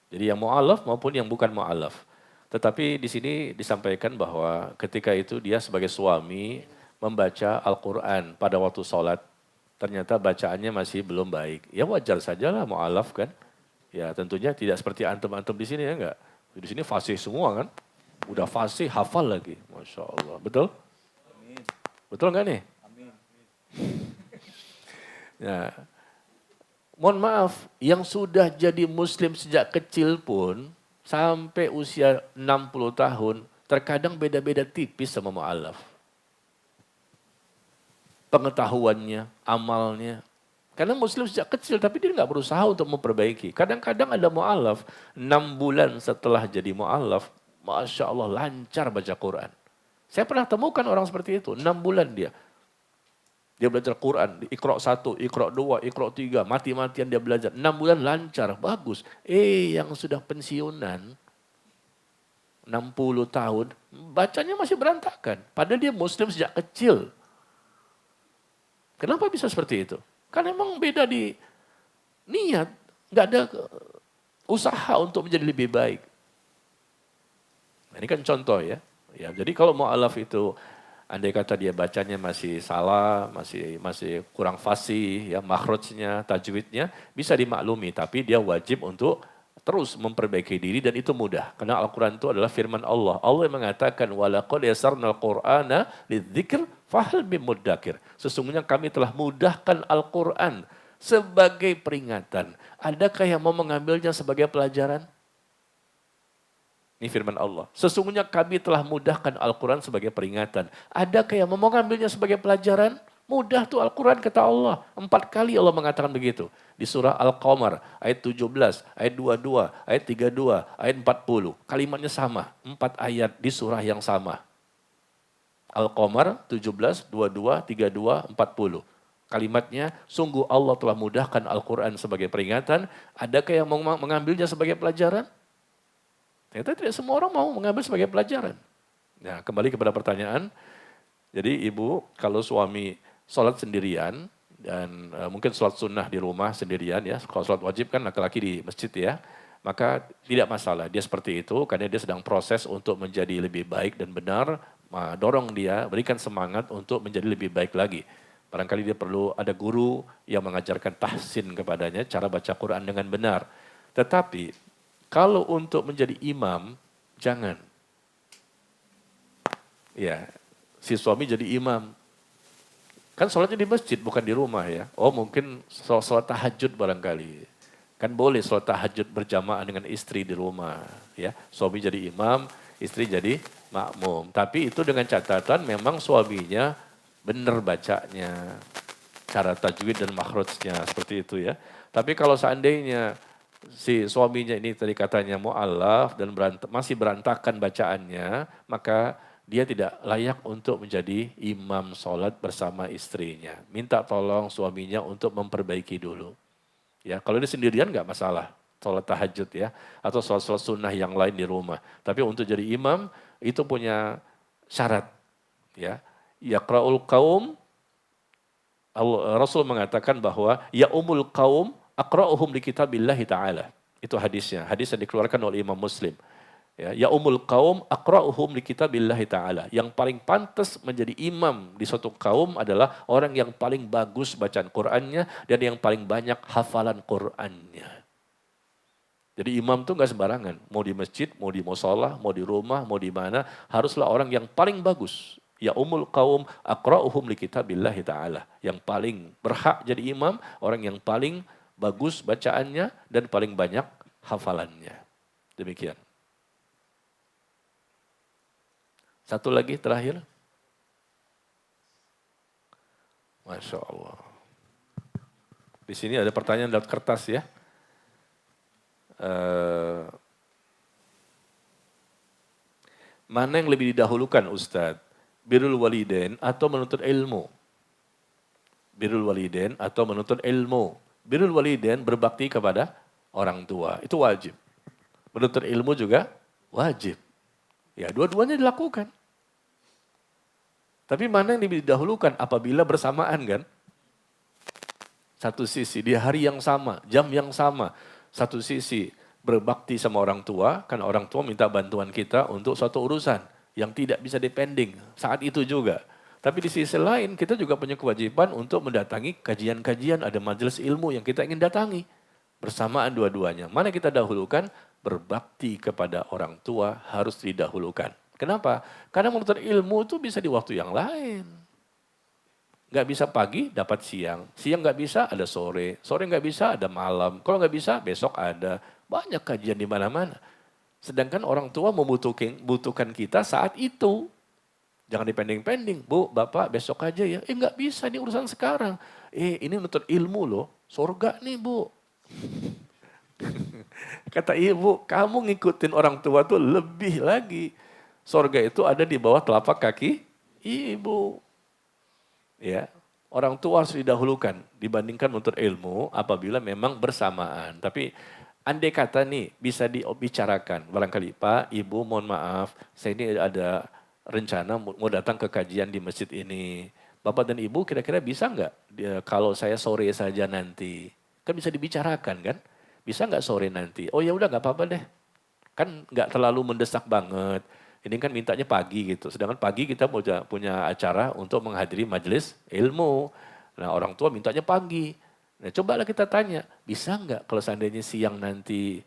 Jadi yang mu'alaf maupun yang bukan mu'alaf. Tetapi di sini disampaikan bahwa ketika itu dia sebagai suami membaca Al-Quran pada waktu sholat, ternyata bacaannya masih belum baik. Ya wajar sajalah mu'alaf kan. Ya tentunya tidak seperti antum-antum di sini ya enggak. Di sini fasih semua kan. Udah fasih hafal lagi. Masya Allah. Betul? Amin. Betul enggak nih? Amin. Ya. Mohon maaf, yang sudah jadi muslim sejak kecil pun sampai usia 60 tahun, terkadang beda-beda tipis sama mu'alaf. Pengetahuannya, amalnya. Karena muslim sejak kecil, tapi dia nggak berusaha untuk memperbaiki. Kadang-kadang ada mu'alaf, 6 bulan setelah jadi mu'alaf, Masya Allah lancar baca Quran. Saya pernah temukan orang seperti itu, 6 bulan dia. Dia belajar Quran, Iqra 1, Iqra 2, Iqra 3, mati-matian dia belajar. 6 bulan lancar, bagus. Yang sudah pensiunan, 60 tahun, bacanya masih berantakan. Padahal dia muslim sejak kecil. Kenapa bisa seperti itu? Karena memang beda di niat, nggak ada usaha untuk menjadi lebih baik. Nah, ini kan contoh ya. Jadi kalau mu'alaf itu, andai kata dia bacanya masih salah, masih kurang fasih, ya makhrajnya, tajwidnya, bisa dimaklumi. Tapi dia wajib untuk terus memperbaiki diri dan itu mudah. Karena Al-Quran itu adalah firman Allah. Allah yang mengatakan, وَلَقَدْ يَسَرْنَا الْقُرْآنَ لِلذِّكْرِ فَهَلْ مِن مُدَّكِرٍ. Sesungguhnya kami telah mudahkan Al-Quran sebagai peringatan. Adakah yang mau mengambilnya sebagai pelajaran? Ini firman Allah. Sesungguhnya kami telah mudahkan Al-Quran sebagai peringatan. Adakah yang mau mengambilnya sebagai pelajaran? Mudah tuh Al-Quran kata Allah. 4 kali Allah mengatakan begitu. Di surah Al-Qamar ayat 17, ayat 22, ayat 32, ayat 40. Kalimatnya sama. 4 ayat di surah yang sama. Al-Qamar 17, 22, 32, 40. Kalimatnya, sungguh Allah telah mudahkan Al-Quran sebagai peringatan. Adakah yang mau mengambilnya sebagai pelajaran? Ternyata tidak semua orang mau mengambil sebagai pelajaran. Nah, kembali kepada pertanyaan. Jadi ibu, kalau suami sholat sendirian, dan mungkin sholat sunnah di rumah sendirian ya, kalau sholat wajib kan laki-laki di masjid ya, maka tidak masalah. Dia seperti itu karena dia sedang proses untuk menjadi lebih baik dan benar, dorong dia, berikan semangat untuk menjadi lebih baik lagi. Barangkali dia perlu ada guru yang mengajarkan tahsin kepadanya, cara baca Quran dengan benar. Tetapi, kalau untuk menjadi imam, jangan. Ya, si suami jadi imam. Kan sholatnya di masjid, bukan di rumah ya. Oh mungkin sholat tahajud barangkali. Kan boleh sholat tahajud berjamaah dengan istri di rumah. Ya, suami jadi imam, istri jadi makmum. Tapi itu dengan catatan memang suaminya benar bacanya. Cara tajwid dan makhrajnya, seperti itu ya. Tapi kalau seandainya si suaminya ini tadi katanya mu'alaf dan masih berantakan bacaannya, maka dia tidak layak untuk menjadi imam sholat bersama istrinya. Minta tolong suaminya untuk memperbaiki dulu. Ya, kalau dia sendirian nggak masalah, sholat tahajud ya, atau sholat sunnah yang lain di rumah. Tapi untuk jadi imam itu punya syarat. Ya, yaqra'ul qaum, Rasul mengatakan bahwa ya umul qaum aqra'uhum li kitabillahi ta'ala. Itu hadisnya. Hadis yang dikeluarkan oleh Imam Muslim. Ya umul qaum aqra'uhum li kitabillahi ta'ala. Yang paling pantas menjadi imam di suatu kaum adalah orang yang paling bagus bacaan Qur'annya dan yang paling banyak hafalan Qur'annya. Jadi imam itu nggak sembarangan. Mau di masjid, mau di musholah, mau di rumah, mau di mana. Haruslah orang yang paling bagus. Ya umul qaum aqra'uhum li kitabillahi ta'ala. Yang paling berhak jadi imam, orang yang paling bagus bacaannya dan paling banyak hafalannya. Demikian. Satu lagi terakhir. Masya Allah. Di sini ada pertanyaan dalam kertas ya. Mana yang lebih didahulukan Ustadz? Birrul walidain atau menuntut ilmu? Birrul walidain atau menuntut ilmu? Birrul walidain berbakti kepada orang tua, itu wajib. Menuntut ilmu juga wajib. Ya, dua-duanya dilakukan. Tapi mana yang lebih didahulukan apabila bersamaan kan? Satu sisi di hari yang sama, jam yang sama. Satu sisi berbakti sama orang tua, kan orang tua minta bantuan kita untuk suatu urusan yang tidak bisa dipending saat itu juga. Tapi di sisi lain kita juga punya kewajiban untuk mendatangi kajian-kajian, ada majelis ilmu yang kita ingin datangi. Bersamaan dua-duanya. Mana kita dahulukan? Berbakti kepada orang tua harus didahulukan. Kenapa? Karena menuntut ilmu itu bisa di waktu yang lain. Nggak bisa pagi, dapat siang. Siang nggak bisa, ada sore. Sore nggak bisa, ada malam. Kalau nggak bisa, besok ada. Banyak kajian di mana-mana. Sedangkan orang tua membutuhkan kita saat itu. Jangan dipending-pending. Bu, Bapak besok aja ya. Nggak bisa, ini urusan sekarang. Ini menuntut ilmu loh. Surga nih Bu. Kata ibu, kamu ngikutin orang tua tuh lebih lagi. Surga itu ada di bawah telapak kaki ibu. Ya, orang tua harus didahulukan dibandingkan menuntut ilmu apabila memang bersamaan. Tapi andai kata nih bisa dibicarakan, barangkali Pak, Ibu mohon maaf, saya ini ada rencana mau datang ke kajian di masjid ini. Bapak dan Ibu kira-kira bisa nggak kalau saya sore saja nanti? Kan bisa dibicarakan kan? Bisa nggak sore nanti? Oh ya udah nggak apa-apa deh. Kan nggak terlalu mendesak banget. Ini kan mintanya pagi gitu. Sedangkan pagi kita punya acara untuk menghadiri majelis ilmu. Nah orang tua mintanya pagi. Nah cobalah kita tanya, bisa nggak kalau seandainya siang nanti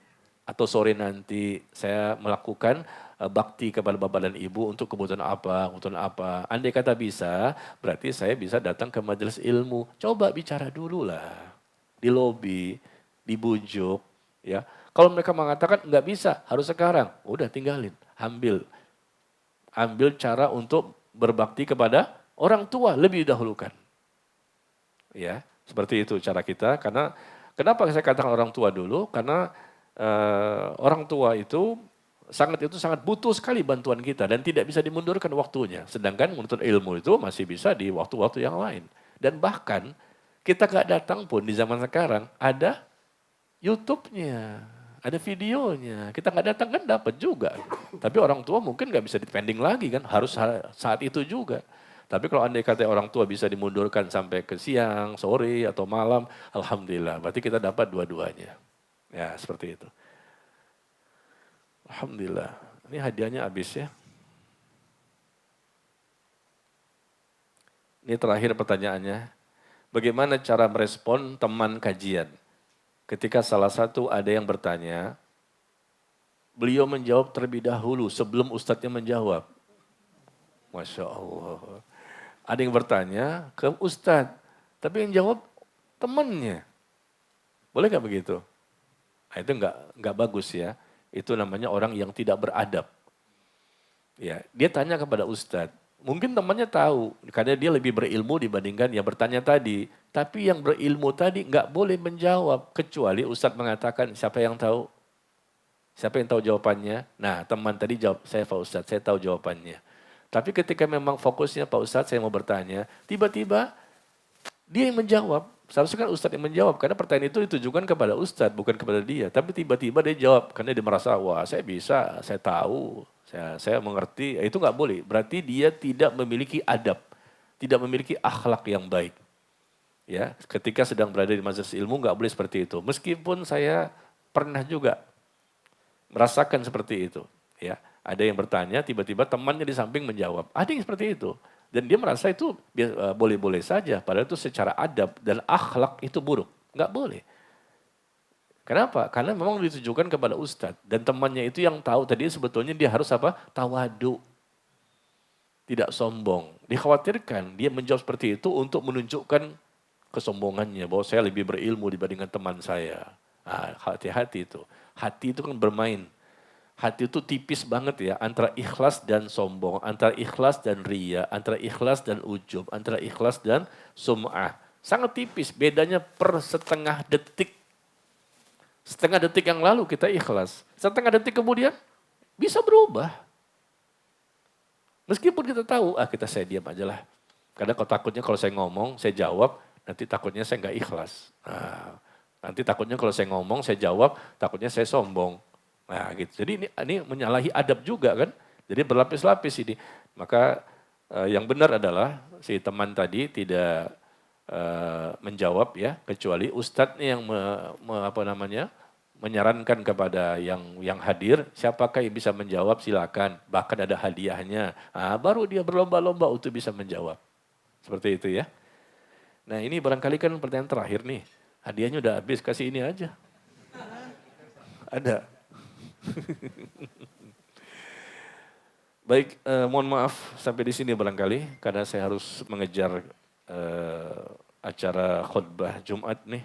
atau sore nanti saya melakukan bakti kepada bapak dan ibu untuk kebutuhan apa. Andai kata bisa, berarti saya bisa datang ke majelis ilmu. Coba bicara dulu lah. Di lobi, dibujuk. Ya. Kalau mereka mengatakan nggak bisa, harus sekarang. Udah tinggalin, ambil cara untuk berbakti kepada orang tua lebih didahulukan. Ya, seperti itu cara kita. Karena kenapa saya katakan orang tua dulu? Karena orang tua itu sangat butuh sekali bantuan kita dan tidak bisa dimundurkan waktunya. Sedangkan menuntut ilmu itu masih bisa di waktu-waktu yang lain. Dan bahkan kita nggak datang pun di zaman sekarang ada YouTube-nya. Ada videonya, kita nggak datang kan dapat juga. Tapi orang tua mungkin nggak bisa dipending lagi kan, harus saat itu juga. Tapi kalau andai kata orang tua bisa dimundurkan sampai ke siang, sore atau malam, alhamdulillah. Berarti kita dapat dua-duanya. Ya seperti itu. Alhamdulillah. Ini hadiahnya habis ya. Ini terakhir pertanyaannya. Bagaimana cara merespon teman kajian? Ketika salah satu ada yang bertanya, beliau menjawab terlebih dahulu sebelum ustadznya menjawab. Masya Allah. Ada yang bertanya ke ustadz, tapi yang jawab temannya. Boleh nggak begitu? Nah, itu nggak bagus ya. Itu namanya orang yang tidak beradab. Ya, dia tanya kepada ustadz. Mungkin temannya tahu, karena dia lebih berilmu dibandingkan yang bertanya tadi. Tapi yang berilmu tadi nggak boleh menjawab, kecuali ustadz mengatakan siapa yang tahu? Siapa yang tahu jawabannya? Nah teman tadi jawab, saya Pak Ustadz, saya tahu jawabannya. Tapi ketika memang fokusnya Pak Ustadz, saya mau bertanya, tiba-tiba dia yang menjawab. Seharusnya kan ustadz yang menjawab, karena pertanyaan itu ditujukan kepada ustadz, bukan kepada dia. Tapi tiba-tiba dia jawab, karena dia merasa, wah saya bisa, saya tahu. Saya mengerti, itu nggak boleh. Berarti dia tidak memiliki adab, tidak memiliki akhlak yang baik. Ya, ketika sedang berada di majelis ilmu nggak boleh seperti itu. Meskipun saya pernah juga merasakan seperti itu. Ya, ada yang bertanya, tiba-tiba temannya di samping menjawab. Ada yang seperti itu. Dan dia merasa itu boleh-boleh saja. Padahal itu secara adab dan akhlak itu buruk. Nggak boleh. Kenapa? Karena memang ditujukan kepada ustadz. Dan temannya itu yang tahu tadi sebetulnya dia harus apa? Tawadu. Tidak sombong. Dikhawatirkan dia menjawab seperti itu untuk menunjukkan kesombongannya. Bahwa saya lebih berilmu dibandingkan teman saya. Nah, hati-hati itu. Hati itu kan bermain. hati itu tipis banget ya, antara ikhlas dan sombong, antara ikhlas dan ria, antara ikhlas dan ujub, antara ikhlas dan sum'ah. Sangat tipis, bedanya per setengah detik. Setengah detik yang lalu kita ikhlas, setengah detik kemudian bisa berubah. Meskipun kita tahu, kita saya diam aja lah. Kadang kalau takutnya kalau saya ngomong, saya jawab, nanti takutnya saya nggak ikhlas. Nanti takutnya kalau saya ngomong, saya jawab, takutnya saya sombong. Nah gitu. Jadi ini menyalahi adab juga kan. Jadi berlapis-lapis ini. Maka yang benar adalah si teman tadi tidak menjawab ya, kecuali ustadznya yang menyarankan kepada yang hadir, siapakah yang bisa menjawab silakan. Bahkan ada hadiahnya. Baru dia berlomba-lomba untuk bisa menjawab. Seperti itu ya. Nah ini barangkali kan pertanyaan terakhir nih. Hadiahnya udah habis, kasih ini aja. Ada. Baik, mohon maaf sampai di sini barangkali. Karena saya harus mengejar acara khutbah Jumat nih.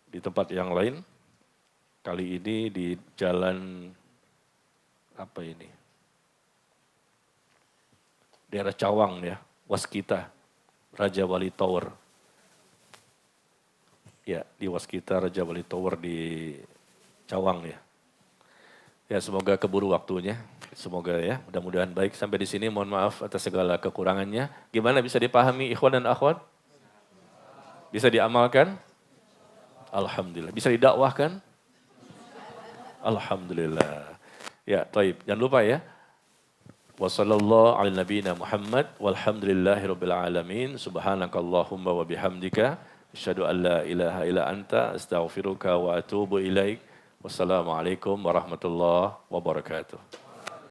Di tempat yang lain. Kali ini di jalan, apa ini? Daerah Cawang ya, Waskita, Raja Wali Tower. Ya, di Waskita, Raja Wali Tower di Cawang ya. Ya, semoga keburu waktunya. Semoga ya, mudah-mudahan baik. Sampai di sini, mohon maaf atas segala kekurangannya. Gimana bisa dipahami ikhwan dan akhwat? Bisa diamalkan? Alhamdulillah. Bisa didakwahkan? Alhamdulillah. Ya, taib. Jangan lupa ya. Wassallallahu ala nabiyina Muhammad walhamdulillahi rabbil alamin. Subhanakallahumma wa bihamdika asyhadu an la ilaha illa anta astaghfiruka wa atubu ilaik. Wassalamualaikum warahmatullahi wabarakatuh.